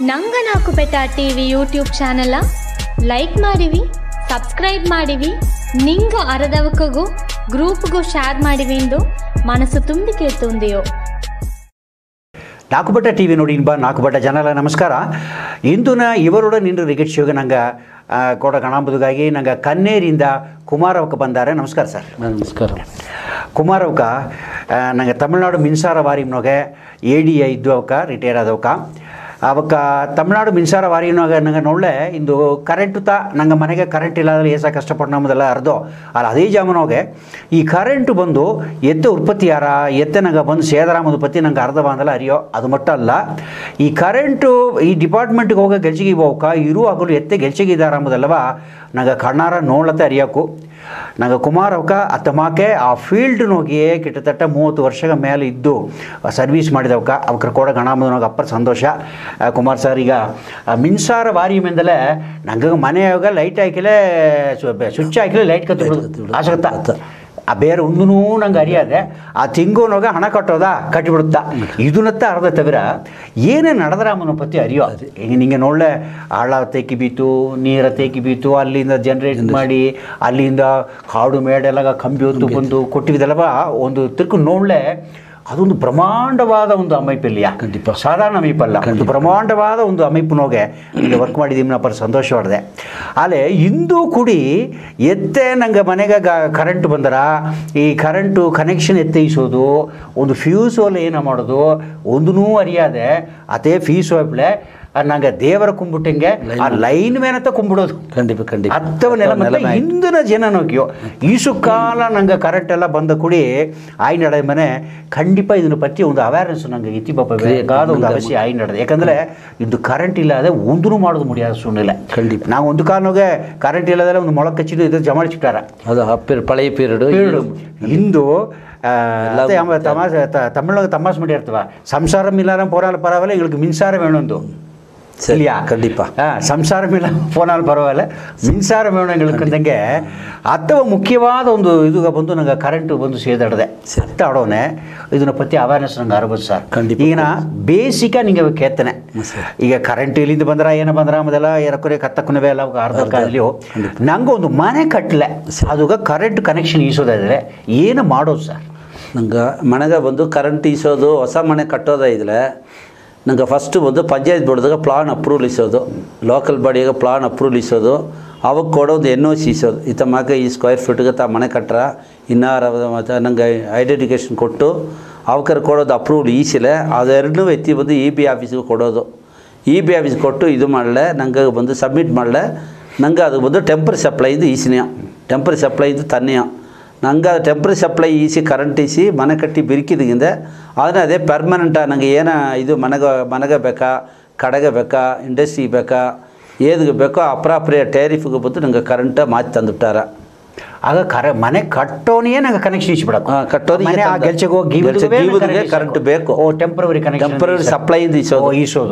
ನಂಗ ನಾಕು ಬೆಟ್ಟ ಟಿವಿ ಯೂಟ್ಯೂಬ್ ಚಾನಲ್ ಲೈಕ್ ಮಾಡಿವಿ, ಸಬ್ಸ್ಕ್ರೈಬ್ ಮಾಡಿವಿ, ನಿಂಗ ಅರದವಕಗೂ ಗ್ರೂಪ್ಗೂ ಶೇರ್ ಮಾಡಿವಿ ಎಂದು ಮನಸ್ಸು ತುಂಬಿ ಕೇಳ್ತುಂದೆಯೋ. ನಾಕು ಬೆಟ್ಟ ಟಿವಿ ನೋಡಿ ಬಾ ನಾಕು ಬೆಟ್ಟ ಜನರ ನಮಸ್ಕಾರ. ಇಂದಿನ ಇವರೋಡ ನಿಂದು ರಿಕೆಟ್ ಶೋಗೆ ನಂಗೆ ಕೂಡ ಕಾಣಂಬುದಾಗಿ ನಂಗೆ ಕನ್ನೇರಿಂದ ಕುಮಾರವ್ಕ ಬಂದಾರೆ. ನಮಸ್ಕಾರ ಸರ್. ನಮಸ್ಕಾರ. ಕುಮಾರವ್ಕ ನಂಗೆ ತಮಿಳ್ನಾಡು ಮಿನ್ಸಾರ ವಾರಿನೊಗೆ ADI ಇದ್ದು ಅವಕ್ಕ ರಿಟೈರ್ ಆದವಕ್ಕ ಅವಕ್ಕ ತಮಿಳ್ನಾಡು ಮಿನ್ಸಾರ ವಾರಿನಾಗ ನಂಗೆ ನೋಡಲೆ ಇಂದು ಕರೆಂಟು ನಂಗೆ ಮನೆಗೆ ಕರೆಂಟ್ ಇಲ್ಲಾದ್ರೆ ಏಸ ಕಷ್ಟಪಟ್ಟು ನಮ್ಮದೆಲ್ಲ ಅರ್ಧೋ ಅಲ್ಲ ಅದೇ ಜಾಮನೋಗೆ ಈ ಕರೆಂಟು ಬಂದು ಎತ್ತೆ ಉತ್ಪತ್ತಿ ಯಾರ ಎತ್ತೆ ನಂಗೆ ಬಂದು ಸೇದರಾಮದ ಪತ್ತಿ ನಂಗೆ ಅರ್ಧ ಬಂದಲ್ಲ ಅರಿಯೋ ಅದು ಮಟ್ಟ ಅಲ್ಲ. ಈ ಕರೆಂಟು ಈ ಡಿಪಾರ್ಟ್ಮೆಂಟ್ಗೆ ಹೋಗೋ ಗೆಲ್ಚಿಗೆ ಹೋಗಕ್ಕ ಇರುವಾಗಲೂ ಎತ್ತೆ ಗೆಲ್ಚಿಗೆ ಇದ್ದಾರೆ ಅಂಬುದಲ್ಲವ ನಂಗೆ ಕಣ್ಣಾರ ನೋಡ್ಲತ್ತೆ ಅರಿಯೋಕು. ನಂಗೆ ಕುಮಾರವ್ಕ ಅತ್ತಮಾಕೆ ಆ ಫೀಲ್ಡ್ ಹೋಗಿ ಕಿಟ್ಟತಟ್ಟ 30 ವರ್ಷಗಳ ಮೇಲೆ ಇದ್ದು ಸರ್ವೀಸ್ ಮಾಡಿದವಕ್ಕ ಅವಕ್ರ ಕೂಡ ಗಣಾಮದನಾಗ ಅಪ್ಪರ ಸಂತೋಷ. ಕುಮಾರ್ ಸರ್ ಈಗ ಮಿನ್ಸಾರ ವಾರಿ ಮೇಂದಲೇ ನಂಗೆ ಮನೆಯಾಗ ಲೈಟ್ ಹಾಕಿಲೇ ಸ್ವಿಚ್ ಹಾಕಿಲೇ ಲೈಟ್ ಕತ್ತಿಬಿಡುತ್ತೆ ಆಸಕ್ತ ಆ ಬೇರೆ ಒಂದೂ ನಂಗೆ ಅರಿಯಾದೆ ಆ ತಿಂಗೋನಾಗ ಹಣ ಕಟ್ಟೋದಾ ಕಟ್ಟಿಬಿಡುತ್ತಾ ಇದನ್ನತ್ತ ಅರ್ಧ ತವಿರ ಏನೇ ನಡೆದ್ರಾಮನ ಪತಿ ಅರಿಯೋ. ಈಗ ನಿಂಗೆ ನೋಡಲೆ ಹಳ್ಳ ತೆಕ್ಕಿ ಬೀತು, ನೀರ ತೆಕ್ಕಿ ಬೀತು, ಅಲ್ಲಿಂದ ಜನ್ರೇಟ್ ಮಾಡಿ ಅಲ್ಲಿಂದ ಕಾಡು ಮೇಡೆಲ್ಲ ಕಂಬಿ ಹೊತ್ತು ಬಂದು ಕೊಟ್ಟಿದ್ದಲ್ಲವ ಒಂದು ತಿರ್ಕು ನೋಡಲೆ ಅದೊಂದು ಬ್ರಹ್ಮಾಂಡವಾದ ಒಂದು ಅಮೈಪಿಲ್ಲ. ಖಂಡಿತ ಸಾಧಾರಣ ಅಮೈಪಲ್ಲ, ಒಂದು ಬ್ರಹ್ಮಾಂಡವಾದ ಒಂದು ಅಮೈಪಿನೋಗೆ ಇಲ್ಲಿ ವರ್ಕ್ ಮಾಡಿದ್ದೀವಿ ನಾ ಪರ ಸಂತೋಷ ಮಾಡಿದೆ. ಆಲೆ ಇಂದು ಕೂಡಿ ಎತ್ತೆ ನಂಗೆ ಮನೆಗೆ ಕರೆಂಟ್ ಬಂದರ ಈ ಕರೆಂಟು ಕನೆಕ್ಷನ್ ಎತ್ತೈಸೋದು ಒಂದು ಫ್ಯೂಸ್ ಒಲೆ ಏನೋ ಮಾಡೋದು ಒಂದೂ ಅರಿಯಾದೆ ಅದೇ ಫೀಸ್ ಒಬ್ಳೆ ನಂಗೆ ದೇವರ ಕುಂಬಿಟ್ಟಂಗೆ ಆ ಲೈನ್ ಮೇನತ್ತ ಕುಂಬಿಡೋದು ಖಂಡಿತ ಹತ್ತವನ್ನೆಲ್ಲ ಮತ್ತೆ ಹಿಂದಿನ ಜನ ನೋಗ್ಯೋ ಈಸು ಕಾಲ ನಂಗೆ ಕರೆಂಟ್ ಎಲ್ಲ ಬಂದ ಕೂಡಿ ಆಯ್ ನಡೆ ಮನೆ ಖಂಡಿತ ಇದನ್ನ ಪற்றி ಒಂದು ಅವೇರ್ನೆಸ್ ನಂಗೆ ಇತಿ ಬೇಕಾದ ಒಂದು ಅವಶ್ಯ ಆಯ್ ನಡೆದೆ. ಯಾಕಂದರೆ ಇದು ಕರೆಂಟ್ ಇಲ್ಲದೆ ಒಂದೂ ಮಾಡೋದು ಮುಡಿಯಾದ ಸುಣ್ಣಿಲ್ಲ. ಖಂಡಿತ ನಾವು ಒಂದು ಕಾಲನಾಗೆ ಕರೆಂಟ್ ಇಲ್ಲದಲ್ಲ ಒಂದು ಮೊಳಕ್ಕೆ ಕಚ್ಚಿದ್ದು ಇದು ಜಮಾಡಿಸಿಟ್ಟಾರ ಅದು ಪಳೆಯ ಪೀರಿಯಡ್ ಇಂದು ತಮಾಷೆ ತಮಿಳಾಗ ತಮಾಷೆ ಮಾಡಿರ್ತವ ಸಂಸಾರ ಮಿಲ್ಲಾರ ಪೋರಾಲ ಪರವಲ್ಲ ಇವ್ಳಿಗೆ ಮಿನ್ಸಾರ ವೇಣೊಂದು இல்லையா? கண்டிப்பாக ಸಂಸಾರ ಮೇಲೆ ಫೋನಲ್ಲಿ ಪರವಾಗಿಲ್ಲ ಮಿನ್ಸಾರ ಮೇಣಗಳಂಗೆ ಅಥವಾ ಮುಖ್ಯವಾದ ಒಂದು ಇದು ಬಂದು ನಂಗೆ ಕರೆಂಟು ಬಂದು ಸೇದಾಡಿದೆ ಅತ್ತ ಆಡೋನೆ ಇದನ್ನ ಪತ್ತಿ ಅವೇರ್ನೆಸ್ ನಂಗೆ ಅರಬೋದು ಸರ್. ಈಗ ನಾ ಬೇಸಿಕ ನಿಂಗೆ ಕೇಳ್ತೇನೆ ಈಗ ಕರೆಂಟ್ ಇಲ್ಲಿಂದ ಬಂದ್ರ ಏನ ಬಂದ್ರ ಅದೆಲ್ಲ ಎರಕೊರೆ ಕತ್ತಕ್ಕುನವೇ ಎಲ್ಲ ಅರ್ಧ ಕಾಲಿಯೋ ನಂಗೆ ಒಂದು ಮನೆ ಕಟ್ಟಲೆ ಅದುಗ ಕರೆಂಟ್ ಕನೆಕ್ಷನ್ ಈಸೋದಾದ್ರೆ ಏನು ಮಾಡೋದು ಸರ್? ನಂಗೆ ಮನೆಗೆ ಬಂದು ಕರೆಂಟ್ ಈಸೋದು ಹೊಸ ಮನೆ ಕಟ್ಟೋದ ಇದ್ರೆ ನಂಗೆ ಫಸ್ಟು ಬಂದು ಪಂಚಾಯತ್ ಬೋರ್ಡ್ದಾಗ ಪ್ಲಾನ್ ಅಪ್ರೂವಲ್ ಇಸೋದು, ಲೋಕಲ್ ಬಾಡಿಯಾಗ ಪ್ಲಾನ್ ಅಪ್ರೂವಲ್ ಇಸೋದು, ಅವಾಗ ಕೊಡೋದು NOC ಇಸೋದು. ಇತ್ತಮಾಗ ಈ ಸ್ಕ್ವೇರ್ ಫೀಟ್ಗೆ ಮನೆ ಕಟ್ರ ಇನ್ನಾರ ಮತ್ತು ನಂಗೆ ಐಡೆಂಟಿಫಿಕೇಷನ್ ಕೊಟ್ಟು ಅವಕರ ಕೊಡೋದು ಅಪ್ರೂವಲ್ ಈಸಿಲೆ ಅದೆರಡನ್ನೂ ಎತ್ತಿ ಬಂದು EB ಆಫೀಸ್ಗೆ ಕೊಡೋದು. EB ಆಫೀಸ್ಗೆ ಕೊಟ್ಟು ಇದು ಮಾಡಲೆ ನಂಗೆ ಬಂದು ಸಬ್ಮಿಟ್ ಮಾಡಲೆ ನಂಗೆ ಅದು ಬಂದು ಟೆಂಪ್ರರಿ ಸಪ್ಲೈದು ಈಸಿನೆಯ ಟೆಂಪ್ರರಿ ಸಪ್ಲೈದು ತನ್ನೆಯ ನಂಗೆ ಅದು temporary supply easy current easy ಮನೆ ಕಟ್ಟಿ ಬಿರಿಕಿದಿಂದೆ ಆದರೆ ಅದೇ ಪರ್ಮನೆಂಟಾಗಿ ನಂಗೆ ಏನ ಇದು ಮನೆಗೆ ಬೇಕಾ ಕಡೆಗೆ ಬೇಕಾ ಇಂಡಸ್ಟ್ರಿ ಬೇಕಾ ಏದಿಗೆ ಬೇಕೋ ಅಪ್ರಾಪ್ರಿಯೇಟ್ ಟೇರಿಫ್ಗೆ ಬಂದು ನಂಗೆ ಕರೆಂಟ ಮಾತಿ ತಂದುಬಿಟ್ಟಾರ. ಆಗ ಮನೆ ಕಟ್ಟೋನೇ ನಂಗೆ ಕನೆಕ್ಷನ್ ಇಸ್ಬಿಡಕ್ಕೆ ಕಟ್ಟೋದು ಕರೆಂಟ್ ಬೇಕು. ಟೆಂಪ್ರವರಿ ಕನೆಕ್ಷನ್ ಟೆಂಪ್ರವರಿ ಸಪ್ಲೈ ಈಸೋದು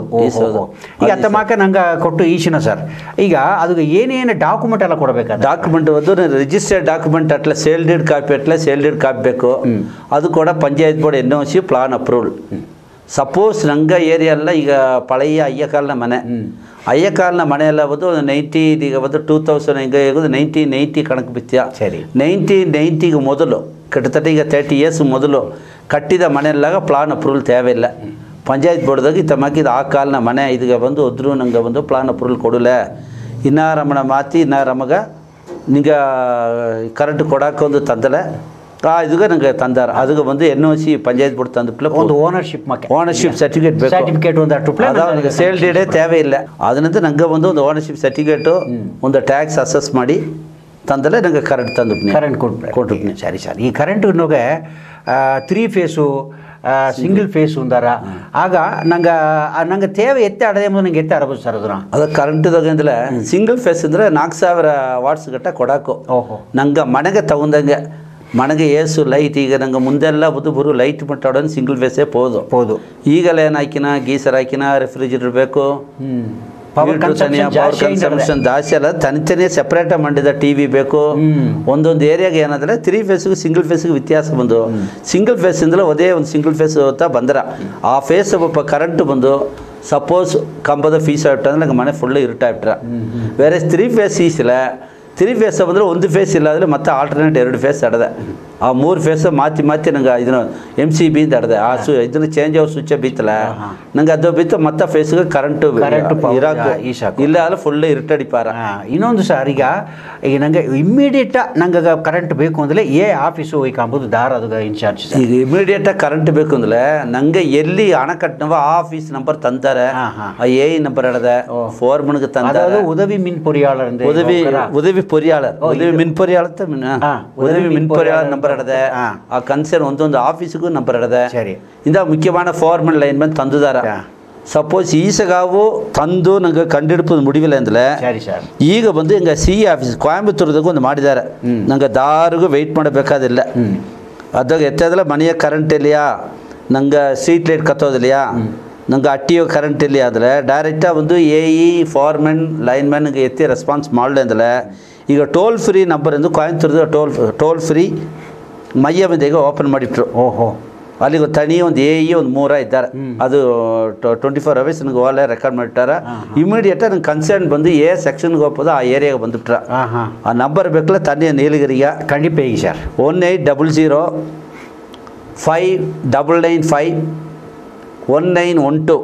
ಈಗ ಅತ್ತಮಾಕ ನಂಗೆ ಕೊಟ್ಟು ಈಸಿನ ಸರ್. ಈಗ ಅದಕ್ಕೆ ಏನೇನು ಡಾಕ್ಯುಮೆಂಟ್ ಎಲ್ಲ ಕೊಡಬೇಕು? ಡಾಕ್ಯುಮೆಂಟ್ ಒಂದು ರಿಜಿಸ್ಟರ್ಡ್ ಡಾಕ್ಯುಮೆಂಟ್ ಅಟ್ಲ ಸೇಲ್ ಡೀಡ್ ಕಾಪಿ ಬೇಕು. ಅದು ಕೂಡ panchayat board NOC plan approval. Suppose ನಂಗೆ ಏರಿಯಾ ಎಲ್ಲ ಈಗ ಪಳೆಯ ಅಯ್ಯಕಾಲಿನ ಮನೆ ಅಯ್ಯಕಾಲಿನ ಮನೆ ಎಲ್ಲ ಬಂದು 90 ಈಗ ಬಂದು 2000 ಈಗ 1990 ಕಣಕ್ಕೆ ಬಿತ್ಯ. ಸರಿ 1990ಗೆ ಮೊದಲು ಕಟ್ಟತಟ್ಟ ಈಗ 30 ಇಯರ್ಸ್ ಮೊದಲು ಕಟ್ಟಿದ ಮನೆಯಲ್ಲಾಗ ಪ್ಲಾನ್ ಅಪ್ರೂವಲ್ ತೇವಿಲ್ಲ. ಪಂಚಾಯತ್ ಬೋರ್ಡ್ದಾಗ ತಮ್ಮಕಿದ ಆ ಕಾಲಿನ ಮನೆ ಇದಕ್ಕೆ ಬಂದು ಹೋದ್ರು ನಂಗೆ ಬಂದು ಪ್ಲಾನ್ ಅಪ್ರೂವಲ್ ಕೊಡಲೆ ಇನ್ನಾರಮ್ಮನ ಮಾತಿ ಇನ್ನಾರಮ್ಮಗ ನಿಂಗೆ ಕರೆಂಟ್ ಕೊಡೋಕ್ಕೊಂದು ತಂದಲೆ ಇದಕ್ಕೆ ನಂಗೆ ತಂದಾರ. ಅದಕ್ಕೆ ಬಂದು NOC ಪಂಚಾಯತ್ ಬೋರ್ಡ್ ತಂದುಬಿಟ್ಲೆ ಒಂದು ಓನರ್ಶಿಪ್ ಸರ್ಟಿಫಿಕೇಟ್ ಬೇಕು. ಸೇಲ್ ಡೀಡೇ ತೇವೆ ಇಲ್ಲ. ಅದರಿಂದ ನಂಗೆ ಬಂದು ಒಂದು ಓನರ್ಶಿಪ್ ಸರ್ಟಿಫಿಕೇಟು ಒಂದು ಟ್ಯಾಕ್ಸ್ ಅಸೆಸ್ ಮಾಡಿ ತಂದಲೇ ನಂಗೆ ಕರೆಂಟ್ ಕರೆಂಟ್ ಕೊಟ್ಬಿಟ್ನಿ. ಸರಿ ಸರ್. ಈ ಕರೆಂಟ್ ಇನ್ನೋಗೆ 3 ಫೇಸು ಸಿಂಗಲ್ ಫೇಸ್ ಉಂದಾರ ಆಗ ನಂಗೆ ತೇವೆ ಎತ್ತೆ ಆಡದೆ ನಂಗೆ ಎತ್ತೆ ಆಡಬಹುದು ಸರ್. ಅದು ಕರೆಂಟ್ದಾಗ ಅಂದ್ರೆ ಸಿಂಗಲ್ ಫೇಸ್ ಅಂದರೆ 4000 ವಾಟ್ಸ್ ಗಟ್ಟ ಕೊಡಾಕು. ನಂಗೆ ಮನೆಗೆ ತಗೊಂಡಂಗೆ ಮನೆಗೆ ಏಸು ಲೈಟ್ ಈಗ ನಂಗೆ ಮುಂದೆಲ್ಲ ಬರು ಲೈಟ್ ಮಟ್ಟಾಡೋದು ಸಿಂಗಲ್ ಫೇಸೇ ಪೋದು. ಈಗಲೇ ಏನು ಹಾಕಿನ ಗೀಸರ್ ಹಾಕಿನ ರೆಫ್ರಿಜಿರೇಟರ್ ಬೇಕು ಪವರ್ ಕನ್ಸಂಪ್ಷನ್ ಜಾಸ್ತಿ ಅಲ್ಲ, ತನಿತನೇ ಸೆಪ್ರೇಟಾಗಿ ಮಾಡಿದ ಟಿ ವಿ ಬೇಕು. ಒಂದೊಂದು ಏರಿಯಾಗೆ ಏನಾದರೆ 3 ಫೇಸ್ಗೂ ಸಿಂಗಲ್ ಫೇಸ್ಗೂ ವ್ಯತ್ಯಾಸ ಬಂದು ಸಿಂಗಲ್ ಫೇಸಿಂದಲೇ ಅದೇ ಒಂದು ಸಿಂಗಲ್ ಫೇಸ್ ಅಂತ ಬಂದ್ರೆ ಆ ಫೇಸ್ ಸ್ವಲ್ಪ ಕರೆಂಟ್ ಬಂದು ಸಪೋಸ್ ಕಂಬದ ಫೀಸ್ ಆಗ್ಬಿಟ್ರೆ ನಂಗೆ ಮನೆ ಫುಲ್ಲು ಇರುಟ್ಟಾಗ್ಬಿಟ್ರೆ. ಬೇರೆ 3 ಫೇಸ್ ಈಸಿಲ್ಲ, 3 ಫೇಸ್ ಬಂದರೆ ಒಂದು ಫೇಸ್ ಇಲ್ಲ ಅಂದರೆ ಮತ್ತೆ ಆಲ್ಟರ್ನೇಟ್ 2 ಫೇಸ್ ಆಡಿದೆ. ಆ 3 ಫೇಸ್ ಮಾತಿ ನಂಗೆ ಇದನ್ನು MCB ಅಂತ ಆಡಿದೆ. ಆ ಇದನ್ನು ಚೇಂಜ್ ಅವ್ರ ಸ್ವಿಚ್ಚೇ ಬಿತ್ತಲ್ಲ ನಂಗೆ ಅದು ಬಿತ್ತು ಮತ್ತೆ ಫೇಸ್ಗೆ ಕರೆಂಟು ಇರಾಕು ಇಲ್ಲ ಅಂದರೆ ಫುಲ್ಲು ಇರುಟಡಿಪಾರ. ಇನ್ನೊಂದು ಸರ್, ಈಗ ನಂಗೆ ಇಮ್ಮಿಡಿಯೇಟ ನಂಗೆ ಕರೆಂಟ್ ಬೇಕು ಅಂದರೆ ಆಫೀಸು ಹೋಯ್ಕೊಂಬೋದು ದಾರ ಅದು ಇನ್ಚಾರ್ಜ್. ಈಗ ಇಮಿಡಿಯೇಟಾಗಿ ಕರೆಂಟ್ ಬೇಕು ಅಂದರೆ ನಂಗೆ ಎಲ್ಲಿ ಹಣ ಕಟ್ಟಿನವ ಆ ಆಫೀಸ್ ನಂಬರ್ ತಂತಾರೆ, ಆ ನಂಬರ್ ಹಿಡದೆ ಫೋರ್ಮನ್ಗೆ ತಂದ ಉದವಿ ಮಿನ್ ಪೊರಿಯಾಳರ್ ಉದವಿ ಪೊರಿಯಾಳರ್ ಉದವಿ ಮಿನ್ ಪೊರಿಯಾಳತ್ತ ಉದವಿ ಮಿನ್ ಪೊರಿಯಾಳರ್ ನಂಬರ್ ಹಿಡದೆ ಆ ಕನ್ಸರ್ನ್ ಒಂದೊಂದು ಆಫೀಸಿಗೂ ನಂಬರ್ ಹಿಡದೆ ಇಂದ ಮುಖ್ಯமான ಫಾರ್ಮಲ್ ಲೈನ್ ಬಂದು ತಂದುದಾರ. ಸಪೋಸ್ ಈಸಗಾವು ತಂದು ನಂಗೆ ಕಂಡಿಡ್ಪದು ಮುಡಿವಿಲ್ಲ ಅಂದ್ರೆ ಈಗ ಬಂದು ಹಿಂಗೆ ಆಫೀಸ್ ಕೊಯಂಬತ್ತೂರ್ದಾಗ ಒಂದು ಮಾಡಿದ್ದಾರೆ. ನಂಗೆ ದಾರಿಗೂ ವೆಯ್ಟ್ ಮಾಡಬೇಕಾದಿಲ್ಲ. ಅದಾಗ ಎತ್ತದಲ್ಲ ಮನೆಯ ಕರೆಂಟ್ ಇಲ್ಲಿಯಾ, ನಂಗೆ ಸ್ಟ್ರೀಟ್ ಲೈಟ್ ಕತ್ತೋದಿಲ್ಲ, ನಂಗೆ ಅಟ್ಟಿಯೋ ಕರೆಂಟ್ ಇಲ್ಲಿ ಆದರೆ ಡೈರೆಕ್ಟಾಗಿ ಒಂದು ಫಾರ್ಮನ್ ಲೈನ್ಮ್ಯಾನ್ಗೆ ಎತ್ತಿ ರೆಸ್ಪಾನ್ಸ್ ಮಾಡಲಿ ಅಂದ್ರೆ ಈಗ ಟೋಲ್ ಫ್ರೀ ನಂಬರ್ ಎಂದು ಕೊಯಂಬತ್ತೂರ್ದು ಟೋಲ್ ಫ್ರೀ ಮಯ್ಯ ಮಂದಿಗೆ ಓಪನ್ ಮಾಡಿಬಿಟ್ರು. ಅಲ್ಲಿಗೆ ತನಿ ಒಂದು ಒಂದು 3 ಇದ್ದಾರೆ. ಅದು 24 ಅವರ್ಸ್ ನನಗೆ ಓಲೆ ರೆಕಾರ್ಡ್ ಮಾಡಿಟ್ಟಾರ. ಇಮಿಡಿಯೇಟಾಗಿ ನಂಗೆ ಕನ್ಸರ್ನ್ ಬಂದು ಸೆಕ್ಷನ್ಗೆ ಹೋಗ್ಬೋದು ಆ ಏರಿಯಾಗೆ ಬಂದುಬಿಟ್ರ. ಆ ನಂಬರ್ ಬೇಕಲ್ಲ ತನ್ನೇ ನೀಲಗಿರಿಗೆ ಖಂಡಿತ ಈಗ ಸರ್ 180059951912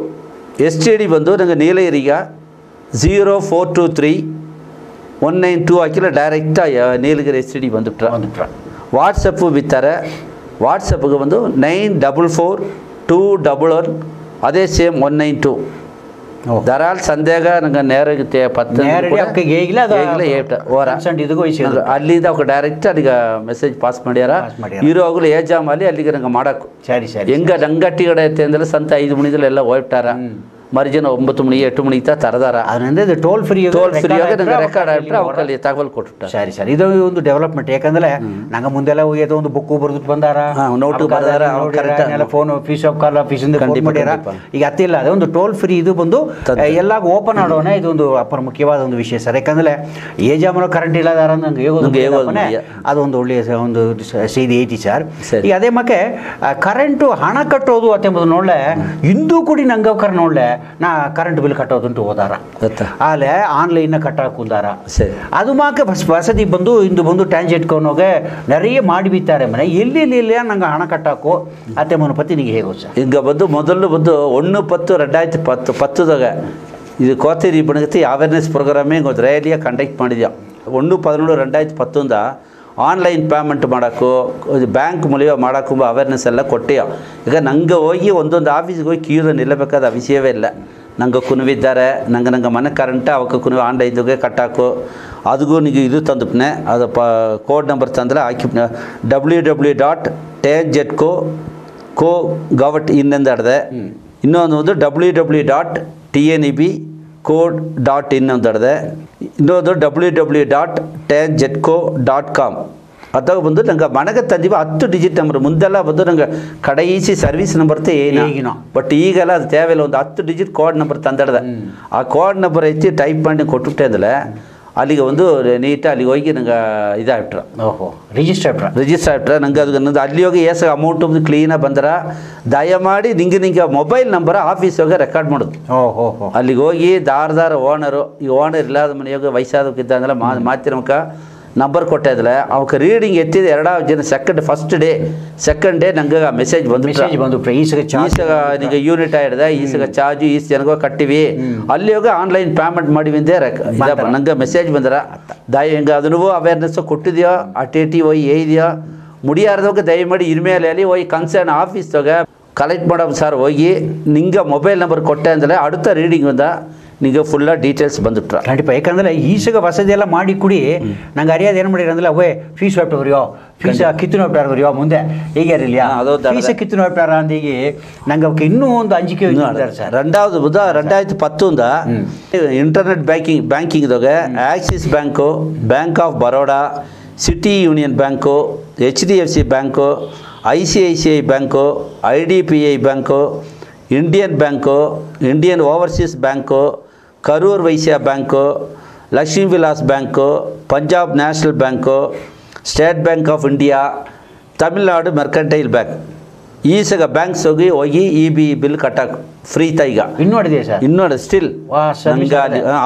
STD ಬಂದು ನಂಗೆ ನೀಲಗಿರಿಗೆ 042319 ಹಾಕಿಲ್ಲ ಡೈರೆಕ್ಟಾಗಿ ನೀಲಗಿರಿ STD ಬಂದುಬಿಟ್ರ. ವಾಟ್ಸಪ್ಪು ಬಿತ್ತಾರೆ. ವಾಟ್ಸಪ್ಗೆ ಬಂದು 944211 ಅದೇ ಸೇಮ್ 192 ದರಾಲ್ ಸಂದೇಗ ನಂಗೆ ನೇರಾಗುತ್ತೆ ಅಲ್ಲಿಂದ ಅವ್ಕೆ ಡೈರೆಕ್ಟ್ ಅಲ್ಲಿಗೆ ಮೆಸೇಜ್ ಪಾಸ್ ಮಾಡ್ಯಾರ. ಇರೋವಾಗಲೂ ಏಜಾಮಲ್ಲಿ ಅಲ್ಲಿಗೆ ನಂಗೆ ಮಾಡೋಕು ಹೆಂಗೆ ನಂಗಟ್ಟಿ ಕಡೆ ಐತೆ ಅಂದರೆ ಸಂತ 5 ಮಣಿದಲ್ಲಿ ಎಲ್ಲ ಹೋಗ್ಬಿಟ್ಟಾರ. ಮರುಜನ 9 ಮಣಿ 8 ಮಣಿ ತರದಾರ. ಅದರಿಂದ ಟೋಲ್ ಫ್ರೀ ನಂಗೆ ರೆಕಾರ್ಡ್ ಆಗಿಬಿಟ್ರೆ ಅವಕ್ಕಲ್ಲಿ ತಗವಲ್ ಕೊಟ್ಟು ಸರಿ ಇದು ಒಂದು ಡೆವಲಪ್ಮೆಂಟ್. ಯಾಕಂದ್ರೆ ನಂಗೆ ಮುಂದೆಲ್ಲ ಹೋಗ್ಯದ ಒಂದು ಬುಕ್ಕು ಬರೆದು ಬಂದಾರ, ನೋಟು ಬರ್ದಾರ, ಫೋನ್ ಫೀಸ್ ಆಫ್ ಕಾಲ್ ಆಫೀಸಿಂದ ಮಾಡ್ಯಾರ. ಈಗ ಅತ್ತಿಲ್ಲ ಅದೇ ಒಂದು ಟೋಲ್ ಫ್ರೀ ಇದು ಬಂದು ಎಲ್ಲ ಓಪನ್ ಆಡೋಣ. ಇದೊಂದು ಮುಖ್ಯವಾದ ಒಂದು ವಿಷಯ ಸರ್. ಯಾಕಂದ್ರೆ ಏಜಾಮನ ಕರೆಂಟ್ ಇಲ್ಲದಾರ ನಂಗೆ ಅದೊಂದು ಒಳ್ಳೆಯ ಒಂದು ಸೀದಿ ಐತಿ ಸರ್. ಈಗ ಅದೇ ಮಕ್ಕೆ ಕರೆಂಟು ಹಣ ಕಟ್ಟೋದು ಅತ್ತೆಂಬುದು ನೋಡ್ಲೆ ಇಂದು ಕೂಡಿ ನಂಗವಕರ ನೋಡ್ಲೆ ನಾ ಕರೆಂಟ್ ಬಿಲ್ ಕಟ್ಟೋದುಂಟು ಹೋದಾರ ಆಲೆ ಆನ್ಲೈನ್ ಕಟ್ಟಾಕ ಕುಂದಾರ. ಅದು ಮಾಕೆ ವಸತಿ ಬಂದು ಇಂದು ಬಂದು ಟ್ಯಾಂಜೆಟ್ ಕೋನೋಗೆ நிறைய ಮಾಡಿಬಿತ್ತಾರೆ ಮನೆ ಎಲ್ಲಿ ನಂಗೆ ಹಣ ಕಟ್ಟಾಕು ಅತ್ತೆ ಮನ ಪತಿ ನಿಗೆ ಹೇಗೋ ಸರ್. ಈಗ ಬಂದು ಮೊದಲು ಬಂದು 1/10/2010ದಾಗ ಇದು ಕೋತೇರಿ ಬಣಗತಿ ಅವೇರ್ನೆಸ್ ಪ್ರೋಗ್ರಾಮೇ ಒಂದು ರ್ಯಾಲಿಯ ಕಂಡಕ್ಟ್ ಮಾಡಿದ್ಯಾ. 1/11/2010 ಆನ್ಲೈನ್ ಪೇಮೆಂಟ್ ಮಾಡೋಕ್ಕೂ ಬ್ಯಾಂಕ್ ಮೂಲಕ ಮಾಡೋಕ್ಕೂ ಅವೇರ್ನೆಸ್ ಎಲ್ಲ ಕೊಟ್ಟೆಯ. ಈಗ ನಂಗೆ ಹೋಗಿ ಒಂದೊಂದು ಆಫೀಸ್ಗೆ ಹೋಗಿ ಕ್ಯೂರ ನಿಲ್ಲಬೇಕಾದ ವಿಷಯವೇ ಇಲ್ಲ. ನಂಗೆ ಕುನುವಿದ್ದಾರೆ, ನಂಗೆ ಮನೆ ಕರೆಂಟ್ ಅವಕ್ಕೆ ಕುನುವು ಆನ್ಲೈನ್ಗೆ ಕಟ್ಟಾಕು ಅದಕ್ಕೂ ನಿಮಗೆ ಇದು ತಂದುಪ್ನೆ ಅದು ಕೋಡ್ ನಂಬರ್ ತಂದರೆ ಹಾಕಿಪ್ನೆ www.tanjetco.gov.in ಆಡಿದೆ. ಇನ್ನೊಂದು www.tneb.code.in ಅಂತ ಆಡಿದೆ. ಇನ್ನೊಂದು www.tanjetco.com ಅದಾಗ ಬಂದು ನಂಗೆ ಮನೆಗೆ ತಂದೀವಿ 10 ಡಿಜಿಟ್ ನಂಬರ್. ಮುಂದೆಲ್ಲ ಬಂದು ನಂಗೆ ಕಡೆಯಿಸಿ ಸರ್ವಿಸ್ ನಂಬರ್ ಏನೋ, ಬಟ್ ಈಗೆಲ್ಲ ಅದು ತೇವೆಲ್ಲ ಒಂದು 10 ಡಿಜಿಟ್ ಕೋಡ್ ನಂಬರ್ ತಂದಾಡ್ದೆ. ಆ ಕೋಡ್ ನಂಬರ್ ಐತಿ ಟೈಪ್ ಮಾಡಿ ಕೊಟ್ಟುಬಿಟ್ಟೆ ಅಂದ್ರೆ ಅಲ್ಲಿಗೆ ಒಂದು ನೀಟಾಗಿ ಅಲ್ಲಿಗೆ ಹೋಗಿ ನಂಗೆ ಇದಾಗ್ಬಿಟ್ರೆ ರಿಜಿಸ್ಟರ್ ಆಗ್ಬಿಟ್ರೆ ನಂಗೆ ಅದು ಅಲ್ಲಿ ಹೋಗಿ ಅಮೌಂಟ್ ಕ್ಲೀನಾಗಿ ಬಂದ್ರೆ ದಯಮಾಡಿ ನಿಂಗೆ ಮೊಬೈಲ್ ನಂಬರ್ ಆಫೀಸ್ ಹೋಗಿ ರೆಕಾರ್ಡ್ ಮಾಡೋದು. ಅಲ್ಲಿಗೆ ಹೋಗಿ ದಾರ ಓನರು ಈ ಓನರ್ ಇಲ್ಲದ ಮನೆಯಾಗ ವಯಸ್ಸಾದಕ್ಕಿದ್ದ ಅಂದ್ರೆ ಮಾತಿನಮಕ ನಂಬರ್ ಕೊಟ್ಟಿದ್ರೆ ಅವಕ್ಕೆ ರೀಡಿಂಗ್ ಎತ್ತಿದ 2 ಜನ ಸೆಕೆಂಡ್ ಡೇ ನಂಗೆ ಮೆಸೇಜ್ ಬಂದು ನಿಮಗೆ ಯೂನಿಟ್ ಹಿಡ್ದೆ ಈಸಗ ಚಾರ್ಜು ಜನಗೋ ಕಟ್ಟಿವಿ ಅಲ್ಲಿ ಹೋಗಿ ಆನ್ಲೈನ್ ಪೇಮೆಂಟ್ ಮಾಡಿವಿಂದೆ ನಂಗೆ ಮೆಸೇಜ್ ಬಂದ್ರ ಹಿಂಗೆ ಅದನ್ನು ಅವೇರ್ನೆಸ್ ಕೊಟ್ಟಿದ್ಯೋ ಅಟೇಟಿ ಹೋಗಿ ಇದೆಯೋ ಮುಡಿಯಾರ್ದೋಗ ದಯಮಾಡಿ ಇನ್ಮೇಲೆ ಅಲ್ಲಿ ಹೋಗಿ ಕನ್ಸರ್ನ್ ಆಫೀಸ್ದಾಗ ಕಲೆಕ್ಟ್ ಮಾಡೋ ಸರ್ ಹೋಗಿ ನಿಂಗೆ ಮೊಬೈಲ್ ನಂಬರ್ ಕೊಟ್ಟೆ ಅಂದರೆ അടുത്ത ರೀಡಿಂಗ್ ಬಂದ ನಿಮಗೆ ಫುಲ್ಲ ಡೀಟೇಲ್ಸ್ ಬಂದುಬಿಟ್ರ ಖಂಡಿತ. ಯಾಕಂದ್ರೆ ಈಸಗ ವಸತಿ ಎಲ್ಲ ಮಾಡಿ ಕುಡಿ ನಂಗೆ ಅರಿಯೋದು ಏನು ಮಾಡಿರ ಅಂದ್ರೆ ಅವೇ ಫೀಸ್ ಹೊಟ್ಟವ್ರಿಯೋ ಫೀಸ್ ಕಿತ್ತನ ಹೊಟ್ಟವ್ರಿಯೋ ಮುಂದೆ ಹೀಗೆ ಇರಲಿಲ್ಲ ಫೀಸ್ ಕಿತ್ತನ ಹೊಟ್ಟಾರ ಅಂತ ಹೀಗೆ ನಂಗೆ ಅವಕ್ಕೆ ಇನ್ನೂ ಒಂದು ಅಂಜಿಕೆ ಸರ್. 2011 ಇಂಟರ್ನೆಟ್ ಬ್ಯಾಂಕಿಂಗ್ದಾಗ Axis Bank, Bank of Baroda, City Union Bank, HDFC Bank, ICICI Bank, IDPI Bank, Indian Bank, Indian Overseas Bank, Karur Vysya Bank, Lakshmi Vilas Bank, Punjab National Bank, State Bank of India, Tamil Nadu Mercantile Bank ಈಸಗ ಬ್ಯಾಂಕ್ಸ್ ಹೋಗಿ EB ಬಿಲ್ ಕಟ್ಟಕ್ಕೆ free ಈಗ ಇನ್ನೂ ನಡೆದಿದೆ sir, ಇನ್ನೂ still ನಂಗೆ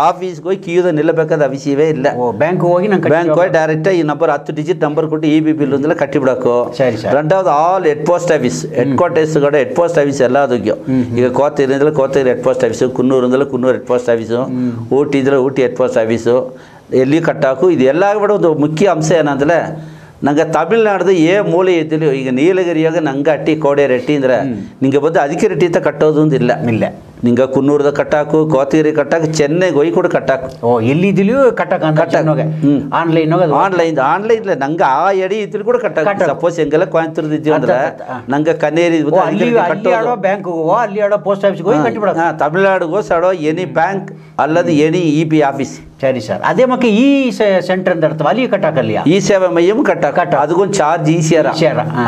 ಆಫೀಸ್ಗೆ ಹೋಗಿ ಕ್ಯೂದ ನಿಲ್ಲಬೇಕಾದ ಅವಶ್ಯವೇ ಇಲ್ಲ. ಬ್ಯಾಂಕ್ ಹೋಗಿ ಬ್ಯಾಂಕ್ ಹೋಗಿ ಡೈರೆಕ್ಟ್ ಈ ನಂಬರ್ 10 ಡಿಜಿಟ್ ನಂಬರ್ ಕೊಟ್ಟು EB ಬಿಲ್ ಅಂದೆಲ್ಲ ಕಟ್ಟಿಬಿಡೋಕು. ರೆಂಡಾவது all head post office, head ಕ್ವಾರ್ಟರ್ಸ್ಗಡೆ ಹೆಡ್ ಪೋಸ್ಟ್ ಆಫೀಸ್ ಎಲ್ಲ ಅದಕ್ಕೆ. ಈಗ Kotagiri Kotagiri head post office, Coonoor ಅಂದ್ರೆ Coonoor head post office, Ooty ಇದ್ರೆ ಊಟಿ ಹೆಡ್ ಪೋಸ್ಟ್ ಆಫೀಸು, ಎಲ್ಲಿ ಕಟ್ಟಾಕು. ಇದೆಲ್ಲ ಕೂಡ ಒಂದು ಮುಖ್ಯ ಅಂಶ ಏನಂದ್ರೆ ನಂಗೆ ತಮಿಳ್ನಾಡ್ದು ಮೂಲೆ ಇದ್ದಿಲ್ಲ. ಈಗ ನೀಲಗಿರಿಯಾಗ ನಂಗೆ ಅಟ್ಟಿ ಕೋಡೆ ರೆಟ್ಟಿ ಅಂದ್ರೆ ನಿಂಗೆ ಬಂದು ಅದಕ್ಕೆ ರೆಟ್ಟಿ ಅಂತ ಕಟ್ಟೋದು ಅಂದಿಲ್ಲ. ಇಲ್ಲ, ನಿಂಗೆ ಕುನ್ನೂರದ ಕಟ್ಟಾಕು, ಕೋತಗಿರಿ ಕಟ್ಟಾಕು, ಚೆನ್ನೈಗೆ ಹೋಗಿ ಕೂಡ ಕಟ್ಟಾಕು. ಎಲ್ಲಿದ್ದಿಲ್ಲ ಕಟ್ಟಾಕ ಆನ್ಲೈನ್ ನಂಗೆ ಆ ಎಡಿ ಇದ್ದಿಲ್ಲ ಕೂಡ ಕಟ್ಟಾಕ. ಸಪೋಸ್ ಹೆಂಗೆಲ್ಲ ಕೊಯಂತೂರ್ದು ಇದ್ದೀವಿ ಅಂದ್ರೆ ನಂಗೆ ಕನ್ನೇರಿ ಬ್ಯಾಂಕ್ ಅಲ್ಲಿ ಆಡೋ ಪೋಸ್ಟ್ ಆಫೀಸ್ಗೆ ಹೋಗಿ ಕಟ್ಟಿಬಿಡ. ತಮಿಳ್ನಾಡಿಗೆ ಸಾಡೋ ಎನಿ ಬ್ಯಾಂಕ್ ಅಲ್ಲದು ಎನಿ EB ಆಫೀಸ್. ಸರಿ ಸರ್, ಅದೇ ಮಕ್ಕೆ ಈ ಸೆಂಟರ್ ಅಂತ ಇರ್ತವೆ ಅಲ್ಲಿ ಕಟ್ಟಾಕಲ್ಲಿ ಈ ಸೇವಾ ಮಯ್ಯಂ ಕಟ್ಟಾಕ ಅದಕ್ಕೊಂದು ಚಾರ್ಜ್ ಈಸಿಯಾರ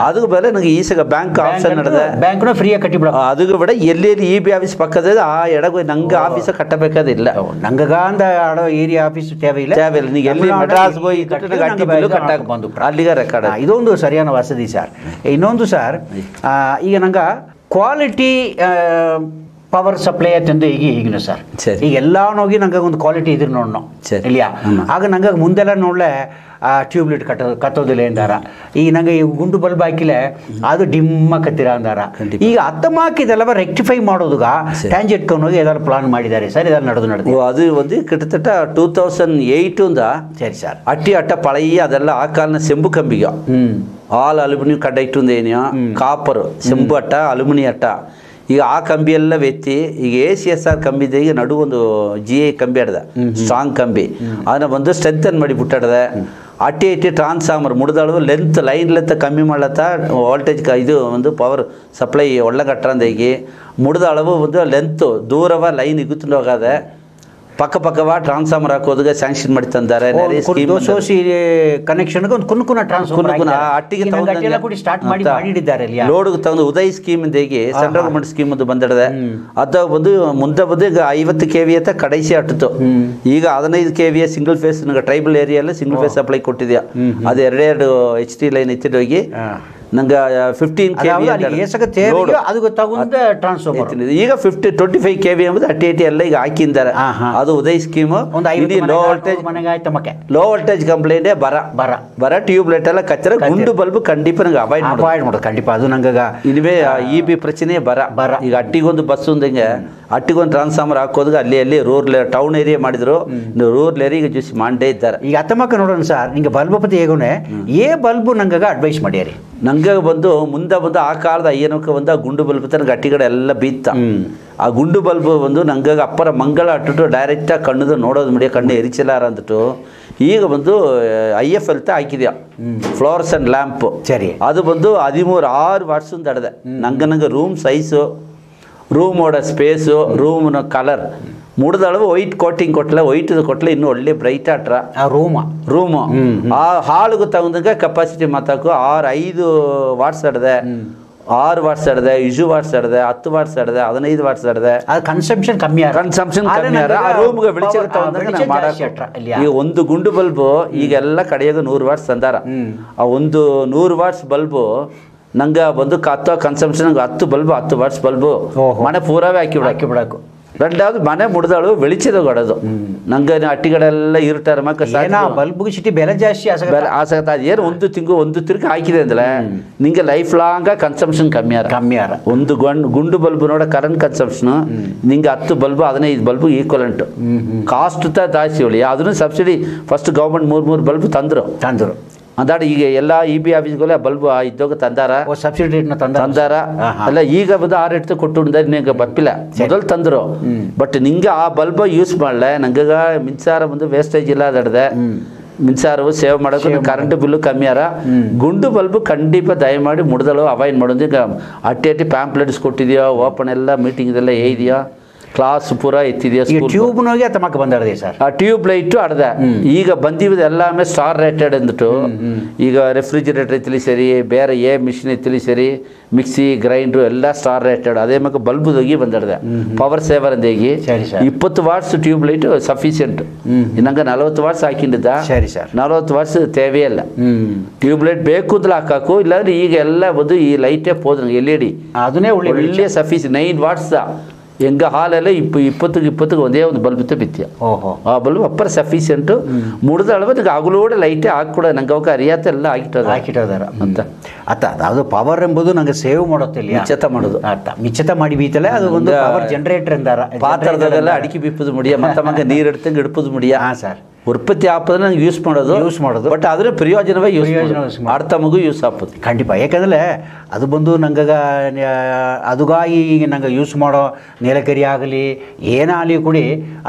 ಅದಕ್ಕೆ ಬೇರೆ ನನಗೆ ಈಸಗ ಬ್ಯಾಂಕ್ ಆಪ್ಷನ್ ನಡೆದ ಬ್ಯಾಂಕ್ನ ಫ್ರೀಯಾಗಿ ಕಟ್ಟಿಬಿಡ. ಅದಕ್ಕೆ ಬೇಡ ಎಲ್ಲಿ EB ಆಫೀಸ್ ಪಕ್ಕದ ಆ ಎಡಗು ನಂಗೆ ಆಫೀಸ್ ಕಟ್ಟಬೇಕಾದಿಲ್ಲ. ನಂಗ ಅಂದ ಆಡೋ ಏರಿಯಾ ಆಫೀಸ್ ತೇವೆಯಿಲ್ಲ. ನೀವು ಎಲ್ಲಿ ಮಡ್ರಾಸ್ ಹೋಗಿ ಕಟ್ಟಾಕ ಬಂದು ಅಲ್ಲಿಗೆ ರೆಕಾರ್ಡ್. ಇದೊಂದು ಸರಿಯಾದ ವಸತಿ ಸರ್. ಇನ್ನೊಂದು ಸರ್, ಈಗ ನಂಗೆ ಕ್ವಾಲಿಟಿ ಪವರ್ ಸಪ್ಲೈ ಅಂತಂದು ಈಗಿನ ಸರ್, ಈಗ ಎಲ್ಲಾನು ಹೋಗಿ ನಂಗೆ ಒಂದು ಕ್ವಾಲಿಟಿ ಇದ್ರೆ ನೋಡೋಣ ಇಲ್ಲಿಯಾ. ಆಗ ನಂಗೆ ಮುಂದೆಲ್ಲ ನೋಡ್ಲೆ ಟ್ಯೂಬ್ಲೈಟ್ ಕತ್ತೋದಿಲ್ಲ ಎಂದಾರ. ಈಗ ನಂಗೆ ಈ ಗುಂಡು ಬಲ್ಬ್ ಹಾಕಿಲ್ಲ ಅದು ಡಿಮ್ಮ ಕತ್ತಿರ ಅಂದಾರ. ಈಗ ಅತ್ತಮಾಕಿ ಇದೆಲ್ಲ ರೆಕ್ಟಿಫೈ ಮಾಡೋದುಗ ಟ್ಯಾಂಜ್ ಇಟ್ಕೊಂಡೋಗಿ ಏದಾರು ಪ್ಲಾನ್ ಮಾಡಿದ್ದಾರೆ ಸರ್, ಇದೆಲ್ಲ ನಡೆದು ಅದು ಒಂದು ಕಿಟ್ಟತಟ್ಟ 2008 ಸರಿ ಸರ್. ಅಟ್ಟಿ ಅಟ್ಟ ಪಳೆಯ ಅದೆಲ್ಲ ಆ ಕಾಲನ ಸೆಂಬು ಕಂಬಿಗ ಆಲ್ ಅಲ್ಯೂಮಿನಿಯಂ ಕಡ್ಡ ಇಟ್ಟುಂದೇನಿಯೋ ಕಾಪರ್ ಸೆಂಬು ಅಟ್ಟ ಅಲ್ಯೂಮಿನಿಯಂ ಅಟ್ಟ. ಈಗ ಆ ಕಂಬಿ ಎಲ್ಲ ವೆತ್ತಿ ಈಗ ACSR ಕಂಬಿದೆ. ಈಗ ನಡು ಒಂದು GI ಕಂಬಿ ಆಡ್ದ, ಸ್ಟ್ರಾಂಗ್ ಕಂಬಿ, ಅದನ್ನ ಬಂದು ಸ್ಟ್ರೆಂಥನ್ ಮಾಡಿ ಬಿಟ್ಟಾಡ್ದೆ. ಅಟ್ಟಿ ಟ್ರಾನ್ಸ್ಫಾರ್ಮರ್ ಮುಡ್ದಳವು ಲೈನ್ ಲೆಂತ್ ಕಮ್ಮಿ ಮಾಡ್ಲತ್ತ ವೋಲ್ಟೇಜ್ ಇದು ಒಂದು ಪವರ್ ಸಪ್ಲೈ ಒಳ್ಳೆ ಕಟ್ಟಂದೇಗಿ ಮುಡ್ದಳವು ಒಂದು ಲೆಂತ್ ದೂರವ ಲೈನ್ ಇಗುತ್ತಂಡು ಹೋಗದೆ ಪಕ್ಕವ ಟ್ರಾನ್ಸ್ಫಾರ್ಮರ್ ಹಾಕೋದಕ್ಕೆ ಸ್ಯಾಂಕ್ಷನ್ ಮಾಡಿ ತಂದಾರೆ. ಕನೆಕ್ಷನ್ ಲೋಡ್ ತಗೊಂಡು ಉದಯ್ ಸ್ಕೀಮ್ ಇಂದೇಗಿ ಸೆಂಟ್ರಲ್ ಗವರ್ಮೆಂಟ್ ಸ್ಕೀಮ್ ಒಂದು ಬಂದಿಡದೆ. ಅದ ಬಂದು ಮುಂದೆ ಬಂದು ಈಗ 50 kV ಅಂತ ಕಡೆಸಿ ಅಟ್ಟಿತು. ಈಗ 15 kV single phase tribal area single phase supply ಕೊಟ್ಟಿದ್ಯಾ. ಅದು 2 HT ಲೈನ್ ಎತ್ತಿಟ್ಟು ಹೋಗಿ ನಂಗೆ 15 kV ಈಗ 25 kV ಎಂಬುದು ಅಟ್ಟಿ ಎಲ್ಲ ಈಗ ಹಾಕಿದ್ದಾರೆ. ಅದು ಉದಯ್ ಸ್ಕೀಮ್. ಲೋ ವೋಲ್ಟೇಜ್ ಕಂಪ್ಲೇಂಟೇ ಬರ ಟ್ಯೂಬ್ ಲೈಟ್ ಎಲ್ಲ ಕಚ್ಚರ ಗುಂಡು ಬಲ್ಬ್ ಖಂಡಿತ ನಂಗೆ ಅವಾಯ್ಡ್ ಮಾಡೋದು ಖಂಡಿತ. ಅದು ನಂಗೆ ಇನಿವೇ EB ಪ್ರಚನೆ ಬರ. ಈಗ ಅಟ್ಟಿಗೊಂದು ಬಸ್ ಒಂದಂಗೆ ಅಟ್ಟಿಗೊಂದು ಟ್ರಾನ್ಸ್ಫಾರ್ಮರ್ ಹಾಕೋದಾಗ ಅಲ್ಲಿ ರೂರಲ್ ಟೌನ್ ಏರಿಯಾ ಮಾಡಿದ್ರು, ರೂರಲ್ ಏರಿಯಾಗೆ ಜೂಸಿ ಮಾಡೇ ಇದ್ದಾರೆ. ಈಗ ಅತ್ತಮಕ್ಕ ನೋಡೋಣ ಸರ್, ನಿಂಗೆ ಬಲ್ಬ್ ಪತಿ ಹೇಗೋನೆ ಬಲ್ಬು ನಂಗೆ ಅಡ್ವೈಸ್ ಮಾಡ್ಯಾರಿ. ನಂಗೆ ಬಂದು ಮುಂದೆ ಬಂದು ಆ ಕಾಲದ ಅಯ್ಯನಕ್ಕೆ ಬಂದು ಆ ಗುಂಡು ಬಲ್ಬ್ ತನಕ ಗಟ್ಟಿಗಡೆ ಎಲ್ಲ ಬೀತ್ತ. ಆ ಗುಂಡು ಬಲ್ಬ್ ಬಂದು ನಂಗೆ ಅಪ್ಪರ ಮಂಗಳ ಅಟ್ಟಿಟ್ಟು ಡೈರೆಕ್ಟಾಗಿ ಕಣ್ಣದು ನೋಡೋದು ಮುಡಿಯ ಕಣ್ಣು ಎರಿಚಿಲ್ಲಾರ ಅಂದ್ಬಿಟ್ಟು ಈಗ ಬಂದು IFL ಹಾಕಿದ್ಯಾ ಫ್ಲೋರಸೆಂಟ್ ಲ್ಯಾಂಪ್. ಸರಿ, ಅದು ಬಂದು 6 ವಾಟ್ಸ್ ತಡೆದೆ. ನಂಗೆ ರೂಮ್ ಸೈಜು, ರೂಮ್ ಓಡೋ ಸ್ಪೇಸು, ರೂಮ್ನ ಕಲರ್ ಮುಡ್ದಳವು ವೈಟ್ ಕೋಟಿಂಗ್ ಕೊಟ್ಟಲೆ, ವೈಟ್ ಕೊಟ್ಟಲೆ ಇನ್ನೂ ಒಳ್ಳೆ ಬ್ರೈಟ್ ಆಟ್ರ ರೂಮು. ಆ ಹಾಳುಗೂ ತಗೊಂಡಂಗೆ ಕೆಪಾಸಿಟಿ ಮಾತಾಕು 5 ವಾಟ್ಸ್ ಆಡಿದೆ, 6 ವಾಟ್ಸ್ ಆಡಿದೆ, 5 ವಾಟ್ಸ್ ಆಡಿದೆ, 10 ವಾಟ್ಸ್ ಆಡಿದೆ, 15 ವಾಟ್ಸ್ ಆಡಿದೆ. ಕನ್ಸಂಪ್ಷನ್ ಕಮ್ಮಿ ರೂಮ್ಗೆ ಬೆಳಿಗ್ಗೆ ತಗೊಂಡಂಗೆ ಮಾಡಕ್ಕೆ. ಈಗ ಒಂದು ಗುಂಡು ಬಲ್ಬು ಈಗೆಲ್ಲ ಕಡೆಯಾಗ 100 ವಾಟ್ಸ್ ತಂದಾರ. ಆ ಒಂದು 100 ವಾಟ್ಸ್ ಬಲ್ಬು ನಂಗೆ ಬಂದು ಕನ್ಸಂಪ್ಷನ್ 10 ಬಲ್ಬು 10 ವಾಟ್ಸ್ ಬಲ್ಬು ಮನೆ ಪೂರವೇ ಹಾಕಿಬಿಡಾಕು. ரெண்டாவது ಮನೆ ಮುಡ್ದಳು ಬೆಳಿಚದ ಕೊಡೋದು ನಂಗೆ ಅಟ್ಟಿಗಳೆಲ್ಲ ಇರ್ತಾರೆ ಬಲ್ಬ್ಗೆ ಸಿಟಿ ಬೆಲೆ ಜಾಸ್ತಿ ಆಸಕ್ತ ಏನು ಒಂದು ತಿರ್ಗಿ ಹಾಕಿದೆ ಅಂದ್ರೆ ನಿಂಗೆ ಲೈಫ್ ಲಾಂಗ್ ಕನ್ಸಂಪ್ಷನ್ ಕಮ್ಮಿಯಾರ ಒಂದು ಗುಂಡು ಬಲ್ಬ್ ನೋಡ ಕರೆಂಟ್ ಕನ್ಸಂಪ್ಷನ್ ನಿಂಗೆ 10 ಬಲ್ಬ್ 15 ಬಲ್ಬ್ ಈಕ್ವಲೆಂಟ್ ಕಾಸ್ಟ್ ಜಾಸ್ತಿ ಹೇಳಿ ಅದನ್ನು ಸಬ್ಸಿಡಿ ಫಸ್ಟ್ ಗೌರ್ಮೆಂಟ್ 3 ಬಲ್ಬ್ ತಂದ್ರು ಅದಾಡ ಈಗ ಎಲ್ಲ EB ಆಫೀಸ್ಗಳ ಬಲ್ಬ್ ಇದ್ದಾಗ ತಂದಾರ ಸಬ್ಸಿಡಿ ತಂದಾರ ಅಲ್ಲ ಈಗ ಬಂದು 6 ಇಟ್ಟು ಕೊಟ್ಟು ನಿಂಗೆ ಬಪ್ಪಿಲ್ಲ ಮೊದಲು ತಂದ್ರು ಬಟ್ ನಿಂಗೆ ಆ ಬಲ್ಬ್ ಯೂಸ್ ಮಾಡಲೆ ನಂಗೆ ಮಿನ್ಸಾರ ಬಂದು ವೇಸ್ಟೇಜ್ ಇಲ್ಲ ಅದಡ್ದೆ ಮಿನ್ಸಾರು ಸೇವ್ ಮಾಡೋಕೆ ಕರೆಂಟ್ ಬಿಲ್ಲು ಕಮ್ಮಿಯಾರ ಗುಂಡು ಬಲ್ಬ್ ಖಂಡಿತ ದಯಮಾಡಿ ಮುಡ್ದಳು ಅವಾಯ್ಡ್ ಮಾಡೋದು ಈಗ ಅಟ್ಟಿ ಪ್ಯಾಂಪ್ಲೆಟ್ಸ್ ಕೊಟ್ಟಿದ್ಯೋ ಓಪನ್ ಎಲ್ಲ ಮೀಟಿಂಗ್ ಇದೆಲ್ಲ ಇದೆಯಾ ಕ್ಲಾಸ್ ಪೂರ ಎತ್ತಿದೆಯಾ ಈಗ ಟ್ಯೂಬ್ನೋಗಿ ತಮಕ್ಕೆ ಬಂದಾಡದೆ ಸರ್ ಆ ಟ್ಯೂಬ್ ಲೈಟು ಅಡ್ದೆ ಈಗ ಬಂದಿದ್ದು ಎಲ್ಲಾಮೇ ಸ್ಟಾರ್ ರೇಟೆಡ್ ಅಂದ್ಬಿಟ್ಟು ಈಗ ರೆಫ್ರಿಜಿರೇಟರ್ ಎತ್ತಲಿ ಸರಿ ಬೇರೆ ಮಿಷಿನ್ ಎತ್ತಲಿ ಸರಿ ಮಿಕ್ಸಿ ಗ್ರೈಂಡ್ರು ಎಲ್ಲ ಸ್ಟಾರ್ ರೇಟೆಡ್ ಅದೇ ಮಕ್ಕ ಬಲ್ಬುದೋಗಿ ಬಂದಾಡ್ದೆ ಪವರ್ ಸೇವರ್ ಅಂದೇಗಿ 20 ವಾಟ್ಸ್ ಟ್ಯೂಬ್ ಲೈಟ್ ಸಫಿಷಿಯಂಟ್ ಇನ್ನಂಗ 40 ವಾಟ್ಸ್ ಹಾಕಿಂಡಿದ್ದ ಸರಿ ಸರ್ 40 ವಾಟ್ಸ್ ತೇವೆಯಲ್ಲ ಟ್ಯೂಬ್ ಲೈಟ್ ಬೇಕು ಅಂದ್ರೆ ಹಾಕಾಕು ಇಲ್ಲಾಂದ್ರೆ ಈಗ ಎಲ್ಲ ಬಂದು ಈ ಲೈಟೇ ಹೋದ್ರೆ LED ಅದನ್ನೇ ಒಳ್ಳೆ ಸಫಿಷಿಯಂಟ್ 9 ವಾಟ್ಸ್ ಹೆಂಗ ಹಾಲೆಲ್ಲ 20 ಒಂದೇ ಒಂದು ಬಲ್ಬ್ ಬಿತ್ತಿಯ ಆ ಬಲ್ಬ್ ಅಪ್ಪರ್ ಸಫಿಷಿಯಂಟ್ ಮುಡ್ದ ಅಳವತ್ತಿಗೆ ಆಗಲೋಡೆ ಲೈಟೇ ಹಾಕ್ಕೊಡ ನಂಗೆ ಅವಕ್ಕೆ ಅರಿಯಾತ ಎಲ್ಲ ಹಾಕಿಟ್ಟದಾರ ಅಂತ ಅದು ಪವರ್ ಎಂಬುದು ನಂಗೆ ಸೇವ್ ಮಾಡೋತಿಲ್ಲ ಮಿಚ್ಚತ ಮಾಡೋದು ಮಿಚ್ಚತ ಮಾಡಿ ಬೀತಲ್ಲ ಅದು ಒಂದು ಪವರ್ ಜನರೇಟರ್ ಎಂದಾರ ಪಾತ್ರದಾಗೆಲ್ಲ ಅಡಿಕೆ ಬಿಪ್ಪದು ಮುಡಿಯ ಮತ್ತೆ ನೀರು ಇಡ್ತಂಗೆ ಇಡ್ಪದು ಮುಡಿಯ ಸರ್ ಉತ್ಪತ್ತಿ ಹಾಕೋದ್ರೆ ನಂಗೆ ಯೂಸ್ ಮಾಡೋದು ಬಟ್ ಅದ್ರ ಪ್ರಯೋಜನವೇ ಯೂಸ್ ಅರ್ಥ ಮಗು ಯೂಸ್ ಹಾಕೋದು ಖಂಡಿತ ಯಾಕಂದ್ರೆ ಅದು ಬಂದು ನಂಗೆ ಅದುಗಾಗಿ ನಂಗೆ ಯೂಸ್ ಮಾಡೋ ನೆಲಕರಿ ಆಗಲಿ ಏನಾಗಲಿ ಕೂಡಿ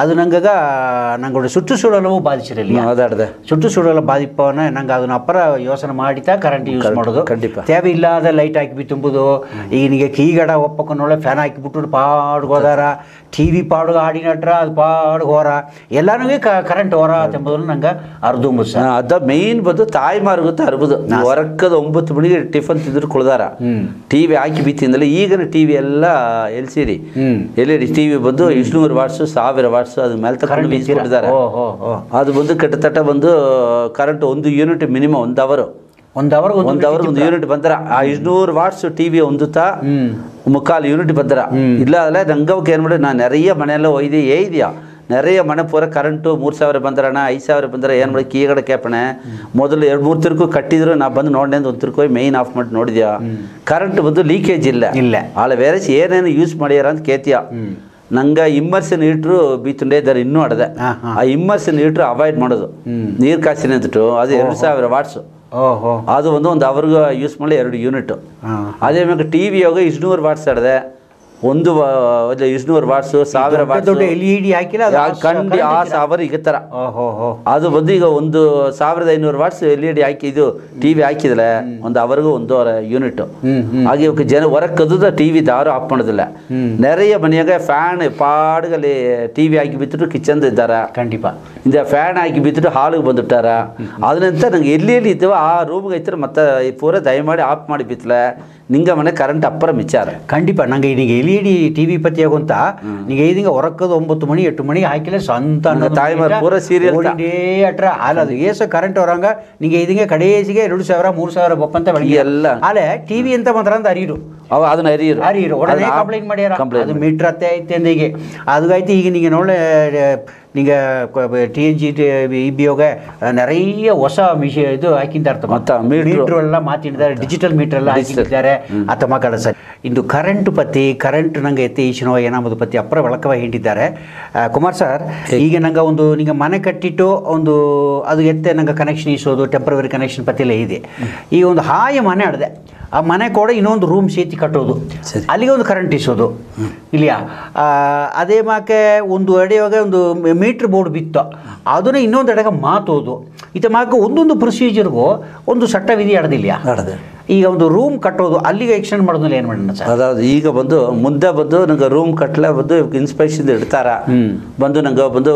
ಅದು ನಂಗೆ ಸುಟ್ಟುಸುಡಲವು ಬಾಧಿಸಿರಲಿಲ್ಲ ಅದಾಡ್ದೆ ಸುಟ್ಟುಸುಡಲ ಬಾಧಿಪವನ್ನ ನಂಗೆ ಅದನ್ನ ಅಪ್ಪರ ಯೋಚನೆ ಮಾಡಿತಾ ಕರೆಂಟ್ ಯೂಸ್ ಮಾಡೋದು ಖಂಡಿತ ತೇವೆ ಇಲ್ಲದ ಲೈಟ್ ಹಾಕಿ ತುಂಬುದು ಈಗ ನಿಮಗೆ ಕೀಗಡ ಒಪ್ಪಕೊಂಡೊಳ್ಳೆ ಫ್ಯಾನ್ ಹಾಕಿಬಿಟ್ಟು ಪಾಡ್ಗೋದಾರ TV ಪಾಡುಗ ಆಡಿನಟ್ರ ಅದು ಪಾಡುಗೋರ ಎಲ್ಲಾನು ಕರೆಂಟ್ ಹೊರ ಎಂಬುದನ್ನು ನಂಗೆ ಅರ್ಧಂಬುದು ಸರ್ ಅದ ಮೇನ್ ಬಂದು ತಾಯಿ ಮಾರ್ಗುತ್ತೆ ಅರ್ಬುದು ಹೊರಕ್ಕದ 9 ಮಣಿಗೆ ಟಿಫನ್ ತಿಂದ್ರು ಕುಳ್ದಾರ TV ಹಾಕಿ ಬಿತ್ತಿಂದಲೇ ಈಗಿನ TV ಎಲ್ಲ LCD LED TV ಬಂದು 200 ವಾಟ್ಸ್ 1000 ವಾಟ್ಸ್ ಅದ್ರ ಮೇಲೆ ತಗೊಂಡು ಬೀಸ್ಕೊಂಡಿದ್ದಾರೆ ಅದು ಬಂದು ಕೆಟ್ಟತಟ್ಟ ಬಂದು ಕರೆಂಟ್ 1 ಯೂನಿಟ್ ಮಿನಿಮಮ್ 1 ಅವರ್ ಒಂದು ಯೂನಿಟ್ ಬಂದ್ರ ಆ 200 ವಾಟ್ಸ್ TV ಒಂದುತ್ತಾ 3/4 ಯೂನಿಟ್ ಬಂದ್ರ ಇಲ್ಲ ಅಲ್ಲ ನಂಗವಕ್ಕೆ ಏನ್ ಮಾಡಿ ನಾನು ನೆರೆಯ ಮನೆಯೆಲ್ಲ ಒಯ್ದಿಯಾ ನೆರೆಯ ಮನೆ ಪೂರ ಕರೆಂಟು 3000 ಬಂದ್ರಣ 5000 ಬಂದ್ರೆ ಏನು ಮಾಡಿ ಕೀಗಡೆ ಕೇಪಣೆ ಮೊದಲು 2-3 ತಿರ್ಕು ಕಟ್ಟಿದ್ರು ನಾ ಬಂದು ನೋಡಿದೆ ಒಂದು ತಿರ್ಕು ಮೈನ್ ಆಫ್ ಮಾಡಿ ನೋಡಿದ್ಯಾ ಕರೆಂಟ್ ಬಂದು ಲೀಕೇಜ್ ಇಲ್ಲ ಆಳ ಬೇರೆ ಏನೇನು ಯೂಸ್ ಮಾಡ್ಯಾರ ಅಂತ ಕೇಳ್ತೀಯ ನಂಗೆ ಇಮ್ಮರ್ಷನ್ ಹೀಟ್ರು ಬೀತುಂಡೆ ಇದ್ದಾರೆ ಇನ್ನೂ ಅಡದೆ ಆ ಇಮ್ಮರ್ಷನ್ ಹೀಟ್ರು ಅವಾಯ್ಡ್ ಮಾಡೋದು ನೀರು ಕಾಸಿನ ಅಂದ್ಬಿಟ್ಟು ಅದು 2000 ವಾಟ್ಸು ಅದು ಒಂದು ಅವ್ರಿಗೆ ಯೂಸ್ ಮಾಡಿ 2 ಯೂನಿಟ್ ಅದೇ ಮ್ಯಾಗ TV ಯೋಗ 200 ವಾಟ್ಸ್ ಆಡದೆ 200 ವಾಟ್ಸ್ 1000 ವಾಟ್ಸ್ LED ಹಾಕಿಲ್ಲ ಕಂಡು ಆ ಸಾವಿರ ಈಗ ತರ ಅದು ಬಂದು ಈಗ 1500 ವಾಟ್ಸ್ LED ಹಾಕಿ ಇದು TV ಹಾಕಿದ್ರೆ ಒಂದು ಅವರಿಗೂ 1 ಯೂನಿಟ್ ಹಾಗೆ ಜನ ಹೊರಗೆ ಕದ TV ಯಾರು ಆಫ್ ಮಾಡೋದಿಲ್ಲ ನೆರೆಯ ಮನೆಯಾಗ ಫ್ಯಾನ್ ಪಾಡ್ಗಲ್ಲಿ TV ಹಾಕಿ ಬಿಟ್ಟು ಕಿಚನ್ ಇದ್ದಾರ ಖಂಡಿತ ಇಂದ ಫ್ಯಾನ್ ಹಾಕಿ ಬಿಟ್ಟು ಹಾಲಿಗೆ ಬಂದುಬಿಟ್ಟಾರ ಅದನ್ನಂತ ನಂಗೆ ಎಲ್ಲಿ ಇದ್ದೇವೆ ಆ ರೂಮ್ಗೆ ಐತಾರೆ ಮತ್ತೆ ಪೂರ ದಯಮಾಡಿ ಆಫ್ ಮಾಡಿ ಬಿತ್ತಲೆ ನಿಂಗೆ ಮನೆ ಕರೆಂಟ್ ಅಪ್ಪರ ಮಿಚ್ಚಾರ ಖಂಡಿತ ನಂಗೆ ಈಗ LED TV ಪತಿಯಾಗುಂತ ನಿಂಗೆ ಇದೀಗ ಹೊರಕ್ಕದು 9 ಮಣಿ 8 ಮಣಿ ಹಾಕಿಲ್ಲ ಸ್ವಂತ ತಾಯಿ ಪೂರ ಸೀರಿಯಲ್ ಅಟ್ರ ಅಲ್ಲ ಅದು ಏಸ ಕರೆಂಟ್ ಹೊರಂಗ ನಿಂಗೆ ಇದೀಗ ಕಡೆಸಿಗೆ 2000-3000 ಬಪ್ಪಂತ ಬೆಳಿಗ್ಗೆ ಎಲ್ಲ ಅಲ್ಲೇ TV ಅಂತ ಮಾತ್ರ ಅಂತ ಅರಿಯುದು ಅದನ್ನ ಅರಿಯುರು ಒಡನೆ ಕಂಪ್ಲೇಂಟ್ ಮಾಡ್ಯಾರ ಅದು ಮೀಟ್ರ್ ಅತ್ತೆ ಐತೆ ಅಂದಿಗೆ ಅದಾಯ್ತು ಈಗ ನಿಂಗೆ ನೋಡ್ಲೆ நீங்கள் TNG EBOಗ நிறைய ಹೊಸ ಇದು ಹಾಕಿದ್ದಾರೆ ಮತ್ತೆ ಮೀಟರ್ ಎಲ್ಲ ಮಾತಿದ್ದಾರೆ ಡಿಜಿಟಲ್ ಮೀಟರ್ ಎಲ್ಲ ಹಾಕಿದ್ದಾರೆ ಅತ್ತ ಮಾತಾಡ ಸರ್ ಇಂದು ಕರೆಂಟ್ ಪತ್ತಿ ಕರೆಂಟ್ ನಂಗೆ ಎತ್ತೆ ಈಶನೋ ಏನಾಮದು ಪತ್ತಿ ಅಪ್ಪರ ಬೆಳಕವ ಹೇಳಿದ್ದಾರೆ ಕುಮಾರ್ ಸರ್ ಈಗ ನಂಗೆ ಒಂದು ನಿಂಗೆ ಮನೆ ಕಟ್ಟಿಟ್ಟು ಒಂದು ಅದು ಎತ್ತೆ ನಂಗೆ ಕನೆಕ್ಷನ್ ಈಸೋದು ಟೆಂಪ್ರವರಿ ಕನೆಕ್ಷನ್ ಪತ್ತಿಲ್ಲ ಇದೆ ಈಗ ಒಂದು ಹಾಯ ಮನೆ ಆಡಿದೆ ಆ ಮನೆ ಕೂಡ ಇನ್ನೊಂದು ರೂಮ್ ಸೇತಿ ಕಟ್ಟೋದು ಅಲ್ಲಿಗೆ ಒಂದು ಕರೆಂಟ್ ಇಸೋದು ಇಲ್ಲಿಯಾ ಅದೇ ಮಾಕೆ ಒಂದು ಅಡೆಯುವಾಗ ಒಂದು ಮೀಟ್ರ್ ಬೋರ್ಡ್ ಬಿತ್ತು ಅದನ್ನ ಇನ್ನೊಂದು ಅಡೆಗೆ ಮಾತೋದು ಈತ ಮಾಕೆ ಒಂದೊಂದು ಪ್ರೊಸೀಜರ್ಗೂ ಒಂದು ಚಟ್ಟವಿಧಿ ಆಡೋದಿಲ್ಲ ಈಗ ಒಂದು ರೂಮ್ ಕಟ್ಟೋದು ಅಲ್ಲಿಗೆ ಎಕ್ಸ್ಟೆಂಡ್ ಮಾಡೋದಿಲ್ಲ ಏನು ಮಾಡೋಣ ಸರ್ ಅದಾவது ಈಗ ಬಂದು ಮುಂದೆ ಬಂದು ನಂಗೆ ರೂಮ್ ಕಟ್ಟಲೆ ಬಂದು ಇನ್ಸ್ಪೆಕ್ಷನ್ ಇಡ್ತಾರ ಬಂದು ನಂಗೆ ಬಂದು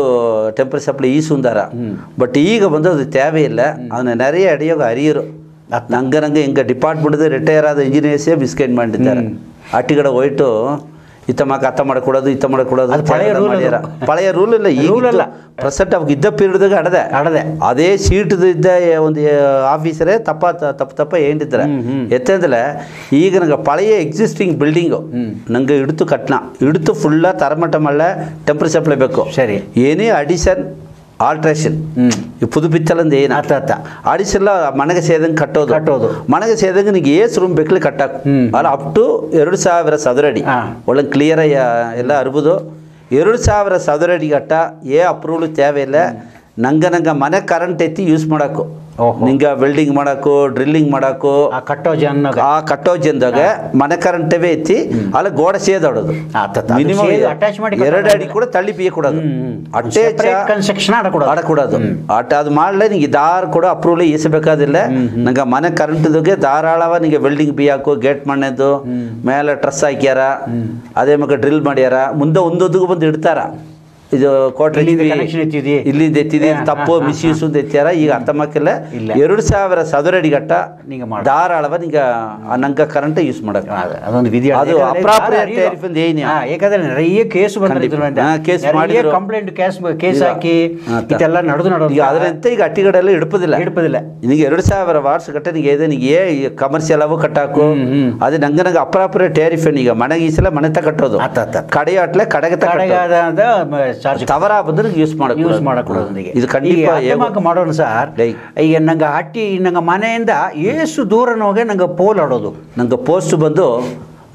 ಟೆಂಪರ್ ಸಪ್ಲೈ ಈಸುಂದಾರ ಬಟ್ ಈಗ ಬಂದು ಅದು ತೇವೆ ಇಲ್ಲ ಅದನ್ನ ನೆರೆಯ ಅಡಿಯೋಗ ಅರಿಯರು ನಂಗೆ ಹಿಂಗೆ ಡಿಪಾರ್ಟ್ಮೆಂಟ್ ರಿಟೈರ್ ಆದ ಇಂಜಿನಿಯರ್ಸೇ ಬಿಸ್ಕೆಟ್ ಮಾಡಿದ್ದಾರೆ ಅಟ್ಟಿಗಡೆ ಹೋಯ್ತು ಇತ್ತ ಮಾಕ ಅತ್ತ ಮಾಡಿಕೊಡೋದು ಇತ್ತ ಮಾಡಿಕೊಡೋದು ಪಳೆಯ ರೂಲ್ ಇಲ್ಲ ಈಗ ಪ್ರೆಸೆಂಟ್ ಅವಾಗ ಇದ್ದ ಪೀರಿಯಡ್ದಾಗ ಅಡದೆ ಅದೇ ಸೀಟ್ ಇದ್ದ ಒಂದು ಆಫೀಸರೇ ತಪ್ಪ ಏನಿದ್ದಾರೆ ಎತ್ತಂದ್ರೆ ಈಗ ನಂಗೆ ಪಳೆಯ ಎಕ್ಸಿಸ್ಟಿಂಗ್ ಬಿಲ್ಡಿಂಗು ನಂಗೆ ಹಿಡಿತು ಕಟ್ನ ಹಿಡಿತು ಫುಲ್ಲ ತರಮಟ್ಟ ಮಳ್ಳ ಟೆಂಪರ್ ಸಪ್ಲೈ ಬೇಕು ಸರಿ ಏನೇ ಅಡಿಷನ್ ಆಲ್ಟ್ರೇಷನ್ ಪುದು ಬಿತ್ತಲಂದ ಏನು ಆಡಿಸಲ್ಲ ಮನೆಗೆ ಸೇದಂಗೆ ಕಟ್ಟೋದು ಮನೆಗೆ ಸೇದಂಗೆ ನಿಂಗೆ ಏಸ್ ರೂಮ್ ಬೇಕಲಿ ಕಟ್ಟಾಕ ಅಲ್ಲ ಅಪ್ ಟು 2000 ಚದರಡಿ ಒಳ್ಳೆ ಕ್ಲಿಯರ್ ಎಲ್ಲ ಅರ್ಬೋದು 2000 ಚದರಡಿ ಗಟ್ಟ ಅಪ್ರೂವಲ್ ತೇವೆ ಇಲ್ಲ ನಂಗೆ ಮನೆ ಕರೆಂಟ್ ಎತ್ತಿ ಯೂಸ್ ಮಾಡೋಕು ನಿಂಗೆ ವೆಲ್ಡಿಂಗ್ ಮಾಡಾಕು ಡ್ರಿಲ್ಲಿಂಗ್ ಮಾಡಾಕು ಆ ಕಟ್ಟೋ ಜನದಾಗ ಮನೆ ಕರೆಂಟವೇ ಎತ್ತಿ ಅಲ್ಲ ಗೋಡೆ ಸೇದಾಡೋದು ಮಿನಿಮಮ್ 2 ಅಡಿ ಕೂಡ ತಳ್ಳಿ ಬಿಯ ಕೊಡೋದು ಆಡಕೂಡದು ಅದು ಮಾಡಲೇ ನಿಂಗೆ ದಾರ ಕೂಡ ಅಪ್ರೂವಲ್ ಈಸಬೇಕಾದಿಲ್ಲ ನಂಗೆ ಮನೆ ಕರೆಂಟ್ದಾಗೆ ಧಾರಾಳವ ನಿಂಗೆ ವೆಲ್ಡಿಂಗ್ ಬಿಯಾಕು ಗೇಟ್ ಮಣ್ಣೆದು ಮೇಲೆ ಟ್ರಸ್ ಹಾಕ್ಯಾರ ಅದೇ ಮಗ ಡ್ರಿಲ್ ಮಾಡ್ಯಾರ ಮುಂದೆ ಒಂದೊಂದಿಗೂ ಬಂದು ಇಡ್ತಾರ ಇದು ಕೋಟ್ರೆ ಇಲ್ಲಿಂದ ಎತ್ತಿದೆ ತಪ್ಪು ಮಿಸ್ಯೂಸ್ ಎತ್ಯಾರ ಈಗ ಅರ್ಥ ಮಾಡ್ಕಿಲ್ಲ 2000 ಚದರ ಅಡಿ ಗಟ್ಟ ಧಾರಾಳವ ನಿಂಗೆ ನಂಗೆ ಕರೆಂಟ್ ಯೂಸ್ ಮಾಡಕ್ ಅದೊಂದು ವಿಧಿ ಅದು ಅಪ್ರಾಪ್ರಿಯೇಟ್ ಟೇರಿಫ್ ಅಂತ ಏನಿ ಯಾಕಂದ್ರೆ நிறைய ಕೇಸ್ ಕೇಸ್ ಮಾಡಿದ್ರು ಕಂಪ್ಲೇಂಟ್ ಕೇಸ್ ಹಾಕಿ ಇದೆಲ್ಲ ನಡೆದು ಈಗ ಅದರಂತೆ ಈಗ ಅಟ್ಟಿಗಡೆಲ್ಲ ಹಿಡ್ಪದಿಲ್ಲ ನಿನಗೆ 2000 ವಾಟ್ಸ್ ಗಟ್ಟ ನಿನಗೆ ಕಮರ್ಷಿಯಲ್ ಅವು ಕಟ್ಟಾಕು ಅದು ನಂಗೆ ಅಪ್ರಾಪ್ರಿಯೇಟ್ ಟೇರಿಫ್ ಈಗ ಮನೆಗೆ ಈ ಸಲ ಮನೆ ಕಟ್ಟೋದು ಕಡೆ ಅಟ್ಲೆ ಕಡೆಗೆ ತವರ ಬಂದ್ರೆ ಯೂಸ್ ಮಾಡக்கூடாது ಇದು ಖಂಡಿತ ಮಾಡೋಣ ಸರ್ ಈಗ ನಂಗೆ ಹಟ್ಟಿ ನಂಗೆ ಮನೆಯಿಂದ ಎಷ್ಟು ದೂರನೋಗೆ ನಂಗೆ ಪೋಲ್ ಆಡೋದು ನಂಗೆ ಪೋಸ್ಟ್ ಬಂದು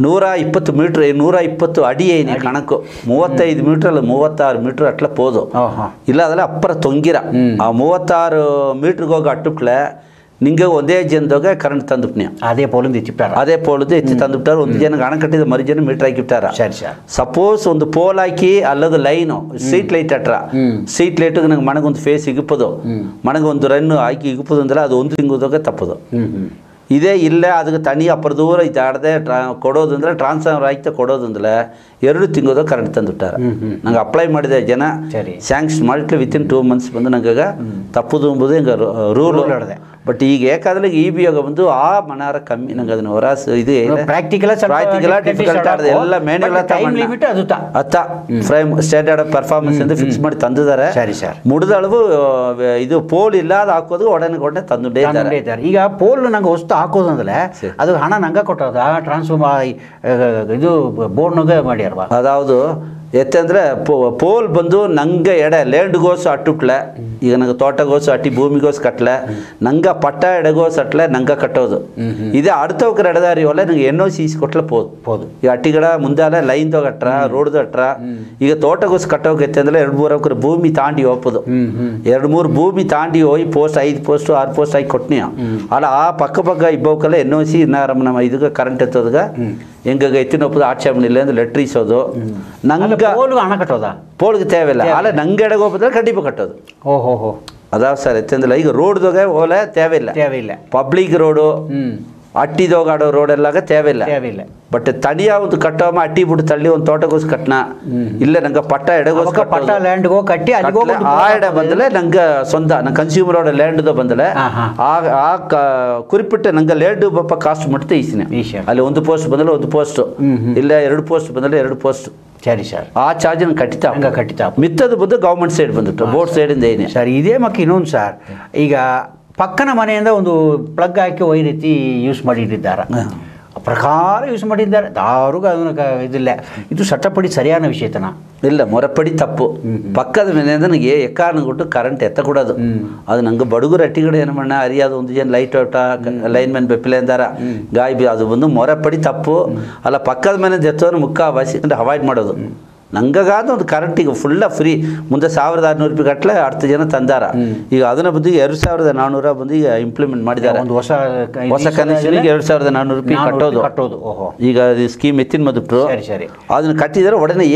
120 ಮೀಟ್ರ್ 120 ಅಡಿ ಏನಿ ಕಣಕು 35 ಮೀಟ್ರ್ ಅಲ್ಲ 36 ಮೀಟ್ರ್ ಅಟ್ಲ ಪೋದು ಇಲ್ಲ ಅದೆಲ್ಲ ಅಪ್ಪರ ತೊಂಗಿರ ಆ 36 ಮೀಟ್ರಿಗೆ ಹೋಗಿ ಅಟ್ಟುಕ್ಲೆ ನಿಂಗೆ ಒಂದೇ ಜನದಾಗ ಕರೆಂಟ್ ತಂದುಬಿಟ್ನಿ ಅದೇ ಪೋಲಿಂದ ಎತ್ತಿಬಿಟ್ಟಾರ ಅದೇ ಪೋಲದ್ದು ಎತ್ತಿ ತಂದುಬಿಟ್ಟಾರ ಒಂದು ಜನ ಹಣ ಕಟ್ಟಿದ ಮರಿ ಜನ ಮೀಟರ್ ಹಾಕಿಬಿಟ್ಟಾರ ಸಪೋಸ್ ಒಂದು ಪೋಲ್ ಹಾಕಿ ಅಲ್ಲದ ಲೈನು ಸ್ಟ್ರೀಟ್ ಲೈಟ್ ಅಟ್ರ ಸ್ಟ್ರೀಟ್ ಲೈಟ್ಗೆ ನಂಗೆ ಮನೆಗೊಂದು ಫೇಸ್ ಇಗುಪ್ಪದು ಮನೆಗೆ ಒಂದು ರನ್ ಹಾಕಿ ಇಗುಪ್ಪದು ಅಂದ್ರೆ ಅದು ಒಂದು ತಿಂಗಳದಾಗ ತಪ್ಪದು ಇದೇ ಇಲ್ಲ ಅದಕ್ಕೆ ತನಿ ಅಪ್ಪರ ದೂರ ಇದು ಆಡದೆ ಕೊಡೋದಂದ್ರೆ ಟ್ರಾನ್ಸ್ಫಾರ್ಮರ್ ಹಾಕಿ ಕೊಡೋದಂದ್ರೆ 2 ತಿಂಗಳದಾಗ ಕರೆಂಟ್ ತಂದುಬಿಟ್ಟಾರ ನಂಗೆ ಅಪ್ಲೈ ಮಾಡಿದೆ ಜನ ಸ್ಯಾಂಕ್ಷನ್ ಮಾಡಿಟ್ಲೆ ವಿತಿನ್ 2 ಮಂತ್ಸ್ ಬಂದು ನಂಗೆ ತಪ್ಪುದು ಎಂಬುದು ಹಿಂಗೆ ರೂಲ್ ಹೇಳಿದೆ ಬಟ್ ಈಗ ಏಕಾದ್ರೆ ಈ ಬಿಯೋಗ ಬಂದು ಆ ಮನಾರ ಕಮ್ಮಿ ನಂಗೆ ಅದನ್ನ ಹೊರಾಸ್ ಇದು ಪ್ರಾಕ್ಟಿಕಲ್ ಡಿಫಿಕಲ್ಟ್ ಆಡದೆ ಎಲ್ಲ ಮೇನೆಲ್ಲ ಅತ್ತ ಫ್ರೇಮ್ ಸ್ಟ್ಯಾಂಡರ್ಡ್ ಪರ್ಫಾರ್ಮೆನ್ಸ್ ಅಂತ ಫಿಕ್ಸ್ ಮಾಡಿ ತಂದಿದ್ದಾರೆ ಮುಡಿದಳವು ಇದು ಪೋಲ್ ಇಲ್ಲ ಅದು ಹಾಕೋದು ಒಡನೆ ತಂದುಂಡೇ ಇದ್ದಾರೆ ಈಗ ಪೋಲ್ ನಂಗೆ ವಸ್ತು ಹಾಕೋದಂದ್ರೆ ಅದು ಹಣ ನಂಗೆ ಕೊಟ್ಟದ ಟ್ರಾನ್ಸ್ಫರ್ ಇದು ಬೋರ್ಡ್ನಾಗ ಮಾಡ್ಯಾರವಾ ಅದಾವುದು ಎತ್ತಂದ್ರೆ ಪೋಲ್ ಬಂದು ನಂಗೆ ಲ್ಯಾಂಡ್ಗೋಸು ಅಟ್ಟುಟ್ಲೆ ಈಗ ನಂಗೆ ತೋಟಗೋಸು ಅಟ್ಟಿ ಭೂಮಿಗೋಸು ಕಟ್ಲೆ ನಂಗೆ ಪಟ್ಟ ಎಡಗೋಸು ಅಟ್ಲೆ ನಂಗೆ ಕಟ್ಟೋದು ಇದೇ ಅಡ್ತವ್ಕರ ಎಡದಾರಿ ಒಳ್ಳೆ ನಂಗೆ NOC ಕೊಟ್ಲೆ ಪೋದು ಈಗ ಅಟ್ಟಿಗಡ ಮುಂದೆ ಅಲ್ಲ ಲೈನ್ ತಗಟ್ರ ರೋಡ್ದು ಅಟ್ರ ಈಗ ತೋಟಗೋಸು ಕಟ್ಟೋಕೆ ಎತ್ತಂದ್ರೆ 2-3 ಎಕರೆ ಭೂಮಿ ತಾಂಡಿ ಹೋಗ್ಬೋದು 2-3 ಭೂಮಿ ತಾಂಡಿ ಹೋಗಿ ಪೋಸ್ಟ್ 5 ಪೋಸ್ಟ್ 6 ಪೋಸ್ಟ್ ಹಾಕಿ ಕೊಟ್ನಿ ಅಲ್ಲ ಆ ಪಕ್ಕ ಇಬ್ಬವಕಲ್ಲ NOC ನಮ್ಮ ಇದಕ್ಕೆ ಕರೆಂಟ್ ಎತ್ತೋದಾಗ ಹೆಂಗಾಗ ಎತ್ತಿನೊಪ್ಪದು ಆಕ್ಷೇಪಣೆ ಇಲ್ಲ ಅಂದ್ರೆ ಲೆಟ್ರ್ ಇಸೋದು ನಂಗೆ ಹಣ ಕಟ್ಟೋದ ಪೋಲ್ಗೆ ತೇವಿಲ್ಲ ಅಲ್ಲ ನಂಗೆ ಎಡಗೆ ಹೋಗ್ಬೋದ್ರೆ ಖಂಡಿತ ಕಟ್ಟೋದು ಅದಾವ ಸರ್ ಎತ್ತಂದಿಲ್ಲ ಈಗ ರೋಡ್ದಾಗ ಹೋಲೆ ತೇವಿಲ್ಲ ಪಬ್ಲಿಕ್ ರೋಡು ಅಟ್ಟಿದೋಗ ಆಡೋ ರೋಡ್ ಎಲ್ಲಾಗ ತೇವಿಲ್ಲ ಬಟ್ ತಡಿಯ ಒಂದು ಕಟ್ಟೋಮ ಅಟ್ಟಿ ಬಿಟ್ಟು ತಳ್ಳಿ ಒಂದು ತೋಟಗೋಸ್ ಕಟ್ನ ಇಲ್ಲ ನಂಗೆ ಪಟ್ಟ ಎಡಗೋಸ್ ಪಟ್ಟ ಲ್ಯಾಂಡ್ ಕಟ್ಟಿ ಆ ಎಡ ಬಂದಲೆ ನಂಗೆ ಸ್ವಂತ ನಂಗೆ ಕನ್ಸ್ಯೂಮರ್ ರೋಡ್ ಲ್ಯಾಂಡ್ ಬಂದಲೆ ಆ ಕುರಿಪಿಟ್ಟ ನಂಗೆ ಲ್ಯಾಂಡ್ ಬಪ್ಪ ಕಾಸ್ಟ್ ಮಟ್ಟ ಈಸಿನ ಅಲ್ಲಿ ಒಂದು ಪೋಸ್ಟ್ ಬಂದಲೆ ಒಂದು ಪೋಸ್ಟ್ ಇಲ್ಲ 2 ಪೋಸ್ಟ್ ಬಂದಲೆ 2 ಪೋಸ್ಟ್ ಸರಿ ಸರ್ ಆ ಚಾರ್ಜ್ ಕಟ್ಟಿತಾ ಮಿತ್ತದು ಬಂದು ಗೌರ್ಮೆಂಟ್ ಸೈಡ್ ಬಂದಿತ್ತು ಬೋರ್ಡ್ ಸೈಡಿಂದ ಏನೇ ಸರ್ ಇದೇ ಮಕ್ಕ ಇನ್ನೊಂದು ಸರ್ ಈಗ ಪಕ್ಕನ ಮನೆಯಿಂದ ಒಂದು ಪ್ಲಗ್ ಹಾಕಿ ವೈರ್ ಎತ್ತಿ ಯೂಸ್ ಮಾಡಿಟ್ಟಿದ್ದಾರೆ ಪ್ರಕಾರ ಯೂಸ್ ಮಾಡಿದ್ದಾರೆ ಯಾರಿಗೂ ಅದನ್ನು ಇದಿಲ್ಲ ಇದು ಚಟ್ಟಪಡಿ ಸರಿಯಾದ ವಿಷಯತನ ಇಲ್ಲ ಮೊರಪಡಿ ತಪ್ಪು ಪಕ್ಕದ ಮನೆಯಿಂದ ನನಗೆ ಎಕ್ಕಾರನ ಕೊಟ್ಟು ಕರೆಂಟ್ ಎತ್ತಕೂಡದು ಅದು ನಂಗೆ ಬಡುಗರು ಅಟ್ಟಿಗಡೆ ಏನು ಮಣ್ಣ ಅರಿಯಾದ ಒಂದು ಜನ ಲೈಟ್ ಔಟ ಲೈನ್ ಮ್ಯಾನ್ ಬೆಪ್ಪಿಲೆ ಅಂದಾರ ಗಾಯ ಅದು ಬಂದು ಮೊರಪಡಿ ತಪ್ಪು ಅಲ್ಲ ಪಕ್ಕದ ಮನೆಯಿಂದ ಎತ್ತೋರು ಮುಖ ಬಾಯಿಸಿಕೊಂಡು ಅವಾಯ್ಡ್ ಮಾಡೋದು ನಂಗಾದ ಒಂದು ಕರೆಂಟಿಗೆ ಫುಲ್ಲ ಫ್ರೀ ಮುಂದೆ 1600 ರೂಪಾಯಿ ಗಟ್ಟಲೆ 10 ಜನ ತಂದಾರ ಈಗ ಅದನ್ನ ಬಂದು 2400 ಬಂದು ಈಗ ಇಂಪ್ಲಿಮೆಂಟ್ ಮಾಡಿದ್ದಾರೆ ಒಂದು ಹೊಸ ಕನೆಕ್ಷನ್ಗೆ 2400 ರೂಪಾಯಿ ಕಟ್ಟೋದು ಈಗ ಸ್ಕೀಮ್ ಎತ್ತಿನ ಮದುಬಿಟ್ರು ಅದನ್ನ ಕಟ್ಟಿದ್ರೆ ಒಡನೆ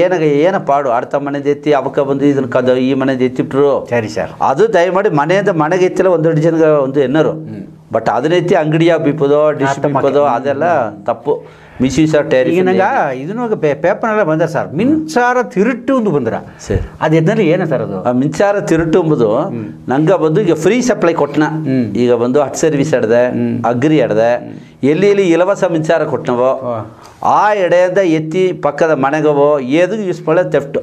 ಏನ ಪಾಡು ಅರ್ಥ ಮನೆದು ಎತ್ತಿ ಅವಕ್ಕ ಬಂದು ಇದನ್ನ ಈ ಮನೆದು ಎತ್ತಿಬಿಟ್ರು ಸರಿ ಸರ್ ಅದು ದಯಮಾಡಿ ಮನೆಯಿಂದ ಮನೆಗೆ ಎತ್ತಿಲ್ಲ 1-2 ಜನ ಒಂದು ಎನ್ನರು ಬಟ್ ಅದನ್ನ ಎತ್ತಿ ಅಂಗಡಿಯಾಗ ಬಿಪ್ಪೋದು ಡಿಶ್ ಬಿಪ್ಪೋದು ಅದೆಲ್ಲ ತಪ್ಪು ಮಿಸ್ಯೂಸ್ ಈಗ ನಂಗೆ ಇದನ್ನು ಪೇಪರ್ನೆಲ್ಲ ಬಂದ ಸರ್ ಮಿನ್ಸಾರ ತಿರುಟ್ಟು ಒಂದು ಬಂದ್ರ ಸರಿ ಅದು ಎದ್ದಲ್ಲಿ ಏನ ಸರ್ ಅದು ಮಿನ್ಸಾರ ತಿರುಟ್ಟು ಎಂಬುದು ನಂಗೆ ಬಂದು ಈಗ ಫ್ರೀ ಸಪ್ಲೈ ಕೊಟ್ಟನ ಈಗ ಬಂದು ಹಟ್ ಸರ್ವಿಸ್ ಹಿಡ್ದೆ ಅಗ್ರಿ ಹಿಡ್ದೆ ಎಲ್ಲಿ ಇಲವಸ ಮಿನ್ಸಾರ ಕೊಟ್ಟನವೋ ಆ ಎಡೆಯಿಂದ ಎತ್ತಿ ಪಕ್ಕದ ಮನೆಗವೋ ಏದಿಗೂ ಯೂಸ್ ಮಾಡೋ ತೆಫ್ಟ್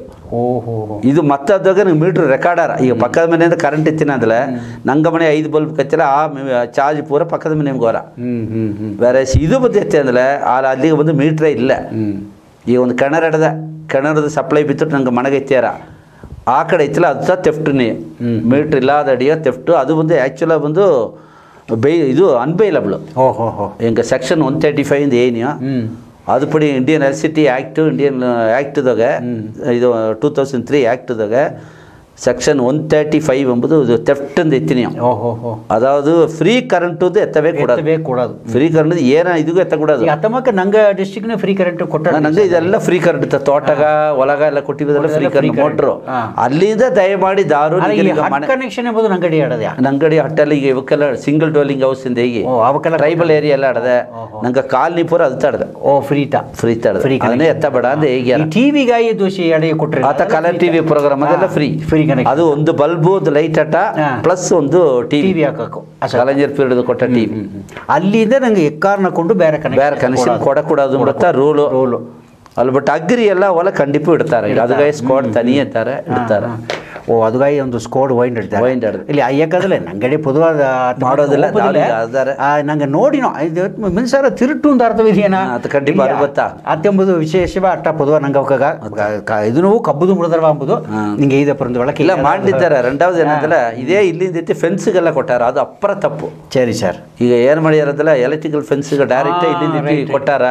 ಇದು ಮತ್ತದಾಗ ನಂಗೆ ಮೀಟ್ರ್ ರೆಕಾರ್ಡರ ಈಗ ಪಕ್ಕದ ಮನೆಯಿಂದ ಕರೆಂಟ್ ಎತ್ತಿನ ಅಂದ್ರೆ ನಂಗೆ ಮನೆ 5 ಬಲ್ಬ್ ಕಚ್ಚಲ ಆ ಚಾರ್ಜ್ ಪೂರ ಪಕ್ಕದ ಮನೆಗೆ ಹೋರ ಬೇರೆ ಇದು ಬಂದು ಎತ್ತಿ ಅಂದ್ರೆ ಅಲ್ಲಿಗೆ ಬಂದು ಮೀಟ್ರೇ ಇಲ್ಲ ಈಗ ಒಂದು ಕೆಣರದ ಸಪ್ಲೈ ಬಿತ್ತು ನಂಗೆ ಮನೆಗೆ ಎತ್ತ್ಯಾರ ಆ ಕಡೆ ಐತಿಲ್ಲ ಅದು ಸಹ ತೆಫ್ಟ್ನೇ ಮೀಟ್ರ್ ಇಲ್ಲದ ಅಡಿಯೋ ತೆಫ್ಟು ಅದು ಬಂದು ಆ್ಯಕ್ಚುಲ ಬಂದು ಇದು ಅನ್ಬೈಲಬಲ್ ಹಿಂಗೆ ಸೆಕ್ಷನ್ 135 ಏನಿಯೋ ಅದು ಪಡಿ ಇಂಡಿಯನ್ ಎಲೆಕ್ಟ್ರಿಸಿಟಿ ಆ್ಯಕ್ಟ್ ಇಂಡಿಯನ್ ಆ್ಯಕ್ಟ್ದಾಗ ಇದು 2003 ಆ್ಯಕ್ಟ್ದಾಗ செக்ஷன் 135 ಎಂಬುದು ಇದು ಥೆಫ್ಟ್ ಅಂತ ಎತ್ತೀನಿ. ಓಹೋ. அதாவது ಫ್ರೀ ಕರೆಂಟ್ ಎತ್ತವೇ ಕೂಡದು. ಫ್ರೀ ಕರೆಂಟ್ ಏನ ಇದೂ ಎತ್ತಕೂಡದು. ಅತ್ತಮಕ್ಕ ನಂಗೆ ಡಿಸ್ಟ್ರಿಕ್ಟ್ ಫ್ರೀ ಕರೆಂಟ್ ಕೊಟ್ಟ ನಂಗೆ ಇದೆಲ್ಲ ಫ್ರೀ ಕರೆಂಟ್ ತೋಟಗ ಹೊಲಗ ಎಲ್ಲ ಕೊಟ್ಟಿರೋದೆಲ್ಲ ಫ್ರೀ ಕರೆಂಟ್ ಮೋಟ್ರು. ಅಲ್ಲಿಂದ ದಯಮಾಡಿ ದಾರು ಕನೆಕ್ಷನ್ ಎಂಬುದು ನಂಗಡಿ ಆಡದೆ ನಂಗಡಿ ಹಟ್ಟಲಿಗೆ ಇವಕ್ಕೆಲ್ಲ ಸಿಂಗಲ್ ಡ್ವೆಲ್ಲಿಂಗ್ ಹೌಸ್ ಇಂದ ಹೇಗೆ ಟ್ರೈಬಲ್ ಏರಿಯಾ ಎಲ್ಲ ಆಡದೆ ನಂಗೆ ಕಾಲನಿ ಪೂರ ಅದು ತಡದೆ. ಫ್ರೀ ತಡದೆ ಅದನ್ನೇ ಎತ್ತ ಬೇಡ ಅಂತ ಹೇಗೆ ಟಿವಿಗಾಯಿ ದೋಷಿ ಎಡೆ ಕೊಟ್ಟರೆ ಆತ ಕಲರ್ ಟಿವಿ ಪ್ರೋಗ್ರಾಮ್ ಅದೆಲ್ಲ ಫ್ರೀ. ಅದು ಒಂದು ಬಲ್ಬು ಲೈಟ್ ಅಟ ಪ್ಲಸ್ ಒಂದು ಟಿವಿ ಹಾಕಬೇಕು. ಕಲಂಜರ್ ಪೀರಿಯಡ್ ಕೊಟ್ಟ ಟಿವಿ ಅಲ್ಲಿಂದ ನಂಗೆ ಎಕ್ಕಾರ್ನಕೊಂಡು ಬೇರೆ ಕನೆಕ್ಷನ್ ಕೊಡಕೂಡದು ಅಂತ ರೂಲು. ಅಲ್ಲಿ ಬಟ್ ಅಗ್ರಿ ಎಲ್ಲ ಹೊಲ ಖಂಡಿತ ಇಡ್ತಾರೆ. ಅದಕ್ಕೆ ಸ್ಕ್ವಾಡ್ ತನಿ ಅಂತಾರೆ ಇಡ್ತಾರೆ. அதுக்காக ಒಂದು ಸ್ಕೋಡ್ ವೈನ್ ಇಡ್ತಾರೆ ಇಲ್ಲಿ ಅಯ್ಯಕ್ಕದಲ್ಲ ನಂಗಡಿ ಪೊದುವಾದ ಮಾಡೋದಿಲ್ಲ ನಂಗೆ ನೋಡಿನೋ ಇದು ಮಿನ್ಸಾರ ತಿರುಟು ಅಂತ ಅರ್ಥವಿದೆಯೇನಾ ಅದು ಖಂಡಿತ ಬರುತ್ತಾ ಅತ್ತೆಂಬುದು ವಿಶೇಷವ ಅಟ್ಟ ಪೊದುವ ನಂಗೆ ಅವಕಾಗ ಇದನ್ನು ಕಬ್ಬುದು ಮುಡಿದರ್ವ ಅಂಬುದು ನಿಂಗೆ ಇದೆ ಪರಂದು ಒಳಗೆ ಇಲ್ಲ ಮಾಡಿದ್ದಾರೆ. ರಂಡಾவது ಏನಂತಲ್ಲ ಇದೇ ಇಲ್ಲಿಂದ ಫೆನ್ಸ್ಗೆಲ್ಲ ಕೊಟ್ಟಾರ ಅದು ಅಪ್ಪರ ತಪ್ಪು. ಸರಿ ಸರ್. ಈಗ ಏನು ಮಾಡ್ಯಾರದಲ್ಲ ಎಲೆಕ್ಟ್ರಿಕಲ್ ಫೆನ್ಸ್ಗೆ ಡೈರೆಕ್ಟ್ ಇಲ್ಲಿಂದ ಕೊಟ್ಟಾರ.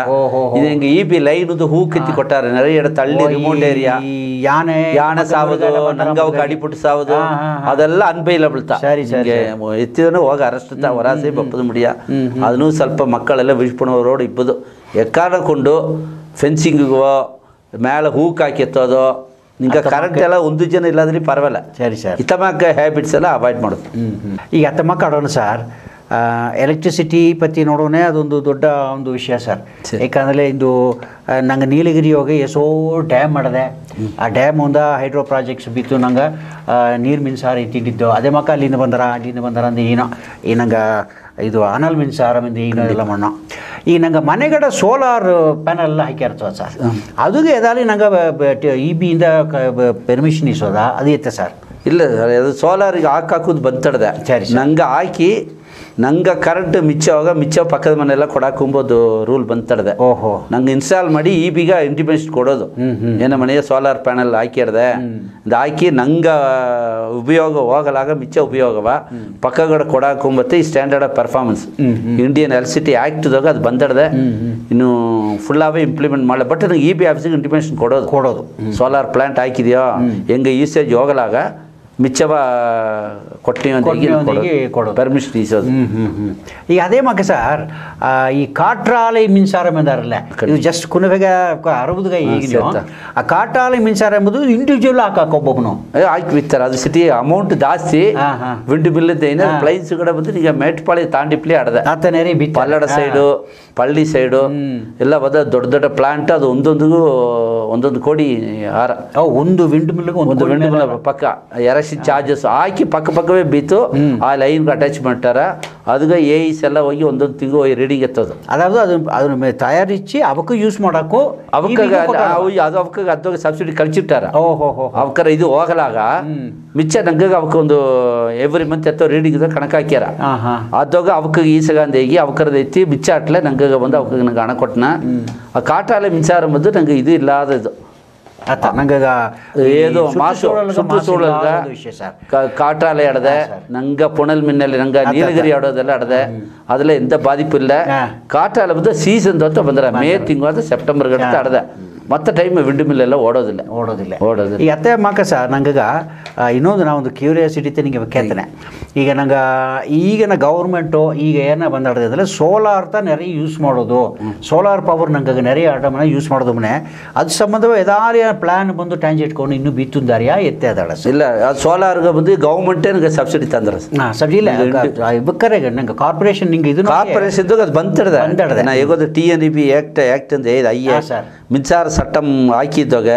ಇದು ಹಿಂಗೆ ಈ ಬಿ ಲೈನ್ ಹೂ ಕಿತ್ತಿ ಕೊಟ್ಟಾರ ನೆರೆಯ ತಳ್ಳಿ ರಿಮೋಟ್ ಏರಿಯಾ ಯಾನೆ ಸಾವುದು ನಂಗವ್ ಅಡಿಪುಟ್ಟು ಸಾವುದು ಅದೆಲ್ಲ ಅನ್ಬೈಲಬಲ್ ಎತ್ತಿದನು ಹೋಗಿ ಅರೆಸ್ಟ್ ಹೊರಾಸೆ ಬಪ್ಪದು ಮುಡಿಯ ಅದನ್ನು ಸ್ವಲ್ಪ ಮಕ್ಕಳೆಲ್ಲ ವಿಷ್ಪುಣ ರೋಡ್ ಇಬ್ಬದು ಎಕ್ಕಾಡಕೊಂಡು ಫೆನ್ಸಿಂಗಿಗೋ ಮೇಲೆ ಹೂಕ್ ಹಾಕಿ ಎತ್ತೋದು ನಿಂಗೆ ಕರೆಂಟ್ ಎಲ್ಲ ಒಂದು ಜನ ಇಲ್ಲಾಂದ್ರೆ ಪರವಾಗಿಲ್ಲ. ಸರಿ ಸರ್. ಇತ್ತಮಕ್ಕ ಹ್ಯಾಬಿಟ್ಸ್ ಎಲ್ಲ ಅವಾಯ್ಡ್ ಮಾಡೋದು. ಈಗ ಅತ್ತಮಕ್ಕ ಆಡೋಣ ಸರ್. ಎಲೆಕ್ಟ್ರಿಸಿಟಿ ಪற்றி ನೋಡೋಣ ಅದೊಂದು ದೊಡ್ಡ ಒಂದು ವಿಷಯ ಸರ್. ಯಾಕಂದರೆ ಇದು ನಂಗೆ ನೀಲಗಿರಿ ಹೋಗಿ ಎಷ್ಟೋ ಡ್ಯಾಮ್ ಮಾಡಿದೆ. ಆ ಡ್ಯಾಮ್ ಒಂದು ಹೈಡ್ರೋ ಪ್ರಾಜೆಕ್ಟ್ಸ್ ಬಿತ್ತು ನಂಗೆ ನೀರು ಮಿನ್ಸಾರ ಇಟ್ಟಿದ್ದು ಅದೇ ಮಕ್ಕ ಅಲ್ಲಿಂದ ಬಂದಾರ ಅಂದು ಏನೋ ಈ ನಂಗೆ ಇದು ಅನಲ್ ಮಿನ್ಸಾರಮಿಂದ ಈಗ ಎಲ್ಲ ಮಣ್ಣು ಈಗ ನಂಗೆ ಮನೆಗಡ ಸೋಲಾರ್ ಪ್ಯಾನಲ್ ಎಲ್ಲ ಹಾಕಿರ್ತದೆ ಸರ್. ಅದಕ್ಕೆ ಎದಾಲಿ ನಂಗೆ ಇ ಬಿಯಿಂದ ಪರ್ಮಿಷನ್ ಇಸೋದ ಅದು ಇತ್ತೆ ಸರ್. ಇಲ್ಲ ಸರ್ ಅದು ಸೋಲಾರಿಗೆ ಹಾಕೋದು ಬಂತಡ್ದೆ ನಂಗೆ ಹಾಕಿ ನಂಗೆ ಕರೆಂಟ್ ಮಿಚ್ಚ ಪಕ್ಕದ ಮನೆಯೆಲ್ಲ ಕೊಡಾಕೊಂಬೋದು ರೂಲ್ ಬಂತಡ್ದೆ. ಓಹೋ. ನಂಗೆ ಇನ್ಸ್ಟಾಲ್ ಮಾಡಿ ಈ ಬೀಗ ಇಂಟಿಮೇಷನ್ ಕೊಡೋದು ಏನೋ ಮನೆಯ ಸೋಲಾರ್ ಪ್ಯಾನಲ್ ಹಾಕಿಡ್ದೆ ಅದು ಹಾಕಿ ನಂಗೆ ಉಪಯೋಗ ಹೋಗಲಾಗ ಮಿಚ್ಚ ಉಪಯೋಗವ ಪಕ್ಕಗಡೆ ಕೊಡಾಕೊಂಬತ್ತೆ ಈ standard of performance Indian electricity ಆ್ಯಕ್ಟ್ದಾಗ ಅದು ಬಂದಡ್ದೆ. ಇನ್ನು ಫುಲ್ಲಾಗೇ ಇಂಪ್ಲಿಮೆಂಟ್ ಮಾಡಲ ಬಟ್ ನಂಗೆ ಇ ಬಿ ಆಫೀಸಿಗೆ ಇಂಟಿಮೇಷನ್ ಕೊಡೋದು ಸೋಲಾರ್ ಪ್ಲಾಂಟ್ ಹಾಕಿದೆಯೋ ಹೆಂಗೆ ಯೂಸೇಜ್ ಹೋಗಲಾಗ ಮಿಚ್ಚವ ಕೊಟ್ಟು ಪರ್ಮಿಷನ್ ಈಸೋದು. ಈಗ ಅದೇ ಮಗ ಸರ್ ಈ ಕಾಟ್ರಾಲೆ ಮಿನ್ಸಾರ ಎಂದಾರಲ್ಲ ಇದು ಜಸ್ಟ್ ಕುನವೆಗ ಅರಬುದ್ಗ ಈಗ ಆ ಕಾಟ್ರಾಲೆ ಮಿನ್ಸಾರ ಎಂಬುದು ಇಂಡಿವಿಜುವಲ್ ಒಬ್ಬೊಬ್ಬನು ಹಾಕಿ ಬಿತ್ತಾರೆ. ಅದು ಸಿಟಿ ಅಮೌಂಟ್ ಜಾಸ್ತಿ ವಿಂಡ್ ಮಿಲ್ ಏನಾದ್ರು ಪ್ಲೈನ್ಸ್ ಕಡೆ ಬಂದು ಈಗ ಮೇಟ್ಪಾಳಿ ತಾಂಡಿಪ್ಲಿ ಆಡದೆ ಆತನೇರಿ ಪಲ್ಲಡ ಸೈಡು ಪಳ್ಳಿ ಸೈಡು ಎಲ್ಲ ಬದ ದೊಡ್ಡ ದೊಡ್ಡ ಪ್ಲಾಂಟ್ ಅದು ಒಂದೊಂದು ಕೋಡಿ ಹಾರ ಒಂದು ವಿಂಡ್ ಮಿಲ್ ಒಂದು ವಿಂಡ್ ಮಿಲ್ ಪಕ್ಕ ಎರೆಕ್ಷನ್ ಚಾರ್ಜಸ್ ಹಾಕಿ ಪಕ್ಕವೇ ಬೀತು ಆ ಲೈನ್ಗೆ ಅಟ್ಯಾಚ್ ಮಾಡ್ತಾರ. ಅದಕ್ಕೆ ಏಸ್ ಎಲ್ಲ ಹೋಗಿ ಒಂದೊಂದು ತಿಂಗಳು ರೀಡಿಂಗ್ ಎತ್ತೋದು ಅದಾவது ಅದನ್ನ ತಯಾರಿಸಿ ಅವಕ್ಕೂ ಯೂಸ್ ಮಾಡೋಕ್ಕೂ ಅದಕ್ಕೆ ಸಬ್ಸಿಡಿ ಕಳ್ಸಿಟ್ಟಾರ. ಅವಕ್ಕರ ಇದು ಹೋಗಲಾಗ ಮಿಚ್ಚ ನಂಗೆ ಅವಕ್ಕೊಂದು ಎವ್ರಿ ಮಂತ್ ಎತ್ತೋ ರೀಡಿಂಗ್ ಕಣಕ್ ಹಾಕ್ಯಾರ. ಅದಾಗ ಅವಕ್ಕೆ ಈಸಗ ಅಂದ ಹೇಗಿ ಅವಕ್ಕರದ ಎತ್ತಿ ಮಿಚ್ಚ ಅಟ್ಲೆ ನಂಗೆ ಬಂದು ಅವಕ್ಕೆ ನಂಗೆ ಹಣ ಕೊಟ್ಟನ. ಆ ಕಾಟಾಲೆ ಮಿಂಚಾರ ಬಂದು ನಂಗೆ ಇದು ಇಲ್ಲದ ಇದು ಏದು ಮಾಸು ಸುற்றுச்சூழல்ಗ காற்றாலை ஆடுத நங்க புனல் மின்னல் நங்க நீலகிரி ஆடுவதெல்லாம் ஆடுத அதில் எந்த பாதிப்பும் இல்லை. காற்றாலை வந்து சீசன் தொத்த வந்துடுற மே ತಿಂಗಳು ಸೆಪ್ಟೆಂಬರ್ ಗಂಟೆ ಆಡ್ದೆ ಮತ್ತೆ ಟೈಮ್ ವಿಂಡ್ ಮಿಲ್ ಎಲ್ಲ ಓಡೋದಿಲ್ಲ. ಈಗ ಅತ್ತೆ ಮಕ್ಕ ಸರ್ ನಂಗೆ ಇನ್ನೊಂದು ನಾ ಒಂದು ಕ್ಯೂರಿಯಾಸಿಟಿ ನಿಮಗೆ ಕೇಳ್ತೇನೆ. ಈಗ ನಂಗೆ ಈಗಿನ ಗೌರ್ಮೆಂಟು ಈಗ ಏನ ಬಂದಾಡ್ದಿದ್ರೆ ಸೋಲಾರ್ ನೆರೆಯ ಯೂಸ್ ಮಾಡೋದು ಸೋಲಾರ್ ಪವರ್ ನಂಗೆ ನೆರೆಯ ಆಟಮನ ಯೂಸ್ ಮಾಡೋದು ಮನೆ ಅದು ಸಂಬಂಧ ಎದಾರಿಯ ಪ್ಲಾನ್ ಬಂದು ಟ್ಯಾಂಜ್ ಇಟ್ಕೊಂಡು ಇನ್ನೂ ಬಿತ್ತುದಾರಿಯಾ ಎತ್ತೆ ಅದಾಡ ಇಲ್ಲ ಅದು ಸೋಲಾರ್ಗೆ ಬಂದು ಗೌರ್ಮೆಂಟೇ ನನಗೆ ಸಬ್ಸಿಡಿ ತಂದ್ರೆ ಸಬ್ಸಿಡಿ ಇಲ್ಲ ಬೇಕಾರೆ ನಂಗೆ ಕಾರ್ಪೊರೇಷನ್ ನಿಂಗೆ ಇದು ಕಾರ್ಪೊರೇಷನ್ ಅದು ಬಂತಡ್ದೆ ನಾ ಹೇಗೋದು TNEB ಆ್ಯಕ್ಟ್ ಅಂತ ಹೇಳಿದ ಮಿನ್ಸಾರ ಚಟ್ಟಂ ಹಾಕಿದ್ದಾಗ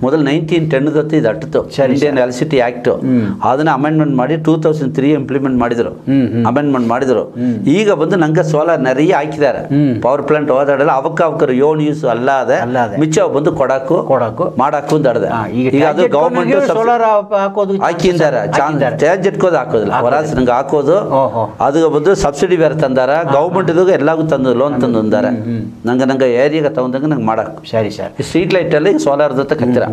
ಮೊದಲು 1910 ಇದು ಅಟ್ಟಿತ್ತು ಇಂಡಿಯನ್ ಎಲೆಕ್ಟ್ರಿಸಿಟಿ ಆ್ಯಕ್ಟ್. ಅದನ್ನ ಅಮೆಂಡ್ಮೆಂಟ್ ಮಾಡಿ 2003 ಇಂಪ್ಲಿಮೆಂಟ್ ಮಾಡಿದ್ರು ಅಮೆಂಡ್ಮೆಂಟ್ ಮಾಡಿದ್ರು. ಈಗ ಬಂದು ನಂಗೆ ಸೋಲಾರ್ ನೆರೆಯ ಹಾಕಿದ್ದಾರೆ ಪವರ್ ಪ್ಲಾಂಟ್ ಹೋದಾಡಲ್ಲ ಅವಕ್ಕರ ಯೋನ್ ಯೂಸ್ ಅಲ್ಲದೆ ಮಿಚ್ಚ ಬಂದು ಕೊಡಾಕು ಮಾಡಾಕು ಅಂದಡ್ದೆ. ಈಗ ಅದು ಗೌರ್ಮೆಂಟ್ ಸೋಲಾರ್ ಹಾಕಿದ್ದಾರೆ ಚಾರ್ಜ್ ಇಟ್ಕೋದು ಹಾಕೋದಿಲ್ಲ ಹೊರಾಸ್ ನಂಗೆ ಹಾಕೋದು ಅದು ಬಂದು ಸಬ್ಸಿಡಿ ಬೇರೆ ತಂದಾರ ಗೌರ್ಮೆಂಟ್ ಇದಾಗ ಎಲ್ಲಾಗೂ ತಂದು ಲೋನ್ ತಂದು ಅಂದಾರೆ ನಂಗೆ ಏರಿಯಾಗ ತಗೊಂಡಂಗೆ ನಂಗೆ ಮಾಡಾಕು. ಸರಿ ಸರ್. ಸ್ಟ್ರೀಟ್ ಲೈಟಲ್ಲಿ ಸೋಲಾರ್ ಜೊತೆ ಕತ್ತಿರ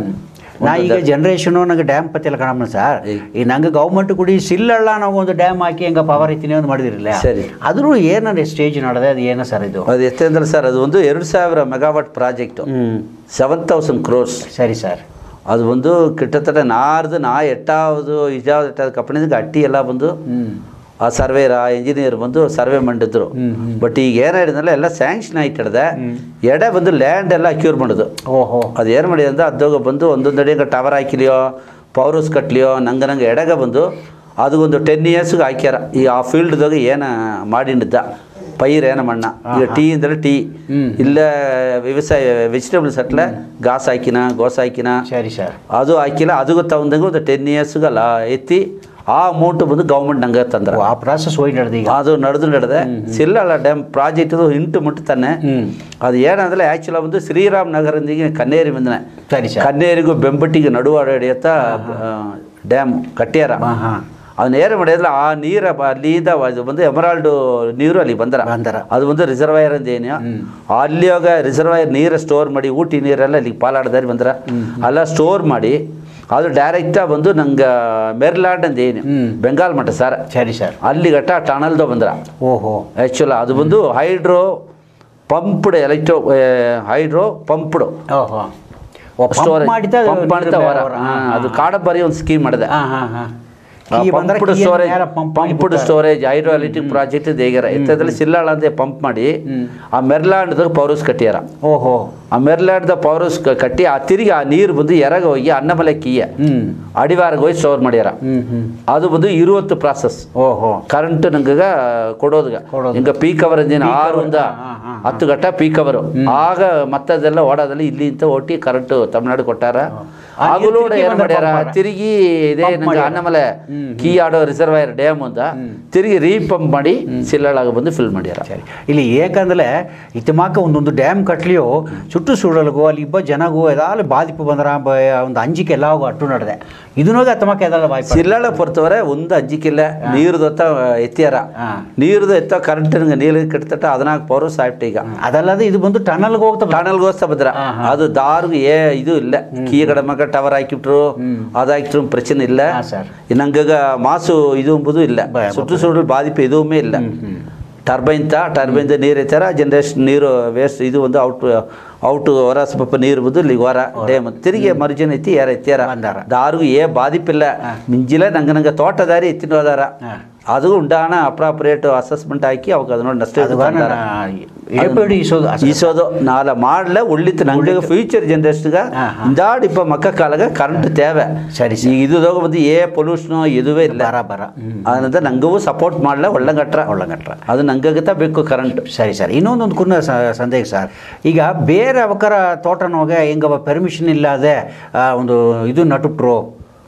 ನಾ ಈಗ ಜನರೇಷನು ನಂಗೆ ಡ್ಯಾಮ್ ಪತ್ತಿಲ್ಲ ಕಾಣಮ್ಮ ಸರ್. ಈಗ ನಂಗೆ ಗೌರ್ಮೆಂಟ್ ಕೂಡಿ ಸಿಲ್ಲಲ್ಲ ನಾವು ಒಂದು ಡ್ಯಾಮ್ ಹಾಕಿ ಹಂಗೆ ಪವರ್ ಐತಿನಿ ಒಂದು ಮಾಡಿದಿರಲಿಲ್ಲ. ಸರಿ ಆದರೂ ಏನಾರ ಸ್ಟೇಜ್ ನಡೆದೆ ಅದು ಏನೋ ಸರ್ ಇದು ಅದು ಎಷ್ಟಂದ್ರೆ ಸರ್ ಅದು ಒಂದು 2000 ಮೆಗಾವಾಟ್ ಪ್ರಾಜೆಕ್ಟು 7,000 crores. ಸರಿ ಸರ್. ಅದು ಬಂದು ಕಿಟ್ಟತಟ ನಾರ್ದು ನಾ ಎಟ್ಟಾವುದು ಇಜಾವ್ದು ಎಟ್ಟಾದ ಕಪ್ಪಣಿಗೆ ಅಟ್ಟಿ ಎಲ್ಲ ಬಂದು ಆ ಸರ್ವೇರ ಇಂಜಿನಿಯರ್ ಬಂದು ಸರ್ವೆ ಮಾಡಿದ್ರು. ಬಟ್ ಈಗ ಏನು ಹೇಳಿದ್ನಲ್ಲ ಎಲ್ಲ ಸ್ಯಾಂಕ್ಷನ್ ಆಯ್ತು ಹಿಡ್ದೆ ಎಡೆ ಬಂದು ಲ್ಯಾಂಡ್ ಎಲ್ಲ ಅಕ್ಯೂರ್ ಮಾಡೋದು. ಓಹೋ, ಅದು ಏನು ಮಾಡಿದೆ ಅಂದ್ರೆ ಅದಾಗ ಬಂದು ಒಂದೊಂದು ಅಡಿಗೆ ಟವರ್ ಹಾಕಿಲಿಯೋ ಪವರ್ ಹೌಸ್ ಕಟ್ಲಿಯೋ ನಂಗೆ ಎಡಗ ಬಂದು ಅದಕ್ಕೊಂದು 10 ಇಯರ್ಸ್ಗೆ ಹಾಕ್ಯಾರ. ಈ ಆ ಫೀಲ್ಡ್ದಾಗ ಏನು ಮಾಡಿದ್ದ ಪೈರ್ ಏನ ಮಣ್ಣ ಈಗ ಟೀ ಅಂದರೆ ಟೀ ಇಲ್ಲ ವ್ಯವಸಾಯ ವೆಜಿಟೇಬಲ್ಸ್ ಅಟ್ಲೆ ಗಾಸ್ ಹಾಕಿನ ಗೋಸ್ ಹಾಕಿನ ಸರಿ ಸರ್, ಅದು ಹಾಕಿಲ್ಲ ಅದಕ್ಕೂ ತಗೊಂಡಂಗೆ ಒಂದು 10 ಇಯರ್ಸ್ಗಲ್ಲ ಎತ್ತಿ ಆ ಅಮೌಂಟ್ ಬಂದು ಗೌರ್ಮೆಂಟ್ ನಂಗೆ ತಂದ್ರೆ ಆ ಪ್ರಾಸೆಸ್ ಹೋಗಿ ನಡೆದು ಈಗ ಅದು ನಡೆದೆ. ಸಿಲ್ಲಳ ಡ್ಯಾಮ್ ಪ್ರಾಜೆಕ್ಟ್ ಹಿಂಟು ಮುಟ್ಟುತ್ತಾನೆ. ಅದು ಏನಂದ್ರೆ ಆ್ಯಕ್ಚುಲಿ ಬಂದು ಶ್ರೀರಾಮ್ ನಗರದಿಂದ ಕನ್ನೇರಿ ಬಂದನೆ. ಸರಿ ಸರ್, ಕನ್ನೇರಿಗೂ ಬೆಂಬಟ್ಟಿಗೆ ನಡುವಾಡ ಹಿಡಿಯತ್ತ ಡ್ಯಾಮ್ ಕಟ್ಟ್ಯಾರ. ಅದನ್ನ ಏನು ಮಾಡಿದ್ರೆ ಆ ನೀರು ಅಲ್ಲಿಂದ ಅದು ಬಂದು ಎಮರಾಲ್ಡು ನೀರು ಅಲ್ಲಿ ಬಂದರ ಅದು ಬಂದು ರಿಸರ್ವಾಯರ್ ಅಂತ ಏನು ಅಲ್ಲಿ ಹೋಗ ರಿಸರ್ವಾಯರ್ ನೀರು ಸ್ಟೋರ್ ಮಾಡಿ ಊಟಿ ನೀರೆಲ್ಲ ಅಲ್ಲಿ ಪಾಲಾಡ್ದಾರಿ ಬಂದ್ರೆ ಅಲ್ಲ ಸ್ಟೋರ್ ಮಾಡಿ ಅದು ಡೈರೆಕ್ಟಾಗಿ ಬಂದು ನಂಗೆ ಮೆರ್ಲಾಂಡ್ ಅಂತ ಏನು ಬೆಂಗಾಲ್ ಮಠ ಸರ್. ಸರಿ ಸರ್, ಅಲ್ಲಿ ಗಟ್ಟ ಟನಲ್ದು ಬಂದ್ರ. ಓಹೋ, ಆ್ಯಕ್ಚುಲ ಅದು ಬಂದು hydro pumped hydro pumped storage pump ಮಾಡ್ತಾ ಅದು ಕಾಡಂಬರಿ ಒಂದು ಸ್ಕೀಮ್ ಮಾಡಿದೆ. Pumped storage hydro electric project ದೇಗ್ಯಾರ ಇಂಥದ್ರಲ್ಲಿ ಸಿಲ್ಲಾಳ ಅಂತ ಪಂಪ್ ಮಾಡಿ ಆ ಮೆರ್ಲಾಂಡ್ದಾಗ ಪವರ್ ಹೌಸ್ ಕಟ್ಟಿಯಾರ. ಓಹೋ, ಆ ಮೆರ್ಲಾಂಡ್ದ ಪವರ್ ಹೌಸ್ ಕಟ್ಟಿ ಆ ತಿರುಗಿ ಆ ನೀರು ಬಂದು ಎರಗ ಹೋಗಿ ಅನ್ನಮಲೆ ಕೀಯ ಅಡಿವಾರಗೆ ಹೋಗಿ ಸ್ಟೋರ್ ಮಾಡ್ಯಾರ. ಅದು ಬಂದು 20 ಪ್ರಾಸೆಸ್. ಓಹೋ, ಕರೆಂಟ್ ನಂಗೆ ಕೊಡೋದ್ಗ ಹಿಂಗ ಪೀಕ್ ಅವರ್ ಅಂದಿನ 6 10 ಗಂಟೆ ಪೀಕ್ ಅವರು ಆಗ ಮತ್ತದೆಲ್ಲ ಓಡೋದಲ್ಲಿ ಇಲ್ಲಿ ಇಂತ ಒಟ್ಟಿ ಕರೆಂಟ್ ತಮಿಳ್ನಾಡು ಕೊಟ್ಟಾರ. ಆಗಲೂ ಏನು ಮಾಡ್ಯಾರ ತಿರುಗಿ ಇದೇ ನಂಗೆ ಅನ್ನಮಲೆ ಕೀ ಆಡೋ ರಿಸರ್ವಾಯರ್ ಡ್ಯಾಮ್ ಅಂತ ತಿರುಗಿ ರೀಪಂಪ್ ಮಾಡಿ ಸಿಲ್ಲಾಳಾಗ ಬಂದು ಫಿಲ್ ಮಾಡ್ಯಾರ. ಇಲ್ಲಿ ಏಕಂದ್ರೆ ಇತ್ತಮಾಕ ಒಂದೊಂದು ಡ್ಯಾಮ್ ಕಟ್ಲಿಯೋ ಸುಟ್ಟು ಸುಡಲ್ಗೋ ಅಲ್ಲಿ ಇಬ್ಬ ಜನಗೂ ಎದಾಲು ಬಾಧಿಪು ಬಂದ್ರ ಒಂದು ಅಂಜಿಕೆ ಎಲ್ಲ ಅಟ್ಟು ನಡೆದೆ ಇದನ್ನೋಗಿ ಅತ್ತಮಾಕ ಎದಾಲ ಬಾಯಿ ಸಿಲ್ಲಾಳ ಪೊರ್ತವರೆ ಒಂದು ಅಂಜಿಕಿಲ್ಲ ನೀರ್ದೊತ್ತ ಎತ್ತಿಯಾರ ನೀರ್ದು ಎತ್ತ ಕರೆಂಟ್ ನೀರು ಕಟ್ತಟ 14 ಪವರ್ ಸಾಯ್ತು. ಈಗ ಅದಲ್ಲದೆ ಇದು ಬಂದು ಟನಲ್ಗೆ ಹೋಗ್ತಾ ಬಂದ್ರ ಅದು ದಾರ್ಗು ಇದು ಇಲ್ಲ ಕೀ ಕಡೆ ಮಗ ಟವರ್ ಹಾಕಿಬಿಟ್ರು ಅದಾಕಿಟ್ರು ಪ್ರಚನೆ ಇಲ್ಲ. ನಂಗಾಗ ಮಾಸು ಇದು ಎಂಬುದು ಇಲ್ಲ ಸುಟ್ಟು ಸುಡಲು ಬಾಧಿಪು ಇದುವೇ ಇಲ್ಲ. ಟರ್ಬೈನ್ ನೀರು ಐತಾರ ಜನರೇಷನ್ ನೀರು ವೇಸ್ಟ್ ಇದು ಒಂದು ಔಟ್ ಹೊರ ಸ್ವಲ್ಪ ನೀರು ಬಂದು ಇಲ್ಲಿ ಹೊರ ಡ್ಯಾಮ್ ತಿರುಗಿ ಮರುಜನ ಐತಿ ಯಾರ ಎತ್ತಿಯಾರ ದಾರಿಗೂ ಬಾಧಿಪಿಲ್ಲ ಮಿಂಜಿಲ್ಲ ನಂಗೆ ತೋಟದಾರಿ ಎತ್ತಿನ ಹೋದಾರ ಅದು ಉಂಟಾಣ ಅಪ್ರಾಪ್ರಿಯೇಟ್ ಅಸೆಸ್ಮೆಂಟ್ ಹಾಕಿ ಅವಾಗ ಅದನ್ನ ನಷ್ಟ ಈಸೋದು ನಾಳೆ ಮಾಡಲ ಉಳ್ಳಿತ್ತು ನಂಗೆ ಫ್ಯೂಚರ್ ಜನರೇಷನ್ಗೆ ಇಂದಾಡಿಪ್ಪ ಮಕ್ಕ ಕಾಲಾಗ ಕರೆಂಟ್ ತೇವೆ. ಸರಿ ಈಗ ಇದುದಾಗ ಬಂದು ಪೊಲ್ಯೂಷನ್ ಇದುವೇ ಇಲ್ಲ ಅದನ್ನ ನಂಗೂ ಸಪೋರ್ಟ್ ಮಾಡಲ ಒಳ್ಳಂಗಟ್ರ ಅದು ನಂಗತ್ತ ಬೇಕು ಕರೆಂಟ್. ಸರಿ ಸರ್, ಇನ್ನೊಂದೊಂದು ಕುನ್ನ ಸಂದೇಹ ಸರ್, ಈಗ ಬೇರೆ ಅವಕರ ತೋಟನೋಗ ಹೆಂಗವ ಪರ್ಮಿಷನ್ ಇಲ್ಲದೆ ಒಂದು ಇದು ನಟುಟ್ರು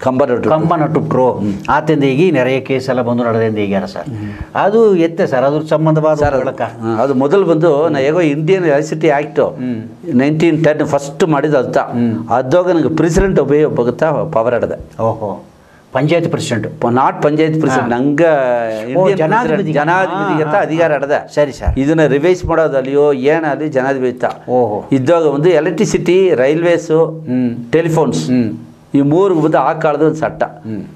ಕಂಬ ನಟುಟ್ರು ಆತಿಂದ ಈಗ ನೆರೆಯ ಕೇಸ್ ಎಲ್ಲ ಬಂದು ನಡೆದಿಂದ ಈಗ್ಯಾರ ಸರ್. ಅದು ಎತ್ತೆ ಸರ್ ಅದ್ರ ಸಂಬಂಧವಾದ ಅದು ಮೊದಲು ಬಂದು ನಾ ಹೇಗೋ ಇಂಡಿಯನ್ ಎಲೆಕ್ಟ್ರಿಸಿಟಿ ಆಕ್ಟ್ 1910 ಫಸ್ಟ್ ಮಾಡಿದ ಅದಾಗ ನನಗೆ ಪ್ರೆಸಿಡೆಂಟ್ ಒಬ್ಬಗುತ್ತಾ ಪವರ್ ಆಡದೆ. ಓಹೋ, panchayat president not panchayat president ನಂಗೆ ಜನಾಧಿಪತಿಗತ್ತ ಅಧಿಕಾರ ಆಡದೆ. ಸರಿ ಸರ್, ಇದನ್ನ ರಿವೈಸ್ ಮಾಡೋದು ಅಲ್ಲಿಯೋ ಏನಲ್ಲಿ ಜನಾಧಿಪತಿ ಇದ್ದಾಗ ಒಂದು ಎಲೆಕ್ಟ್ರಿಸಿಟಿ ರೈಲ್ವೇಸು ಟೆಲಿಫೋನ್ಸ್ ಈ 3 ಬಂದು ಆ ಕಾಲದ ಒಂದು ಸಟ್ಟ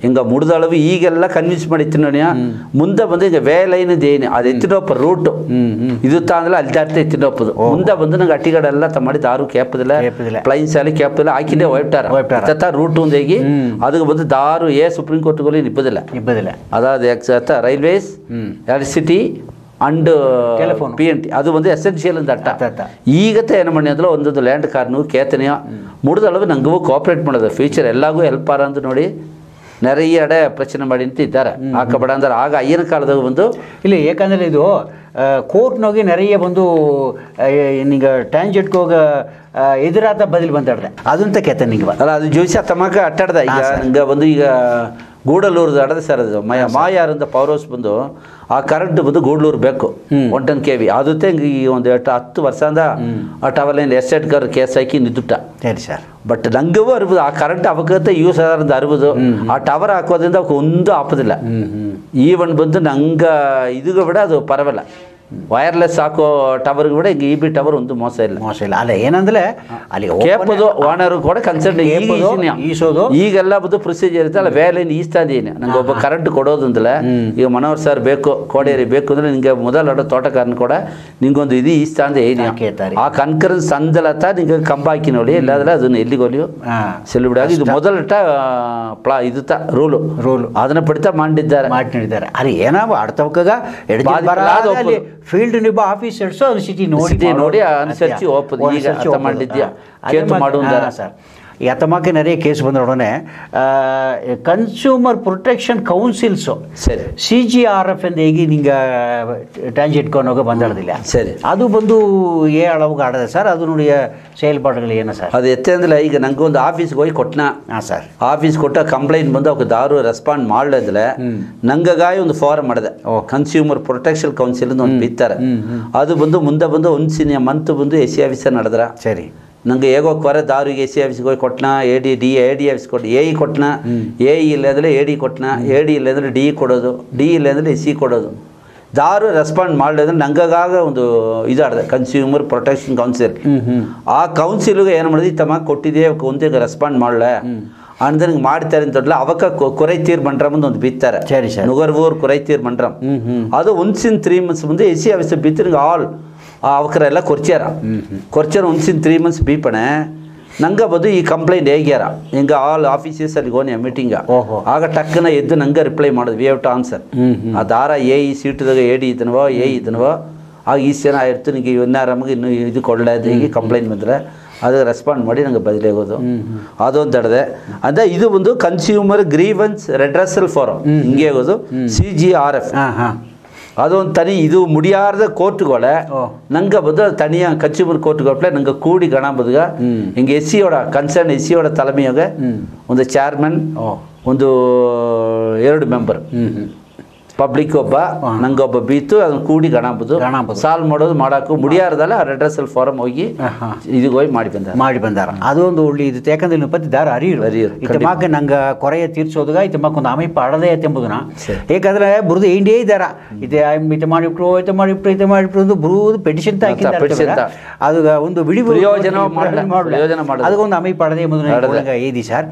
ಹಿಂಗ ಮುಡ್ದಳವು ಈಗೆಲ್ಲ ಕನ್ವಿನ್ಸ್ ಮಾಡಿತ್ತು ನೋಡಿ. ಮುಂದೆ ಬಂದು ಈಗ ವೇ ಲೈನ್ ಏನು ಅದು ಎತ್ತಿನೊಪ್ಪ ರೂಟ್ ಇದು ಅಂದ್ರೆ ಅಲ್ಲಿ ದಾಡ್ತಾ ಎತ್ತಿನೊಪ್ಪದು ಮುಂದೆ ಬಂದು ನಂಗೆ ಅಟ್ಟಿಗಡೆಲ್ಲ ಮಾಡಿ ದಾರು ಕೇಪದಿಲ್ಲ ಪ್ಲೈನ್ಸ್ ಅಲ್ಲಿ ಕೇಪದಿಲ್ಲ ಹಾಕಿಂಡೆ ಹೊಯ್ಟಾರ ರೂಟ್ ಒಂದೇಗಿ ಅದಕ್ಕೆ ಬಂದು ದಾರು ಸುಪ್ರೀಂ ಕೋರ್ಟ್ಗಳು ನಿಬ್ಬದಿಲ್ಲ ಅದಾದ ರೈಲ್ವೇಸ್ ಎಲೆಕ್ಟ್ರಿಸಿಟಿ ಅಂಡ್ PNT ಅದು ಒಂದು ಎಸೆನ್ಷಿಯಲ್ ಅಂತ ಅಟ್ಟ. ಈಗತ್ತೆ ಏನು ಮಾಡಿ ಅಂದ್ರೆ ಒಂದೊಂದು ಲ್ಯಾಂಡ್ ಕಾರ್ನು ಕೇತನೆಯ ಮುಡ್ದಳವು ನಂಗೂ ಕೋಆಪ್ರೇಟ್ ಮಾಡೋದು ಫ್ಯೂಚರ್ ಎಲ್ಲಾಗೂ ಹೆಲ್ಪ್ ಆರ ಅಂತ ನೋಡಿ ನೆರೆಯ ಎಡೆ ಪ್ರಚನೆ ಮಾಡಿ ಅಂತ ಇದ್ದಾರೆ ಹಾಕಬೇಡ ಅಂದ್ರೆ ಆಗ ಅಯ್ಯನ ಕಾಲದಾಗ ಬಂದು ಇಲ್ಲಿ ಯಾಕಂದರೆ ಇದು ಕೋರ್ಟ್ನೋಗಿ ನೆರೆಯ ಬಂದು ಈಗ ಟ್ಯಾಂಜೆಟ್ಗೆ ಹೋಗ ಎದುರಾದ ಬದಲು ಬಂದಾಡ್ದೆ ಅದಂತ ಕೇತ ನಿಂಗೆ ಅಲ್ಲ ಅದು ಜೋಯಿಸಿ ತಮ್ಮಕ ಅಟ್ಟಾಡ್ದ ಈಗ ನಂಗೆ ಬಂದು ಈಗ ಗೂಡಲೂರ್ದು ಅಡದೆ ಸರ್ ಅದು ಮಾಯಾರಿಂದ ಪವರ್ ಹೌಸ್ ಬಂದು ಆ ಕರೆಂಟ್ ಬಂದು ಗೂಡ್ಲೂರು ಬೇಕು 110 kV ಅದತ್ತೆ ಈ ಒಂದು 10 ವರ್ಷದಿಂದ ಆ ಟವರ್ಲೈನ್ ಎಸ್ಟೇಟ್ಗಾರ ಕೇಸ್ ಹಾಕಿ ನಿಂದುಟ್ಟ. ಸರಿ ಸರ್, ಬಟ್ ನಂಗೂ ಅರ್ಬೋದು ಆ ಕರೆಂಟ್ ಅವಕ್ಕಂತ ಯೂಸ್ ಆದ್ರಿಂದ ಅರ್ಬೋದು ಆ ಟವರ್ ಹಾಕೋದ್ರಿಂದ ಅವಕ್ಕೆ ಒಂದು ಆಪದಿಲ್ಲ. ಈವನ್ ಬಂದು ನಂಗೆ ಇದು ಬಿಡ ಅದು ಪರವಲ್ಲ ವೈರ್ಲೆಸ್ ಹಾಕೋ ಟವರ್ಗೆ ಕೂಡ ಈಗ EB ಟವರ್ ಒಂದು ಮೋಸ ಇಲ್ಲ ಅಲ್ಲ ಏನಂದ್ರೆ ಅಲ್ಲಿ ಕೇಪದು ಓನರ್ ಕೂಡ ಕನ್ಸರ್ನ್ ಈಸೋದು ಈಗೆಲ್ಲ ಬದು ಪ್ರೊಸೀಜರ್ ಇರುತ್ತೆ ಅಲ್ಲ ವ್ಯಾಲಿನ ಈಸ್ತಾ ಇದೀನಿ ನಂಗೆ ಒಬ್ಬ ಕರೆಂಟ್ ಕೊಡೋದು ಅಂದ್ರೆ ಈಗ ಮನೋಹರ್ ಸರ್ ಬೇಕು ಕೋಡೇರಿ ಬೇಕು ಅಂದ್ರೆ ನಿಂಗೆ ಮೊದಲ ತೋಟಗಾರನ ಕೂಡ ನಿಂಗೊಂದು ಇದು ಈಸ್ತಾ ಅಂದ್ರೆ ಏನಿ ಆ ಕನ್ಕರೆನ್ಸ್ ಸಂದಲತ ನಿಂಗೆ ಕಂಬ ಹಾಕಿ ನೋಡಿ ಇಲ್ಲಾದ್ರೆ ಅದನ್ನ ಎಲ್ಲಿಗೆ ಹೋಲಿಯೋ ಸೆಲ್ಬಿಡಾಗಿ ಇದು ಮೊದಲ ಇದು ರೂಲು ಅದನ್ನ ಪಡಿತಾ ಮಾಡಿದ್ದಾರೆ ಅಲ್ಲಿ ಏನಾವ ಆಡ್ತವಕ್ಕಾಗ ಫೀಲ್ಡ್ ನಿಬ್ಬ ಆಫೀಸ್ ಎಡ್ಸೋ ಅದು ಸಿಟಿ ನೋಡಿ ಅನುಸರಿಸಿ ಒಪ್ಪದು ಈಗ ಅರ್ಥ ಮಾಡಿದ್ಯಾ ಕೇತು ಮಾಡುವುದಾರ ಸರ್ ಯತಮಾಕೆ நிறைய ಕೇಸ್ ಬಂದ ಉடನೆ ಕನ್ಸ್ಯೂಮರ್ ಪ್ರೊಟೆಕ್ಷನ್ ಕೌನ್ಸಿಲ್ಸು ಸರಿ CGRF ಎಂದು ಹೇಗೆ ನಿಂಗೆ ಟ್ಯಾಂಜ್ ಇಟ್ಕೊಂಡೋಗ ಬಂದಾಡೋದಿಲ್ಲ ಸರಿ ಅದು ಬಂದು ಅಳವಾಗ ಆಡದೆ ಸರ್ ಅದು ನೋಡಿ செயல்பாடுಗಳು ಏನು ಸರ್ ಅದು ಎತ್ತೆ ಅಂದ್ರೆ ಈಗ ನಂಗೆ ಒಂದು ಆಫೀಸ್ಗೆ ಹೋಗಿ ಕೊಟ್ಟನ ಸರ್ ಆಫೀಸ್ ಕೊಟ್ಟ ಕಂಪ್ಲೇಂಟ್ ಬಂದು ಅವ್ಕೆ ದಾರು ರೆಸ್ಪಾಂಡ್ ಮಾಡಲಿದ್ರೆ ನಂಗಾಗಿ ಒಂದು ಫಾರಮ್ ಮಾಡಿದೆ ಕನ್ಸ್ಯೂಮರ್ ಪ್ರೊಟೆಕ್ಷನ್ ಕೌನ್ಸಿಲ್ ಒಂದು ಬಿತ್ತಾರೆ ಅದು ಬಂದು ಮುಂದೆ ಬಂದು ಒಂದು ಮಂತ್ ಬಂದು SC ಆಫೀಸರ್ ನಡೆದ್ರ ಸರಿ ನಂಗೆ ಹೇಗೋ ಕೊರೆ ದಾರಿಗೆ SC ಆಫೀಸ್ಗೆ ಹೋಗಿ ಕೊಟ್ಟನ AD ಆಫೀಸ್ ಕೊಟ್ಟು AE ಕೊಟ್ಟನ AE ಇಲ್ಲಂದ್ರೆ AD ಕೊಟ್ಟನ AD ಇಲ್ಲಂದ್ರೆ DE ಕೊಡೋದು DE ಇಲ್ಲಂದ್ರೆ SC ಕೊಡೋದು ದಾರು ರೆಸ್ಪಾಂಡ್ ಮಾಡಲಿದ್ರೆ ನಂಗಾಗ ಒಂದು ಇದಾಡ್ದೆ ಕನ್ಸ್ಯೂಮರ್ ಪ್ರೊಟೆಕ್ಷನ್ ಕೌನ್ಸಿಲ್ ಆ ಕೌನ್ಸಿಲ್ಗೆ ಏನು ಮಾಡಿದ್ವಿ ತಮ್ಮ ಕೊಟ್ಟಿದ್ದೆ ಒಂದೇ ರೆಸ್ಪಾಂಡ್ ಮಾಡಲೆ ಅಂದ್ರೆ ಹಿಂಗೆ ಮಾಡ್ತಾರೆ ಅಂತಲ್ಲ ಅವಕ್ಕ ಕೊರೈತೀರ್ ಮಂಡ್ರಮ್ ಒಂದು ಬಿತ್ತಾರೆ ಸರಿ ಸರ್ ನುಗರ್ವೂರ್ ಕೊರೈತೀರ್ ಮಂಡ್ರಮ್ ಅದು ಒಂದ್ಸಿನ 3 months ಮುಂದೆ SC ಆಫೀಸ್ ಬಿತ್ತಿನ ಆಲ್ ಅವಕರೆಲ್ಲ ಕೊರ್ಚಾರ 3 months ಬೀಪಣೆ ನಂಗೆ ಬದು ಈ ಕಂಪ್ಲೇಂಟ್ ಹೇಗ್ಯಾರ ಹಿಂಗೆ ಆಲ್ ಆಫೀಸಸ್ ಅಲ್ಲಿ ಹೋಗಿ ಮೀಟಿಂಗ ಆಗ ಟಕ್ಕನ ಎದ್ದು ನಂಗೆ ರಿಪ್ಲೈ ಮಾಡೋದು ವಿ ಹ್ಯಾವ್ ಟು ಆನ್ಸರ್ ಆ ದಾರ ಸೀಟ್ದಾಗ AD ಇದನವೋ ಇದನವೋ ಆಗ ಜನ ಆಯಿತು ನಿಮಗೆ ನಮಗೆ ಇನ್ನು ಇದು ಕೊಡಲಾದ ಹೀಗೆ ಕಂಪ್ಲೇಂಟ್ ಬಂದರೆ ಅದಕ್ಕೆ ರೆಸ್ಪಾಂಡ್ ಮಾಡಿ ನಂಗೆ ಬದಲಾಗೋದು ಅದೊಂದು ತಡೆದೆ ಅಂದರೆ ಇದು ಒಂದು ಕನ್ಸ್ಯೂಮರ್ ಗ್ರೀವೆನ್ಸ್ ರೆಡ್ರೆಸಲ್ ಫಾರಮ್ ಹಿಂಗೆ ಆಗೋದು CGRF ಅದೊಂದು ತನಿ ಇದು ಮುಡಿಯಾರದ ಕೋರ್ಟ್ಗಳೇ ನಂಗೆ ಬದ ತನಿಯ ಕನ್ಸ್ಯೂಮರ್ ಕೋರ್ಟ್ಗಳೇ ನಂಗೆ ಕೂಡಿ ಗಣ ಬದುಗ ಹಿಂಗೆ SCಯೋಡ ಕನ್ಸರ್ನ್ SCಯೋಡ ತಲೆಮೆಯಾಗ ಒಂದು ಚೇರ್ಮನ್ ಒಂದು 2 ಮೆಂಬರ್ ಪಬ್ಲಿಕ್ ಒಬ್ಬ ನಂಗೆ ಒಬ್ಬ ಬೀತು ಅದನ್ನ ಕೂಡಿ ಗಣಬದು ಸಾಲ್ವ್ ಮಾಡೋದು ಮಾಡೋಕ್ಕೂ ಮುಡಿಯಾರದಲ್ಲ ರೆಡ್ರೆಸಲ್ ಫಾರಮ್ ಹೋಗಿ ಇದಕ್ಕೆ ಹೋಗಿ ಮಾಡಿ ಬಂದಾರ ಅದೊಂದು ಒಳ್ಳೆ ಇದು ಯಾಕಂದ್ರೆ ನೀವು ಪತ್ತಿದಾರ ಅರಿಯರು ಇತಮಾಕ ನಂಗೆ ಕೊರೆಯ ತೀರ್ಸೋದಾಗ ಇತಮಾಕ ಒಂದು ಅಮೈಪ ಅಡದೆ ಎಂಬುದನ್ನ ಯಾಕಂದ್ರೆ ಬುರುದು ಇಂಡಿಯಾ ಇದ್ದಾರ ಇತ ಮಾಡಿಬಿಟ್ರು ಒಂದು ಬುರುದು ಪೆಟಿಷನ್ ಅದು ಒಂದು ಬಿಡಿ ಪ್ರಯೋಜನ ಅದಕ್ಕೊಂದು ಅಮೈಪ ಅಡದೆ ಎಂಬುದನ್ನ ಏದಿ ಸರ್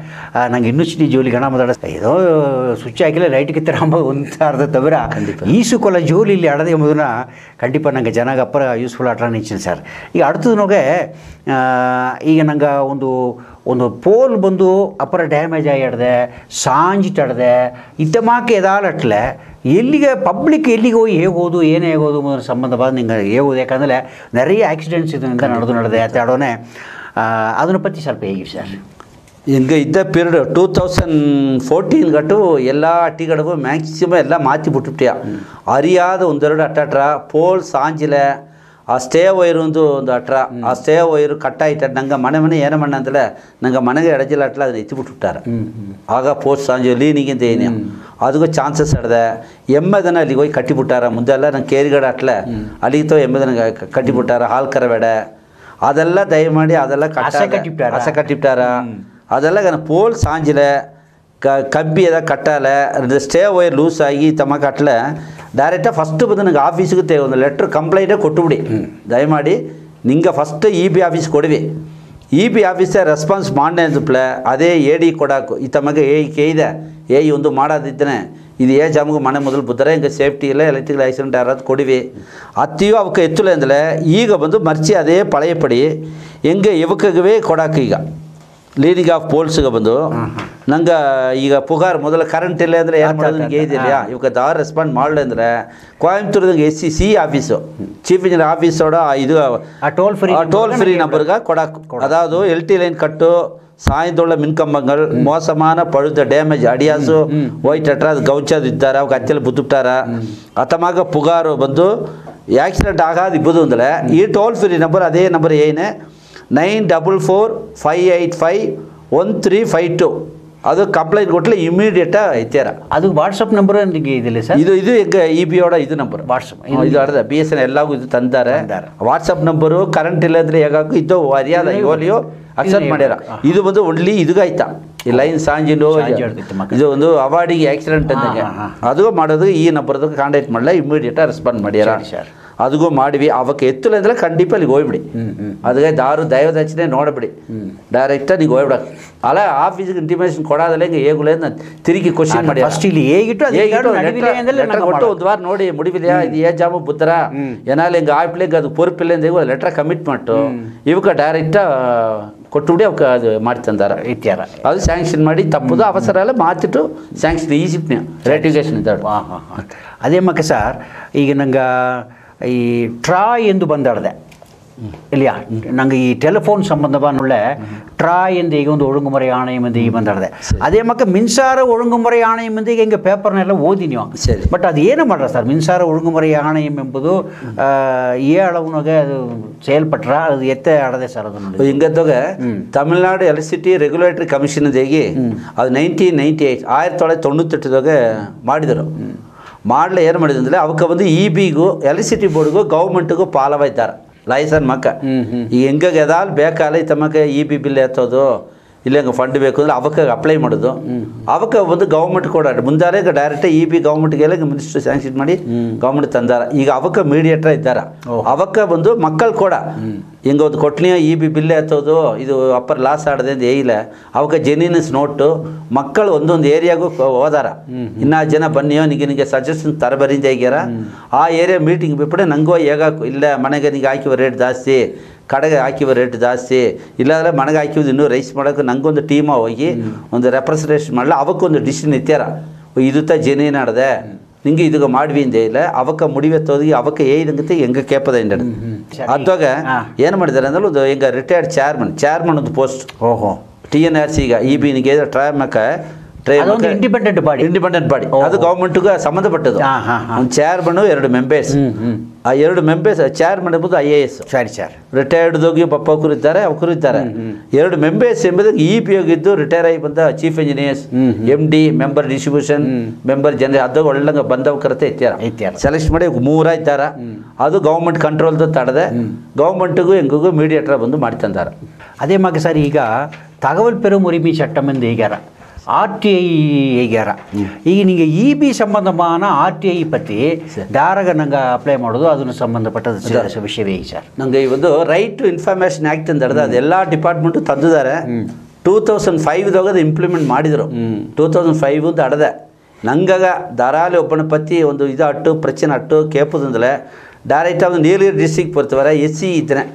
ನಂಗೆ ಇನ್ನೂ ಚಿಟಿ ಜೋಲಿ ಗಣ ಮಾತಾಡ ಏನೋ ಸ್ವಿಚ್ ಹಾಕಿಲ್ಲ ಲೈಟ್ ಕಿತ್ತರ ಒಂದು ಅರ್ಧ ತವಿರ ಈಸುಕೊಲ್ಲ ಜೋಲಿ ಇಲ್ಲಿ ಅಡದೆ ಎಂಬುದನ್ನ ಕಂಡಿಪ್ಪ ನಂಗೆ ಜನಾಗ ಅಪ್ಪರ ಯೂಸ್ಫುಲ್ ಆಟ ನಿಂಚಿನ ಸರ್ ಈಗ அடுத்தது ನೋಗೆ ಈಗ ನಂಗೆ ಒಂದು ಪೋಲ್ ಬಂದು ಅಪ್ಪರ ಡ್ಯಾಮೇಜ್ ಆಗಿ ಆಡ್ದೆ ಸಾಂಜಿಟ್ಟಡ್ದೆ ಇತ್ತಮಾಕೆ ಎದಾಲಟ್ಲೆ ಎಲ್ಲಿಗೆ ಪಬ್ಲಿಕ್ ಎಲ್ಲಿಗೆ ಹೋಗಿ ಹೇಗೋದು ಏನೇ ಹೇಗೋದು ಅನ್ನೋದ್ರ ಸಂಬಂಧವಾದ ನಿಂಗೆ ಹೇಗೋದು ಯಾಕಂದರೆ நிறைய ಆಕ್ಸಿಡೆಂಟ್ಸ್ ಇದರಿಂದ ನಡೆದೆ ಆಡೋನೆ ಅದನ್ನ ಪற்றி ಸ್ವಲ್ಪ ಹೇಗೆ ಸರ್ ಹಿಂಗೆ ಇದ್ದ ಪೀರಿಯಡ್ 2014 ಗಟ್ಟು ಎಲ್ಲ ಅಟ್ಟಿಗಳಿಗೂ ಮ್ಯಾಕ್ಸಿಮಮ್ ಎಲ್ಲ ಮಾತಿ ಬಿಟ್ಟುಬಿಟ್ಟಿಯ ಅರಿಯಾದ ಒಂದೆರಡು ಅಟ್ಟಾಟ್ರ ಪೋಲ್ ಸಾಂಜಿಲೆ ಆ ಸ್ಟೇ ವೈರ್ ಒಂದು ಅಟ್ರ ಆ ಸ್ಟೇ ವೈರು ಕಟ್ಟಾಯ್ತ ನಂಗೆ ಮನೆ ಏನ ಮಣ್ಣ ಅಂತಲೇ ನಂಗೆ ಮನೆಗೆ ಎಡಜಿಲ್ಲ ಅಟ್ಲ ಅದನ್ನ ಎತ್ತಿಬಿಟ್ಟುಬಿಟ್ಟಾರೆ ಆಗ ಪೋಸ್ಟ್ ಸಾಂಜು ಲೀನಿಗಿಂತ ಏನೇ ಅದಕ್ಕೂ ಚಾನ್ಸಸ್ ಹಿಡ್ದೆ ಎಮ್ಮೆದನ ಅಲ್ಲಿಗೆ ಹೋಗಿ ಕಟ್ಟಿಬಿಟ್ಟಾರ ಮುಂದೆಲ್ಲ ನಂಗೆ ಕೇರಿಗಡೆ ಅಟ್ಲೆ ಅಲ್ಲಿಗೆ ಎಮ್ಮೆದನ ಕಟ್ಟಿಬಿಟ್ಟಾರ ಹಾಲು ಕರಬೇಡ ಅದೆಲ್ಲ ದಯಮಾಡಿ ಅದೆಲ್ಲ ಹಸ ಕಟ್ಟಿಬಿಟ್ಟಾರ ಅದೆಲ್ಲ ಪೋಲ್ ಸಾಂಜಿಲೆ ಕಬ್ಬಿ ಅದ ಕಟ್ಟಲೆ ಸ್ಟೇ ವೈರ್ ಲೂಸ್ ಆಗಿ ತಮ್ಮ ಕಟ್ಲೆ ಡೈರೆಕ್ಟಾಗಿ ಫಸ್ಟ್ ಬಂದು ನನಗೆ ಆಫೀಸ್ಗೆ ಒಂದು ಲೆಟ್ರ್ ಕಂಪ್ಲೇಂಟೇ ಕೊಟ್ಟುಬಿಡಿ ದಯಮಾಡಿ ನಿಂಗೆ ಫಸ್ಟ್ EB ಆಫೀಸ್ ಕೊಡ್ವಿ EB ಆಫೀಸೇ ರೆಸ್ಪಾನ್ಸ್ ಮಾಡೇ ಅಂದ್ಬಿಟ್ಲೆ ಅದೇ AD ಕೊಡಾಕು ಈ ತಮಗೆ ಇದೆ ಒಂದು ಮಾಡೋದಿದ್ದಾನೆ ಇದು ಜಾಮಗ ಮನೆ ಮೊದಲು ಬುದ್ದರೆ ಹಿಂಗೆ ಸೇಫ್ಟಿ ಇಲ್ಲ ಎಲೆಕ್ಟ್ರಿಕಲ್ ಆಕ್ಸಿಡೆಂಟ್ ಯಾರಾದ್ರು ಕೊಡಿವಿ ಅತ್ತಿಯೂ ಅವಕ್ಕೆ ಎತ್ತಲೆ ಅಂದರೆ ಈಗ ಬಂದು ಮರ್ಚಿ ಅದೇ ಪಳೆಯ ಪಡಿ ಹೆಂಗೆ ಯುವಕಗವೇ ಕೊಡಾಕು ಈಗ ಲೀಡಿಂಗ್ ಆಫ್ ಪೋಲ್ಸ್ಗೆ ಬಂದು ನಂಗೆ ಈಗ ಪುಗಾರ್ ಮೊದಲ ಕರೆಂಟ್ ಇಲ್ಲ ಅಂದರೆ ಏನು ಮಾಡೋದು ನನಗೆ ಇದೆಯಲ್ಲ ಇವಾಗ ದಾರ್ ರೆಸ್ಪಾಂಡ್ ಮಾಡಲಿ ಅಂದರೆ ಕೊಯಂಬತ್ತೂರ್ದಂಗೆ SC ಆಫೀಸು ಚೀಫ್ ಇಂಜಿನಿಯರ್ ಆಫೀಸೋಡ ಇದು ಟೋಲ್ ಫ್ರೀ ನಂಬರ್ಗೆ ಕೊಡಾಕು ಅದಾವುದು LT ಲೈನ್ ಕಟ್ಟು ಸಾಯಂದೊಳ್ಳ ಮಿನ್ಕಂಬಂಗಳು ಮೋಸಮಾನ ಪழுದ ಡ್ಯಾಮೇಜ್ ಅಡಿಯಾಸು ವೈಟ್ ಅಟ್ರ ಅದು ಗೌಚದು ಇದ್ದಾರೆ ಅವಾಗ ಹತ್ತೆಲ್ಲ ಬುದ್ದುಬಿಟ್ಟಾರ ಅತಮಾಗ ಪುಗಾರು ಬಂದು ಆಕ್ಸಿಡೆಂಟ್ ಆಗಾದು ಇಬ್ಬದು ಅಂದರೆ ಈ ಟೋಲ್ ಫ್ರೀ ನಂಬರ್ ಅದೇ ನಂಬರ್ ಏನೇ 9445851352 ಅದು ಕಂಪ್ಲೇಂಟ್ ಕೊಟ್ಟರೆ ಇಮಿಡಿಯೇಟ್ ಐತಾರ ಅದು ವಾಟ್ಸಪ್ ನಂಬರ್ ಇದಿಲ್ಲ ಸರ್ ಇದು ಈಗ EBಯೋಡ ಇದು ನಂಬರ್ ವಾಟ್ಸಪ್ ಇದು ಅರ್ಧ BSNL ಎಲ್ಲಾಗೂ ಇದು ತಂದಾರೆ ವಾಟ್ಸಪ್ ನಂಬರು ಕರೆಂಟ್ ಇಲ್ಲದ್ರೆ ಹೇಗಾಕು ಇದು ಅರಿಯಾದ ಯೋಲಿಯೋ ಅಕ್ಸೆಪ್ಟ್ ಮಾಡ್ಯಾರ ಇದು ಬಂದು ಒಳ್ಳೆ ಇದುಗಾಯ್ತಾ ಈ ಲೈನ್ ಸಾಂಜಿಲು ಇದು ಒಂದು ಅವಾರ್ಡಿಗೆ ಆಕ್ಸಿಡೆಂಟ್ ಅಂದಂಗೆ ಅದು ಮಾಡೋದು ಈ ನಂಬರ್ದಾಗ ಕಾಂಟ್ಯಾಕ್ಟ್ ಮಾಡಲ ಇಮಿಡಿಯೇಟ್ ರೆಸ್ಪಾಂಡ್ ಮಾಡ್ಯಾರ ಅದಕ್ಕೂ ಮಾಡಿವಿ ಅವಕ್ಕೆ ಎತ್ತಲ ಅಂದ್ರೆ ಖಂಡಿತ ಅಲ್ಲಿಗೆ ಹೋಗ್ಬಿಡಿ ಅದಕ್ಕೆ ದೈವದರ್ಶನೆ ನೋಡಬಿಡಿ ಡೈರೆಕ್ಟಾಗಿ ನೀವು ಹೋಗ್ಬಿಡ ಅಲ್ಲ ಆಫೀಸಿಗೆ ಇಂಟಿಮೇಷನ್ ಕೊಡೋದಲ್ಲ ಹಿಂಗೆ ಹೇಗುಲೇ ತಿರುಗಿ ಕ್ವಶನ್ ಮಾಡಿ ಫಸ್ಟ್ ಇಲ್ಲಿ ಕೊಟ್ಟು ಒಂದು ವಾರ ನೋಡಿ ಮುಡಿವಿದೆಯಾ ಇದು ಜಾಮು ಬುತ್ತರ ಏನಾಗಲಿ ಹಿಂಗೆ ಆಯ್ಪಿಲ್ಲ ಅದು ಪೊರುಪಿಲ್ಲ ಅಂತ ಲೆಟ್ರ್ ಕಮಿಟ್ ಮಾಡು ಇವಕ್ಕೆ ಡೈರೆಕ್ಟಾ ಕೊಟ್ಟುಬಿಡಿ ಅವಕ್ಕೆ ಅದು ಮಾಡಿ ತಂದಾರ ಇತ್ಯಾರ ಅದು ಸ್ಯಾಂಕ್ಷನ್ ಮಾಡಿ ತಪ್ಪುದು ಅವಸರ ಎಲ್ಲ ಮಾತಿಟ್ಟು ಸ್ಯಾಂಕ್ಷನ್ ಈಜಿಪ್ಟ್ನ ರೇಟಿಫಿಕೇಶನ್ ಇದ್ದಾವೆ ಅದೇ ಮಕ್ಕ ಸರ್ ಈಗ ನಂಗೆ ಈ ಟ್ರಾಯ್ ಎಂದು ಬಂದಾಡ್ದೆ இல்லையா நாங்கள் டெலிஃபோன் சம்பந்தமான ட்ராய் என்று ಈಗ ಒಂದು ஒழுங்குமுறை ஆணையம் ಎಂದು ಈಗ ಬಂದಾಡ್ದೆ ಅದೇ ಮಕ್ಕ ಮಿನ್ಸಾರ ಒಳುಂಗುಮುறை ಆಣೆಯಂ ಎಂದು ಈಗ ಪೇಪರ್ನೆಲ್ಲ ಓದಿ ನೀವು ಬಟ್ ಅದು ಏನು ಮಾಡ್ರ ಸರ್ ಮಿನ್ಸಾರ ಒಳುಂಗುಮುறை ಆಣೆಯಂ ಎಂಬುದು ಈ அளவுனாಗೆ ಅದು செயல்பಟ್ರ ಅದು ಎತ್ತೆ ಆಡದೆ ಸರ್ ಅದನ್ನು ಹಿಂಗತ್ತೋಗ ತಮಿಳ್ನಾಡು ಎಲೆಕ್ಟ್ರಿಸಿಟಿ ರೆಗ್ಯುಲೇಟರಿ ಕಮಿಷನ್ ದೇಗಿ ಅದು 1998 ಮಾಡಿದರು ಮಾಡಲೇ ಏನು ಮಾಡಿದ್ರು ಅಂದರೆ ಅವಕ್ಕೆ ಒಂದು ಇಬಿಗೂ ಎಲೆಕ್ಟ್ರಿಸಿಟಿ ಬೋರ್ಡ್ಗೂ ಗೌರ್ಮೆಂಟ್ಗೂ ಪಾಲವ ಇದ್ದಾರೆ ಲೈಸನ್ ಮಕ್ಕ ಈಗ ಹೆಂಗೆ ಎದಾಲ್ ಬೇಕಾಲ ತಮ್ಮಕ್ಕೆ ಇಬಿ ಬಿಲ್ ಎತ್ತೋದು ಇಲ್ಲ ಹಂಗೆ ಫಂಡ್ ಬೇಕು ಅಂದರೆ ಅವಕ್ಕೆ ಅಪ್ಲೈ ಮಾಡೋದು ಅವಕ್ಕೆ ಒಂದು ಗೌರ್ಮೆಂಟ್ ಕೂಡ ಮುಂದಾರೆ ಡೈರೆಕ್ಟ್ ಇಬಿ ಗೌರ್ಮೆಂಟ್ಗೆಲ್ಲ ಮಿನಿಸ್ಟರ್ ಸ್ಯಾಂಕ್ಷನ್ ಮಾಡಿ ಗೌರ್ಮೆಂಟ್ ತಂದಾರ ಈಗ ಅವಕ್ಕೆ ಮೀಡಿಯೇಟರ್ ಇದ್ದಾರೆ ಅವಕ್ಕೆ ಒಂದು ಮಕ್ಕಳು ಕೂಡ ಹಿಂಗೆ ಒಂದು ಕೊಟ್ಲಿಯ ಇಬಿ ಬಿಲ್ ಎತ್ತೋದು ಇದು ಅಪ್ಪರ್ ಲಾಸ್ ಆಡದೆ ಅಂತ ಏಯಿಲ್ಲ ಅವಕ್ಕೆ ಜೆನ್ಯೂನ್ಸ್ ನೋಟು ಮಕ್ಕಳು ಒಂದೊಂದು ಏರಿಯಾಗೂ ಹೋದಾರ ಇನ್ನು ಜನ ಬನ್ನಿಯೋ ನಿಮಗೆ ಸಜೆಷನ್ ತರಬರಿಂದ ಹೇಗ್ಯಾರ ಆ ಏರಿಯಾ ಮೀಟಿಂಗ್ ಬಿಟ್ಬಿಟ್ಟು ನಂಗೋ ಹೇಗಾಕು ಇಲ್ಲ ಮನೆಗೆ ನಿಮಗೆ ಹಾಕಿವ ರೇಟ್ ಜಾಸ್ತಿ ಕಡೆಗೆ ಹಾಕಿವ ರೇಟ್ ಜಾಸ್ತಿ ಇಲ್ಲಾಂದರೆ ಮನೆಗೆ ಹಾಕಿದ್ದು ಇನ್ನೂ ರೈಸ್ ಮಾಡೋಕೆ ನಂಗೊಂದು ಟೀಮ ಹೋಗಿ ಒಂದು ರೆಪ್ರೆಸೆಂಟೇಷನ್ ಮಾಡಲ ಅವಕ್ಕೊಂದು ಡಿಸಿಷನ್ ಇತ್ಯಾರ ಇದು ಜೆನ್ಯೂನ್ ಆಡದೆ ನಿಂಗೆ ಇದಕ್ಕೆ ಮಾಡ್ವಿ ಅಂದೇ ಇಲ್ಲ ಅವಕ್ಕೆ ಮುಡಿವೆತ್ತೋದಿ ಅವಕ್ಕೆ ಏದಂಗತ್ತೆ ಹೆಂಗೆ ಕೇಪದ ಇಂಡ ಅದ್ವಾಗ ಏನು ಮಾಡಿದ್ದಾರೆ ಅಂದ್ರೆ ಒಂದು ಹೆಂಗೆ ರಿಟೈರ್ಡ್ ಚೇರ್ಮನ್ ಒಂದು ಪೋಸ್ಟ್ TNRC ಈಗ ಇಬಿನಿಗೆ ಇಂಡಿಪೆಂಡೆಂಟ್ ಬಾಡಿ ಅದು ಗೌರ್ಮೆಂಟ್ಗೆ ಸಂಬಂಧಪಟ್ಟದ್ದು ಒಂದು ಚೇರ್ಮನ್ 2 ಮೆಂಬರ್ಸ್ ಆ 2 ಮೆಂಬರ್ಸ್ ಚೇರ್ಮನ್ ಎಂಬುದು IAS ರಿಟೈರ್ಡ್ದೋಗಿ ಪಪ್ಪಕ್ಕರು ಇದ್ದಾರೆ ಅವಕರು ಇದ್ದಾರೆ 2 ಮೆಂಬರ್ಸ್ ಎಂಬುದು ಇಬಿ ಹೋಗಿದ್ದು ರಿಟೈರ್ ಆಗಿ ಬಂದ chief engineers MD member distribution member general ಅದು ಒಳ್ಳೆ ಬಂದವಕರತೆ ಇತ್ಯಾರ ಸೆಲೆಕ್ಟ್ ಮಾಡಿ 3 ಇದ್ದಾರೆ ಅದು ಗೌರ್ಮೆಂಟ್ ಕಂಟ್ರೋಲ್ದು ತಡದೆ ಗೌರ್ಮೆಂಟ್ಗೂ ಹೆಂಗಿಗೂ ಮೀಡಿಯೇಟರ್ ಬಂದು ಮಾಡಿ ತಂದಾರ ಅದೇ ಮಗ ಸರ್ ಈಗ ತಗವಲ್ ಪೆರುಮ್ ಉರಿಮಿ ಚಟ್ಟಂ ಎಂದು ಹೇಗ್ಯಾರ RTI ಹೇಗ್ಯಾರ ಈಗ ನಿಮಗೆ ಇಬಿ ಸಂಬಂಧமான RTI ಪತ್ತಿ ದಾರಾಗ ನಂಗೆ ಅಪ್ಲೈ ಮಾಡೋದು ಅದನ್ನು ಸಂಬಂಧಪಟ್ಟ ವಿಷಯವೇ ಸರ್ ನಂಗೆ ಈ ಒಂದು ರೈಟ್ ಟು ಇನ್ಫಾರ್ಮೇಷನ್ ಆ್ಯಕ್ಟ್ ಅಂತ ಹೇಳಿದ್ರೆ ಅದೆಲ್ಲ ಡಿಪಾರ್ಟ್ಮೆಂಟು ತಂದಿದ್ದಾರೆ 2005ದಾಗ ಅದು ಇಂಪ್ಲಿಮೆಂಟ್ ಮಾಡಿದರು 2005 ಅಂತ ಅಡದೆ ನಂಗಾಗ ದಾರಾಲಿ ಒಬ್ಬನ ಪತ್ತಿ ಒಂದು ಇದು ಅಟ್ಟು ಪ್ರಚನೆ ಅಟ್ಟು ಕೇಪುದಂದ್ರೆ ಡೈರೆಕ್ಟ್ ಒಂದು ನೀಲಗಿರಿ ಡಿಸ್ಟ್ರಿಕ್ಟ್ ಬರ್ತಾರೆ SC ಇದ್ದಾರೆ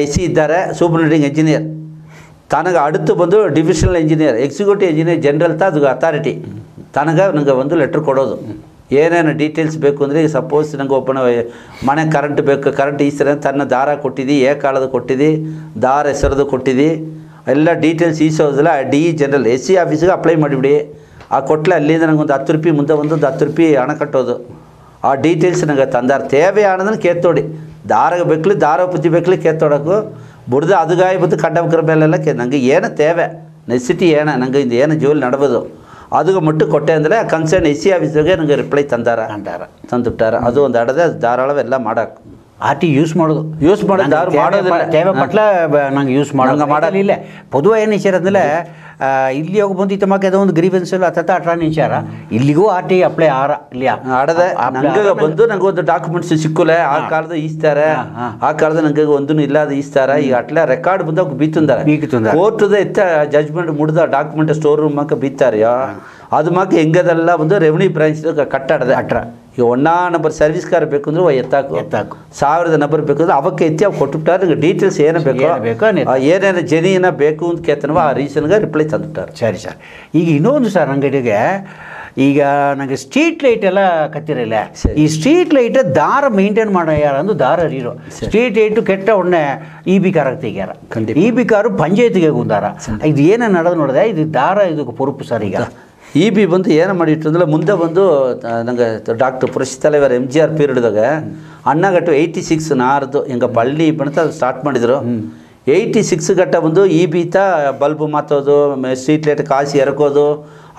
SC ಇದ್ದಾರೆ ಸೂಪರಿಂಟೆಂಡಿಂಗ್ ಇಂಜಿನಿಯರ್ ತನಗೆ அடுத்து ಬಂದು divisional engineer executive engineer general ಅದು ಅಥಾರಿಟಿ ನನಗೆ ಒಂದು ಲೆಟ್ರ್ ಕೊಡೋದು ಏನೇನು ಡೀಟೇಲ್ಸ್ ಬೇಕು ಅಂದರೆ ಸಪೋಸ್ ನಂಗೆ ಒಬ್ಬನ ಮನೆ ಕರೆಂಟ್ ಬೇಕು ಕರೆಂಟ್ ಈಸರ ತನ್ನ ದಾರ ಕೊಟ್ಟಿದ್ದು ಕಾಲದ ಕೊಟ್ಟಿದ್ದು ದಾರ ಹೆಸರದು ಕೊಟ್ಟಿದ್ದು ಎಲ್ಲ ಡೀಟೇಲ್ಸ್ ಈಸೋದಿಲ್ಲ ಜನರಲ್ SC ಆಫೀಸಿಗೆ ಅಪ್ಲೈ ಮಾಡಿಬಿಡಿ ಆ ಕೊಟ್ಟಲೆ ಅಲ್ಲಿಂದ ನನಗೆ ಒಂದು 10 ರೂಪಾಯಿ ಮುಂದೆ ಒಂದು 10 ರೂಪಾಯಿ ಹಣ ಕಟ್ಟೋದು ಆ ಡೀಟೇಲ್ಸ್ ನನಗೆ ತಂದಾರ ತೇವೆ ಹಣದನ್ನು ಕೇತ್ತೋಡಿ ದಾರಾಗ ಬೇಕಲಿ ದಾರ ಪುತ್ತಿ ಬೇಕಲಿ ಕೇತ್ತೋಡೋಕು ಬುಡ್ದು ಅದುಗಾಯಿ ಬಂದು ಕಡ್ಡಮಕ್ಕರ ಮೇಲೆಲ್ಲ ನಂಗೆ ಏನು ತೇವೆ ನೆಸಿಟಿ ಏನ ನಂಗೆ ಇದು ಏನು ಜೋಲಿ ನಡ್ಬೋದು ಅದಕ್ಕೆ ಮುಟ್ಟು ಕೊಟ್ಟೆ ಅಂದರೆ ಕನ್ಸರ್ನ್ SC ಆಫೀಸಿಗೆ ನಂಗೆ ರಿಪ್ಲೈ ತಂದುಬಿಟ್ಟಾರ ಅದು ಒಂದು ಅಡದೆ ಧಾರಾಳವೆಲ್ಲ ಮಾಡೋಕೆ RT ಯೂಸ್ ಮಾಡೋದು ಮಾಡೋದಿಲ್ಲ ತೇವೆ ಪಟ್ಲ ನಂಗೆ ಯೂಸ್ ಮಾಡೋದಿಲ್ಲ ಪೊದುವೆ ಏನು ವಿಚಾರದಲ್ಲೇ ಇಲ್ಲಿ ಹೋಗಿ ಬಂದು ತಮ್ಮಕ್ಕೆ ಅದೋ ಒಂದು ಗ್ರೀವೆನ್ಸ್ ಇಲ್ಲ ಅಟ್ರಾ ನಿಂಚಾರ ಇಲ್ಲಿಗೂ RTI ಅಪ್ಲೈ ಇಲ್ಲಿ ಆಡದೆ ನಂಗೆ ಬಂದು ನಂಗೆ ಒಂದು ಡಾಕ್ಯುಮೆಂಟ್ಸ್ ಸಿಕ್ಕುಲೆ ಆ ಕಾಲದ ಈಸ್ತಾರೆ ಆ ಕಾಲದ ನಂಗೆ ಒಂದು ಇಲ್ಲದ ಈಸ್ತಾರ ಈಗ ಅಟ್ಲ ರೆಕಾರ್ಡ್ ಬಂದಾಗ ಬೀತುಂದಾರೆ ಕೋರ್ಟ್ದ ಎತ್ತ ಜಜ್ಮೆಂಟ್ ಮುಡ್ದ ಡಾಕ್ಯುಮೆಂಟ್ ಸ್ಟೋರ್ ರೂಮ್ ಮಕ್ಕ ಬೀತಾರ್ಯೋ ಅದು ಮಕ್ಕ ಹೆಂಗದೆಲ್ಲ ಬಂದು ರೆವಿನ್ಯೂ ಬ್ರಾಂಚ್ ಕಟ್ಟಾಡದೆ ಈಗ 1 ನಂಬರ್ ಸರ್ವಿಸ್ ಕಾರ್ ಬೇಕು ಅಂದ್ರೆ ಎತ್ತಾಕು 1000 ನಂಬರ್ ಬೇಕು ಅಂದ್ರೆ ಅವಕ್ಕೆ ಎತ್ತಿ ಅವು ಕೊಟ್ಟುಬಿಟ್ಟಾರೆ ನಿಂಗೆ ಡೀಟೇಲ್ಸ್ ಏನು ಬೇಕು ಏನೇನು ಜನಿಯನ್ನ ಬೇಕು ಅಂತ ಕೇಳ್ತಾನವ ಆ ರೀಸನ್ಗೆ ರಿಪ್ಲೈ ತಂದುಬಿಟ್ಟಾರೆ ಸರಿ ಸರ್ ಈಗ ಇನ್ನೊಂದು ಸರ್ ನಂಗಡಿಗೆ ಈಗ ನನಗೆ ಸ್ಟ್ರೀಟ್ ಲೈಟ್ ಎಲ್ಲ ಕತ್ತಿರಲ್ಲ ಈ ಸ್ಟ್ರೀಟ್ ಲೈಟ್ ದಾರ ಮೇಂಟೈನ್ ಮಾಡೋ ಯಾರಂದು ದಾರ ಹೀರೋ ಸ್ಟ್ರೀಟ್ ಲೈಟು ಕೆಟ್ಟ ಒಣ್ಣೆ ಇಬಿ ಕಾರಾಗ ತೆಗ್ಯಾರ ಇಬಿ ಕಾರು ಪಂಚಾಯತಿಗೆ ಗುಂದಾರ ಇದು ಏನೇ ನಡೆದು ನೋಡಿದೆ ಇದು ದಾರ ಇದಕ್ಕೆ ಪೊರುಪು ಸರ್ ಈಗ ಇಬಿ ಬಂದು ಏನು ಮಾಡಿಟ್ಟು ಅಂದ್ರೆ ಮುಂದೆ ಬಂದು ನಂಗೆ ಡಾಕ್ಟರ್ ಪುರಶ್ தலைவர் MGR ಪೀರಿಯಡ್ದಾಗ ಅಣ್ಣಗಟ್ಟು 86 ನಾರ್ದು ಹಿಂಗೆ ಪಳ್ಳಿ ಬಂತ ಸ್ಟಾರ್ಟ್ ಮಾಡಿದರು 86 ಗಟ್ಟ ಬಂದು ಇಬಿತ ಬಲ್ಬು ಮಾತೋದು ಸ್ಟ್ರೀಟ್ ಲೈಟ್ ಕಾಸಿ ಎರಕೋದು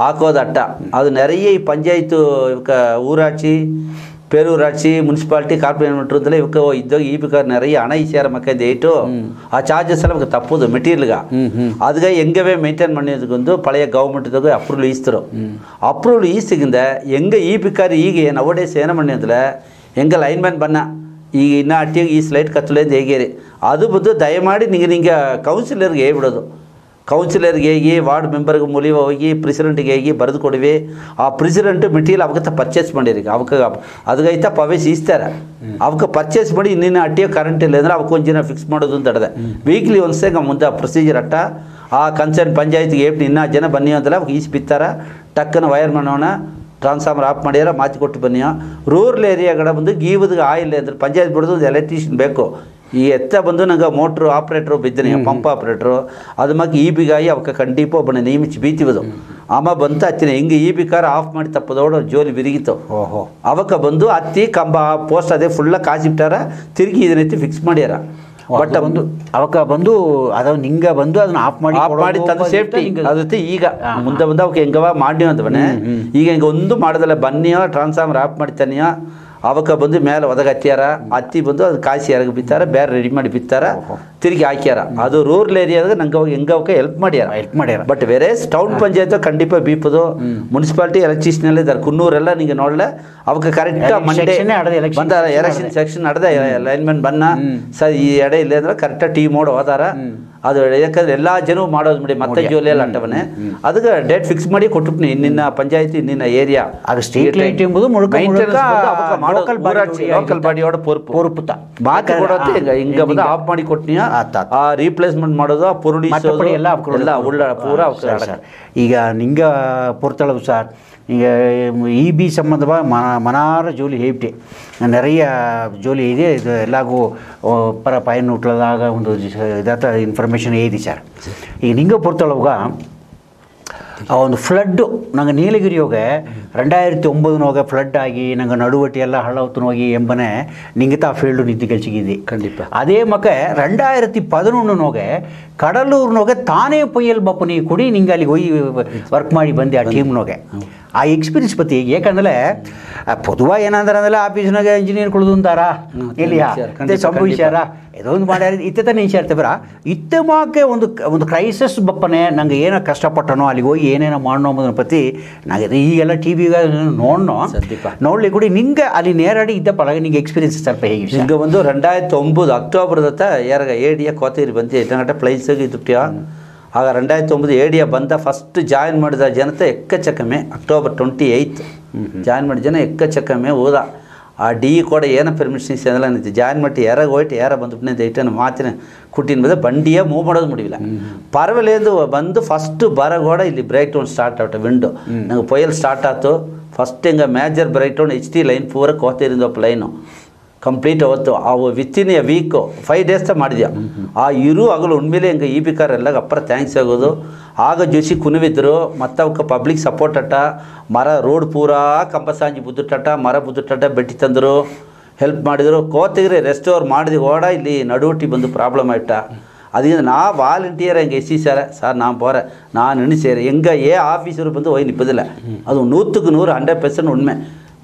ಹಾಕೋದು ಅಟ್ಟ ಅದು ನೆರೆಯ ಈ ಪಂಚಾಯತು ಇವಕ್ಕೆ ಊರಾட்சி பேரூராட்சி முனிசிபாலிட்டி கார்பரேட் ಇವಕ್ಕೆ ಇದ್ದಾಗ ಈ ಬೇಕಾದ್ರೆ நிறைய ಹಣ ಈಸ್ಯಾರ ಮಕ್ಕಂದು ಏಟು ಆ ಚಾರ್ಜಸ್ ಎಲ್ಲ ತಪ್ಪೋದು ಮೆಟೀರಿಯಲ್ಗೆ ಅದಕ್ಕೆ ಹೆಂಗವೇ ಮೇಂಟೈನ್ ಮಾಡಿದಕ್ಕೊಂದು ಪಳೆಯ ಗೌರ್ಮೆಂಟ್ದಾಗ ಅಪ್ರೂವಲ್ ಈಸ್ತರು ಅಪ್ರೂವಲ್ ಈಸಿಗಿಂದ ಹೆಂಗೆ ಈ ಬೇಕಾದ್ರೆ ಈಗ ನವಡೇಸ್ ಏನು ಮಾಡಿ ಅಂದ್ರೆ ಹೆಂಗೆ ಲೈನ್ಮ್ಯಾನ್ ಬನ್ನ ಈಗ ಇನ್ನು ಅಟ್ಟಿಗೆ ಈ ಸ್ಲೈಟ್ ಕತ್ತಲೆಂದು ಹೇಗೇರಿ ಅದು ಬಂದು ದಯಮಾಡಿ ನಿಂಗೆ ಕೌನ್ಸಿಲರ್ಗೆ ಹೇಳ್ಬಿಡೋದು. ಕೌನ್ಸಿಲರ್ಗೆ ಹೇಗಿ ವಾರ್ಡ್ ಮೆಂಬರ್ಗೆ ಮೂಲಿ ಹೋಗಿ ಪ್ರೆಸಿಡೆಂಟ್ಗೆ ಹೇಗಿ ಬರೆದು ಕೊಡಿವಿ. ಆ ಪ್ರೆಸಿಡೆಂಟ್ ಮೆಟೀರಿಯಲ್ ಅವಕ್ಕೆ ಪರ್ಚೇಸ್ ಮಾಡಿರಿ ಅವಕ್ಕೆ ಅದಗೈತ ಪವೇಶ್ ಇಸ್ತಾರೆ ಅವಕ್ಕೆ ಪರ್ಚೇಸ್ ಮಾಡಿ ಇನ್ನಿನ್ನ ಅಟ್ಟಿಯ ಕರೆಂಟ್ ಇಲ್ಲ ಅಂದರೆ ಅವಕ್ಕೆ ಒಂದಿನ ಫಿಕ್ಸ್ ಮಾಡೋದು ಅಂತ ಹೇಳಿದೆ. ವೀಕ್ಲಿ ಒನ್ಸೇ ಮುಂದೆ ಪ್ರೊಸೀಜರ್ ಅಟ್ಟ ಆ ಕನ್ಸರ್ನ್ ಪಂಚಾಯತ್ಗೆ ಏಪ್ನಿ ಇನ್ನೂ ಜನ ಬನ್ನಿ ಅಂತಲ್ಲ ಅವಾಗ ಈಸ್ ಬಿತ್ತಾರ ಟಕ್ಕನ ವೈರ್ ಮಾಡೋಣ ಟ್ರಾನ್ಸ್ಫಾರ್ಮರ್ ಆಫ್ ಮಾಡ್ಯಾರ ಮಾತಿ ಕೊಟ್ಟು ಬನ್ನಿ. ರೂರಲ್ ಏರಿಯಾಗಳ ಬಂದು ಗೀವದ್ಗೆ ಆಯಿಲ್ ಅಂದರೆ ಪಂಚಾಯತ್ ಬಿಡೋದು ಒಂದು ಎಲೆಕ್ಟ್ರಿಷಿಯನ್ ಬೇಕು. ಈ ಎತ್ತ ಬಂದು ನಂಗೆ ಮೋಟ್ರು ಆಪ್ರೇಟ್ರು ಬಿದ್ದೀನಿ ಪಂಪ್ ಆಪ್ರೇಟ್ರು ಅದು ಮಗ ಈ ಬಿಗಾಯಿ ಅವಕ್ಕೆ ಕಂಡೀಪ ಒಬ್ಬನ ನೇಮಿಸಿ ಬೀತಿವದು ಅಮ್ಮ ಬಂತು ಹತ್ತಿನ ಹಿಂಗೆ ಈ ಬಿಕಾರ ಆಫ್ ಮಾಡಿ ತಪ್ಪದೋಡು ಜೋಲಿ ಬಿರಿಗಿತ್ತು. ಓಹೋ ಅವಕ್ಕೆ ಬಂದು ಹತ್ತಿ ಕಂಬ ಪೋಸ್ಟ್ ಅದೇ ಫುಲ್ಲ ಕಾಸಿಬಿಟ್ಟಾರ ತಿರುಗಿ ಇದನ್ನೈತಿ ಫಿಕ್ಸ್ ಮಾಡ್ಯಾರ. ಬಟ್ ಬಂದು ಅವಕ್ಕ ಬಂದು ಅದು ನಿಂಗೆ ಬಂದು ಅದನ್ನ ಆಫ್ ಮಾಡಿ ತಂದು ಸೇಫ್ಟಿ ಅದಕ್ಕೆ ಈಗ ಮುಂದೆ ಬಂದು ಅವಕ್ಕೆ ಹೆಂಗವ ಮಾಡಿ ಅಂತವನೇ ಈಗ ಹಿಂಗೆ ಒಂದು ಮಾಡೋದಲ್ಲ ಬನ್ನಿಯೋ ಟ್ರಾನ್ಸ್ಫಾರ್ಮರ್ ಆಫ್ ಮಾಡಿ ತನ್ನಿಯೋ ಅವಕ್ಕೆ ಬಂದು ಮೇಲೆ ಒದಗ ಹತ್ಯಾರ ಹತ್ತಿ ಬಂದು ಅದು ಕಾಸಿ ಎರಗ ಬಿತ್ತಾರ ಬೇರೆ ರೆಡಿ ಮಾಡಿ ಬಿತ್ತಾರ ತಿರುಗಿ ಹಾಕ್ಯಾರ. ಅದು ರೂರಲ್ ಏರಿಯಾದಾಗ ನಂಗೆ ಅವಾಗ ಹೆಂಗೆ ಅವಕ್ಕೆ ಹೆಲ್ಪ್ ಮಾಡ್ಯಾರ. ಬಟ್ ಬೇರೆ ಟೌನ್ ಪಂಚಾಯತ್ ಖಂಡಿತ ಬೀಪದು ಮುನ್ಸಿಪಾಲಿಟಿ ಎಲೆಕ್ಟ್ರಿಷಿಯನ್ ಇದ್ದಾರೆ ಕುನ್ನೂರೆಲ್ಲ ನಿಂಗೆ ನೋಡಲೆ ಅವಕ್ಕೆ ಕರೆಕ್ಟ್ ಮಂಡೇ ಬಂದ ಎಲೆಕ್ಷನ್ ಸೆಕ್ಷನ್ ನಡೆದ ಲೈನ್ಮೆನ್ ಬನ್ನ ಸರ್ ಈ ಎಡೆ ಇಲ್ಲ ಅಂದ್ರೆ ಕರೆಕ್ಟಾಗಿ ಟೀಮ್ ಮೋಡ್ ಹೋದಾರ. ಅದು ಯಾಕಂದ್ರೆ ಎಲ್ಲ ಜನವು ಮಾಡೋದು ಮಾಡಿ ಮತ್ತೆ ಜೋಲಿಯಲ್ಲಿ ಅಂಟವನೇ ಅದಕ್ಕೆ ಡೇಟ್ ಫಿಕ್ಸ್ ಮಾಡಿ ಕೊಟ್ಟು ಇನ್ನಿನ್ನ ಪಂಚಾಯತಿ ಇನ್ನಿನ್ನ ಏರಿಯಾ ಅದು ಸ್ಟ್ರೀಟ್ ಲೈಟ್ ಎಂಬುದು ಲೋಕಲ್ ಬಾಡಿಯೋಡ ಪೊರುಪುತ್ತ ಮಾತು ಕೊಡೋದು ಹಿಂಗೆ ಬಂದು ಆಫ್ ಮಾಡಿ ಕೊಟ್ಟಿನ ಆ ರೀಪ್ಲೇಸ್ಮೆಂಟ್ ಮಾಡೋದು ಆ ಪುರುಡಿಸೋದು ಎಲ್ಲ ಉಳ್ಳ ಪೂರ ಈಗ ನಿಂಗೆ ಪೊರ್ತಳವು ಸರ್ ಈಗ EB ಸಂಬಂಧವಾಗಿ ಮನಾರ ಜೋಲಿ ಹೇಬಿಟ್ಟೆ நிறைய ಜೋಲಿ ಇದೆ. ಇದು ಎಲ್ಲಾಗೂ ಪರ பயனூட்டுலதாக ಒಂದು ಇದಾತ ಇನ್ಫಾರ್ಮೇಷನ್ ಏದಿ ಸರ್. ಈಗ ನಿಂಗೆ ಪೊರ್ತಳವಾಗ ಆ ಒಂದು ಫ್ಲಡ್ಡು ನಂಗೆ ನೀಲಗಿರಿಯೋಗೆ 2009 ಫ್ಲಡ್ ಆಗಿ ನಂಗೆ ನಡುವಟ್ಟಿ ಎಲ್ಲ ಹಳ್ಳವತ್ತು ಹೋಗಿ ಎಂಬನೇ ನಿಂಗೆ ಆ ಫೀಲ್ಡು ನಿಂತು ಕೆಲಸಿಗಿದ್ದಿ ಖಂಡಿತ. ಅದೇ ಮಕ್ಕ 2011 ಕಡಲೂರಿನೋಗೆ ತಾನೇ ಪೊಯ್ಯಲ್ ಬಪ್ಪನಿ ಕೊಡಿ ನಿಂಗೆ ಅಲ್ಲಿಗೆ ಹೋಗಿ ವರ್ಕ್ ಮಾಡಿ ಬಂದೆ ಆ ಟೀಮ್ನೋಗೆ. ಆ ಎಕ್ಸ್ಪೀರಿಯನ್ಸ್ ಪತ್ತಿ ಯಾಕಂದ್ರೆ ಪೊದುವಾಗಿ ಏನಂದ್ರೆ ಆಫೀಸ್ನಾಗ ಇಂಜಿನಿಯರ್ ಕುಳಿದು ಅಂತಾರ ಎಲ್ಲಿಯಾ ಸಂಭವಿಸ್ಯಾರ ಏನೋ ಒಂದು ಮಾಡ್ಯಾರ ಇತ್ತೆ ನಿಂಚಾರ್ತೇವ್ರ ಇತ್ತೆ ಮಾಕೆ ಒಂದು ಕ್ರೈಸಿಸ್ ಬಪ್ಪನೆ ನಂಗೆ ಏನೋ ಕಷ್ಟಪಟ್ಟನೋ ಅಲ್ಲಿಗೆ ಹೋಗಿ ಏನೇನೋ ಮಾಡೋಣ ಅನ್ನೋದ್ರ ಪತಿ ನಂಗೆ ಈಗೆಲ್ಲ TVಗೆ ನೋಡ್ಲಿ ಕೂಡಿ ನಿಂಗೆ ಅಲ್ಲಿ ನೇರಾಡಿ ಇದ್ದ ಪಳಗ ನಿಂಗೆ ಎಕ್ಸ್ಪೀರಿಯನ್ಸ್ ಸ್ವಲ್ಪ ಹೇಗೆ ಈಗ ಒಂದು 2009 ಅಕ್ಟೋಬರ್ದತ್ತ ಯಾರಾಗ ಏಡಿಯ ಕೋತೇರಿ ಬಂದು ಎಟ್ಟಗಂಟೆ ಪ್ಲೈನ್ಸಾಗಿ ಇದ್ದುಟ್ಯ ಆಗ 2009 ಏಡಿಯ ಬಂದ ಫಸ್ಟ್ ಜಾಯಿನ್ ಮಾಡಿದ ಜನತೆ ಎಕ್ಕಚಕ್ಕಮೆ ಅಕ್ಟೋಬರ್ 28 ಜಾಯಿನ್ ಮಾಡಿದ ಜನ ಎಕ್ಕಚಕ್ಕಮೆ ಹೋದ ಆ ಡಿ ಕೂಡ ಏನೋ ಪರ್ಮಿಷನ್ಸ್ ಅದೆಲ್ಲ ನಿಂತು ಜಾಯಿನ್ ಮಾಡಿ ಯಾರಾಗ ಹೋಯ್ತು ಯಾರ ಬಂದು ಐಟನ್ನು ಮಾತಿನ ಕುಟ್ಟಿನ ಬಂದ ಬಂಡಿಯ ಮೂವ್ ಮಾಡೋದು ಮುಡಿಲ್ಲ ಪರವಲೇದು ಬಂದು ಫಸ್ಟ್ ಬರಗೋಡ ಇಲ್ಲಿ ಬ್ರೇಕ್ ಡೌನ್ ಸ್ಟಾರ್ಟ್ ಆಟ ವಿಂಡೋ ನಂಗೆ ಪೊಯಲ್ ಸ್ಟಾರ್ಟ್ ಆಯ್ತು ಫಸ್ಟ್ ಹಿಂಗೆ major breakdown HT line ಪೂರ ಕೋತೇರಿಂದ ಒಬ್ಬ ಲೈನು ಕಂಪ್ಲೀಟ್ ಅವತ್ತು ಅವು ವಿತಿನ್ ಎ ವೀಕು 5 ಡೇಸ್ ಮಾಡಿದ್ಯಾ ಆ ಇರು ಆಗಲು ಉಣ್ಮೇಲೆ ಹಿಂಗೆ EB ಕಾರ್ ಎಲ್ಲ ಅಪ್ಪರ ಥ್ಯಾಂಕ್ಸ್ ಆಗೋದು ಆಗ ಜೋಶಿ ಕುಣಿವಿದ್ರು ಮತ್ತು ಅವಕ್ಕೆ ಪಬ್ಲಿಕ್ ಸಪೋರ್ಟ್ ಅಟ್ಟ ಮರ ರೋಡ್ ಪೂರಾ ಕಂಪಸಾಂಜಿ ಬುದ್ದುಟ್ಟಟ ಮರ ಬುದ್ದುಟ್ಟಟ ಬೆಟ್ಟಿ ತಂದರು ಹೆಲ್ಪ್ ಮಾಡಿದರು ಕೋತಿಗ್ರಿ ರೆಸ್ಟೋರ್ ಮಾಡಿದ ಓಡ ಇಲ್ಲಿ ನಡುವಟ್ಟಿ ಬಂದು ಪ್ರಾಬ್ಲಮ್ ಆಯ್ತ ಅದರಿಂದ ನಾ ವಾಲಂಟಿಯರ್ ಹೆಂಗೆ ಸರ್ ನಾನು போகிறேன் நான் நின்று சேர் எங்கள் ஆஃபீஸர் ಬಂದು ಹೋಗಿ ನಿಪ್ಪದಿಲ್ಲ ಅದು 100ಕ್ಕೆ 100% ಉಣ್ಮೆ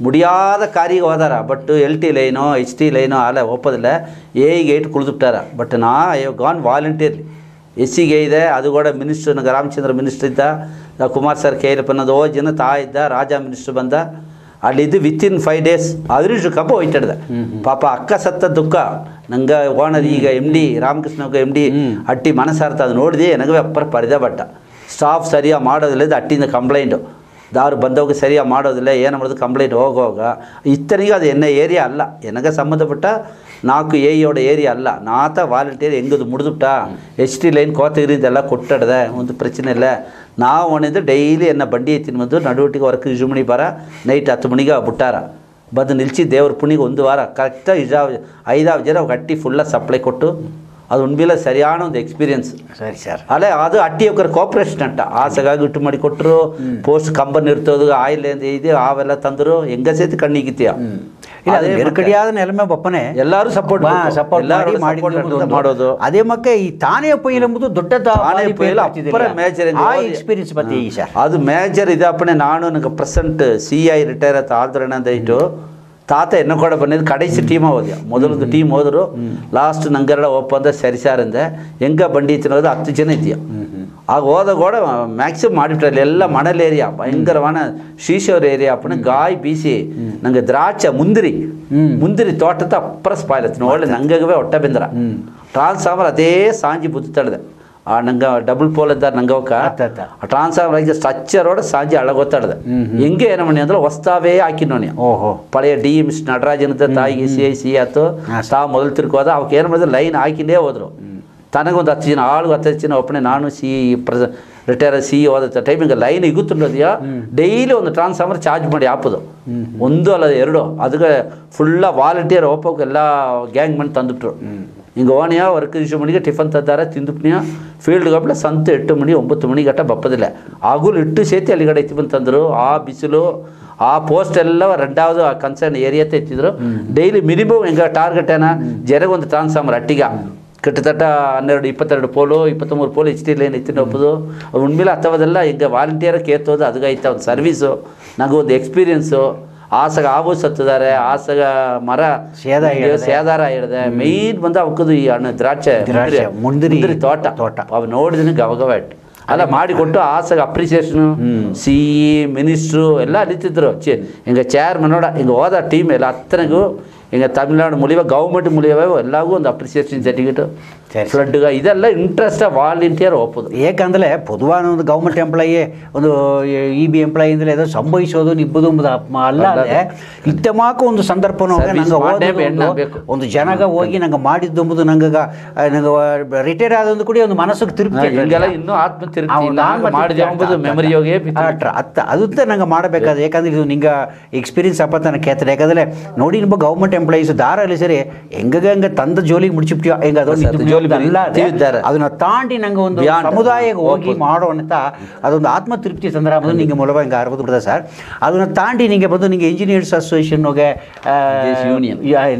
முடியாத காரியம் ಹೋದಾರ ಬಟ್ LT ಲೈನೋ HT ಲೈನೋ ಅಲ್ಲ ಒಪ್ಪದಿಲ್ಲ ಏಟ್ ಕುಳಿದುಬಿಟ್ಟಾರ ಬಟ್ ನಾ ಐ ಹ್ಯಾವ್ ಗಾನ್ ವಾಲಂಟಿಯರ್ಲಿ SCಗೆ ಇದೆ ಅದು ಕೂಡ ಮಿನಿಸ್ಟರ್ ರಾಮಚಂದ್ರ ಮಿನಿಸ್ಟರ್ ಇದ್ದ ಕುಮಾರ್ ಸರ್ KLP ಅನ್ನೋದು ಜನ ಇದ್ದ ರಾಜ ಮಿನಿಸ್ಟರ್ ಬಂದ ಅಲ್ಲಿದ್ದು ವಿತಿನ್ 5 ಡೇಸ್ ಅದ್ರಿಷ್ಟು ಕಬ್ಬ ಹೋಯ್ತಾಡ್ದೆ ಪಾಪ ಅಕ್ಕ ಸತ್ತ ದುಃಖ ನಂಗೆ ಓನರ್ ಈಗ MD ರಾಮಕೃಷ್ಣ MD ಅಟ್ಟಿ ಮನಸ್ಸಾರ್ಥ ಅದು ನೋಡಿದೆ ನನಗೆ ಅಪ್ಪರ ಪರಿದ ಬಟ್ಟ ಸ್ಟಾಫ್ ಸರಿಯಾಗಿ ಮಾಡೋದಿಲ್ಲ ಇದು ಅಟ್ಟಿಂದ ಕಂಪ್ಲೇಂಟು ದಾರು ಬಂದವಾಗ ಸರಿಯಾಗಿ ಮಾಡೋದಿಲ್ಲ ಏನು ಮಾಡೋದು ಕಂಪ್ಲೇಂಟ್ ಹೋಗುವಾಗ ಇತ್ತನಿಗೆ ಅದು ಎನ್ನ ಏರಿಯಾ ಅಲ್ಲ ನನಗೆ ಸಂಬಂಧಪಟ್ಟ 4 AEಯೋட ಏರಿಯಾ ಅಲ್ಲ ನಾತ ವಾಲಂಟಿಯರ್ ಹೆಂಗದು ಮುಡಿದುಬಿಟ್ಟ HT ಲೈನ್ ಕೋತಗಿರಿಂದೆಲ್ಲ ಕೊಟ್ಟಡ್ದೆ ಒಂದು ಪ್ರಶ್ನೆ ಇಲ್ಲ ನಾವು ಒಣಿದ್ದು ಡೈಲಿ ಎನ್ನ ಬಂಡಿ ಎತ್ತಿನ ಬಂದು ನಡುವಟ್ಟಿಗೆ ವರ್ಕ್ 2 ಮಣಿ ಬರ ನೈಟ್ 10 ಮಣಿಗೆ ಬಿಟ್ಟಾರ ಬಂದು ನಿಲ್ಸಿ ದೇವ್ರ ಪುಣಿಗೆ 1 ವಾರ ಕರೆಕ್ಟಾಗಿ 5 ಜನ ಅಟ್ಟಿ ಫುಲ್ಲ ಸಪ್ಲೈ ಕೊಟ್ಟು ಅದು ಉಣ್ಬಿಲ್ಲ ಸರಿಯಾನ ಒಂದು ಎಕ್ಸ್ಪೀರಿಯನ್ಸ್ ಸರಿ ಸರ್ ಅಲ್ಲೇ ಅದು ಅಟ್ಟಿ ಒಬ್ಬರ ಕೋಪ್ರೇಷನ್ ಅಂಟ ಆಸೆಗಾಗಿ ಇಟ್ಟು ಮಾಡಿ ಕೊಟ್ಟರು ಪೋಸ್ಟ್ ಕಂಬನ್ ಇರ್ತೋದು ಆಯಿಲ್ ಇದೆ ಅವೆಲ್ಲ ತಂದರು ಹೆಂಗ ಸೇತಿ ಕಣ್ಣಿಗಿತ್ತೀಯ ಕಡಿಯಾದ ನೆಲಮೆ ಬಪ್ಪನೆ ಎಲ್ಲರೂ ಸಪೋರ್ಟ್ ಮಾಡೋದು ಅದೇ ಮಕ್ಕ ಈ ತಾನೇ ಪೊಯ್ಯಲ್ ಎಂಬುದು ದೊಡ್ಡ ಮೇಜರ್ ಎಕ್ಸ್ಪೀರಿಯನ್ಸ್ ಮತ್ತೆ ಅದು ಮೇಜರ್ ಇದಪ್ಪಣೆ ನಾನು ನನಗೆ ಪ್ರೆಸೆಂಟ್ CI ರಿಟೈರ್ ಆಯ್ತು ಆಲ್ದ್ರಣ ಅಂತ ಇಟ್ಟು ತಾತ ಎನ್ನ ಕೂಡ ಬಂದಿದ್ದು ಕಡೆಸಿ ಟೀಮ್ ಹೋದ್ಯ ಮೊದಲೊಂದು ಟೀಮ್ ಹೋದರು ಲಾಸ್ಟ್ ನಂಗೆರಡ ಒಪ್ಪಂದ ಸರಿ ಸಾರಂದೆ ಹೆಂಗ ಬಂಡಿ ತಿನ್ನೋದು 10 ಜನ ಇದೆಯಾ ಆಗ ಹೋದಾಗ ಕೂಡ ಮ್ಯಾಕ್ಸಿಮಮ್ ಮಾಡಿಬಿಟ್ರೆ ಎಲ್ಲ ಮಣಲ್ ಏರಿಯಾ ಭಯಂಕರವಾನ ಶ್ರೀಶೋರ್ ಏರಿಯಾ ಅಪ್ಪನ ಗಾಯಿ ಬೀಸಿ ನಂಗೆ ದ್ರಾಕ್ಷ ಮುಂದಿರಿ ತೋಟದ ಅಪ್ಪರ ಸ್ಪಾಯ್ಲತ್ತು ನೋಡಲಿ ನಂಗವೇ ಹೊಟ್ಟೆ ಬೆಂದ್ರ ಟ್ರಾನ್ಸ್ಫಾರ್ಮರ್ ಅದೇ ಸಾಂಜಿ ಬುದ್ಧಿ ತಡೆದೆ ನಂಗೆ ಡಬಲ್ ಪೋಲ್ ಇದ್ದಾರೆ ನಂಗವಕ್ಕ ಟ್ರಾನ್ಸ್ಫಾರ್ಮರ್ ಆಗಿ ಸ್ಟ್ರಕ್ಚರೋಡ ಸಾಂಜಿ ಅಳಗೊತ್ತಾಡ್ದೆ ಹೆಂಗೆ ಏನೋ ಮಣಿ ಅಂದ್ರೆ ಹೊಸ್ತಾವೇ ಹಾಕಿನೋನಿ ಪಳೆಯ ಡಿ ಮಿಸ್ ನಟರಾಜನದ ತಾಯಿಗೆ ಸಿ ಆಯ್ತು ತಾವು ಮೊದಲು ತಿರ್ಕೋದ ಅವಕ್ಕೆ ಏನು ಮಾಡಿದ್ರೆ ಲೈನ್ ಹಾಕಿನೇ ಹೋದ್ರು ತನಗೊಂದು 10 ಜನ ಆಳು 10 ಜನ ಒಪ್ಪನೆ ನಾನು ರಿಟೈರ್ ಹೋದ ಟೈಮಿಂಗ್ ಲೈನ್ ಇಗುತ್ತುಂಡೋದ್ಯಾ ಡೈಲಿ ಒಂದು ಟ್ರಾನ್ಸ್ಫಾರ್ಮರ್ ಚಾರ್ಜ್ ಮಾಡಿ ಹಾಕೋದು ಒಂದು ಅಲ್ಲ ಎರಡು ಅದಕ್ಕೆ ಫುಲ್ಲ ವಾಲಂಟಿಯರ್ ಒಪ್ಪಕ್ಕೆ ಎಲ್ಲ ಗ್ಯಾಂಗ್ ಮಾಡಿ ತಂದುಬಿಟ್ರು ಹಿಂಗೆ ಓಣಿಯ ವರ್ಕ್ ಇಶ್ಯೂ ಮಣಿಗೆ ಟಿಫನ್ ತಂದಾರ ತಿಂದುಪ್ನಿಯ ಫೀಲ್ಡ್ ಗಪ್ಪಲೆ ಸಂತೆ 8 ಮಣಿ 9 ಮಣಿ ಗಟ್ಟ ಬಪ್ಪದಿಲ್ಲ ಆಗುಲು ಇಟ್ಟು ಸೇತಿ ಅಲ್ಲಿಗಡೆ ಎತ್ತಿ ಬಂದು ತಂದರು ಆ ಬಿಸಿಲು ಆ ಪೋಸ್ಟ್ ಎಲ್ಲ ರೆಂಡಾவது ಆ ಕನ್ಸರ್ನ್ ಏರಿಯಾತೆ ಎತ್ತಿದ್ರು ಡೈಲಿ ಮಿನಿಮಮ್ ಹೆಂಗೆ ಟಾರ್ಗೆಟ್ ಏನ ಜನಗೊಂದು ಟ್ರಾನ್ಸ್ಫಾರ್ಮರ್ ಅಟ್ಟಿಗ ಕಟ್ಟತಟ್ಟ 12-22 ಪೋಲು 23 ಪೋಲು HT ಲೈನ್ ಎತ್ತಿನ ಒಪ್ಪದು ಅದು ಉಣ್ಮೇಲೆ ಅಥವದೆಲ್ಲ ಈಗ ವಾಲಂಟಿಯರ್ ಕೇರ್ತೋದು ಅದಗೈತ ಒಂದು ಸರ್ವೀಸು ನನಗೆ ಒಂದು ಎಕ್ಸ್ಪೀರಿಯನ್ಸು ಆಸಗ ಆಬು ಸತ್ತಿದ್ದಾರೆ ಆಸಗ ಮರ ಸೇದಾರ ಹೇಳಿದೆ ಮೇಯ್ನ್ ಬಂದು ಅವಕ್ಕದು ಈ ಹಣ್ಣು ದ್ರಾಕ್ಷೆ ಮುಂದಿರಿ ತೋಟ ಅವು ನೋಡಿದ್ರೆ ಗವಗವ ಇಟ್ಟು ಅಲ್ಲ ಮಾಡಿಕೊಟ್ಟು ಆಸಗ ಅಪ್ರಿಸಿಯೇಷನು ಸಿ ಮಿನಿಸ್ಟ್ರು ಎಲ್ಲ ಅಲಿತಿದ್ರು ಹಿಂಗೆ ಚೇರ್ಮನ್ ನೋಡ ಹಿಂಗೆ ಹೋದ ಟೀಮ್ ಎಲ್ಲ ಹತ್ತನಿಗೂ ಹಿಂಗೆ ತಮಿಳ್ನಾಡು ಮುಲಿವ ಗೌರ್ಮೆಂಟ್ ಮುಲಿಯವ ಎಲ್ಲಾಗೂ ಒಂದು ಅಪ್ರಿಸಿಯೇಷನ್ ಸರ್ಟಿಫಿಕೇಟ್ ಫ್ಲಡ್ಗ ಇದೆಲ್ಲ ಇಂಟ್ರೆಸ್ಟ್ ವಾಲಂಟಿಯರ್ ಒಪ್ಪೋದು ಏಕೆಂದರೆ ಪೊದುವಾನ ಒಂದು ಗೌರ್ಮೆಂಟ್ ಎಂಪ್ಲಾಯಿ ಒಂದು EB ಎಂಪ್ಲಾಯಿ ಅಂದರೆ ಅದು ಸಂಭವಿಸೋದು ನಿಬ್ಬದು ಅಲ್ಲದೆ ಇತ್ತಮಾಕ ಒಂದು ಸಂದರ್ಭನೂ ನಂಗೆ ಒಂದು ಜನಗ ಹೋಗಿ ನಂಗೆ ಮಾಡಿದ್ದು ನಂಗೆ ರಿಟೈರ್ ಆದೊಂದು ಕೂಡ ಒಂದು ಮನಸ್ಸಿಗೆ ತಿರುಪತಿ ಹಿಂಗೆಲ್ಲ ಇನ್ನೂ ಆತ್ಮ ತಿರುಗಿ ಮೆಮರಿ ಯೋಗಿ ಅದಂತೆ ನಂಗೆ ಮಾಡಬೇಕಾದ್ರೆ ಯಾಕಂದ್ರೆ ಇದು ನಿಂಗೆ ಎಕ್ಸ್ಪೀರಿಯನ್ಸ್ ಅಪ್ಪ ನನಗೆ ಕೇಳ್ತಾರೆ ಯಾಕಂದರೆ ನೋಡಿ ನಿಮ್ಮ ಗೌರ್ಮೆಂಟ್ ಎಂಪ್ಲಾಯೀಸ್ ದಾರಲ್ಲಿ ಸರಿ ಹೆಂಗೆ ತಂದ ಜೋಲಿಗೆ ಮುಡಿಸಿಬಿಟ್ಟು ಹೆಂಗೆ ಅದೊಂದು ಅದನ್ನ ತಾಂಡಿ ನಂಗೆ ಒಂದು ಸಮುದಾಯಕ್ಕೆ ಹೋಗಿ ಮಾಡೋಂತ ಅದೊಂದು ಆತ್ಮ ತೃಪ್ತಿ ಸಂದರ್ಭ ನಿಂಗೆ ಮೂಲಕ ಹಿಂಗೆ ಅರ್ಬೋದು ಬಿಡ್ತದೆ ಸರ್ ಅದನ್ನ ತಾಂಡಿ ನಿಂಗೆ ಬಂದು ನಿಂಗೆ ಇಂಜಿನಿಯರ್ಸ್ ಅಸೋಸಿಯೇಷನ್ಗೆ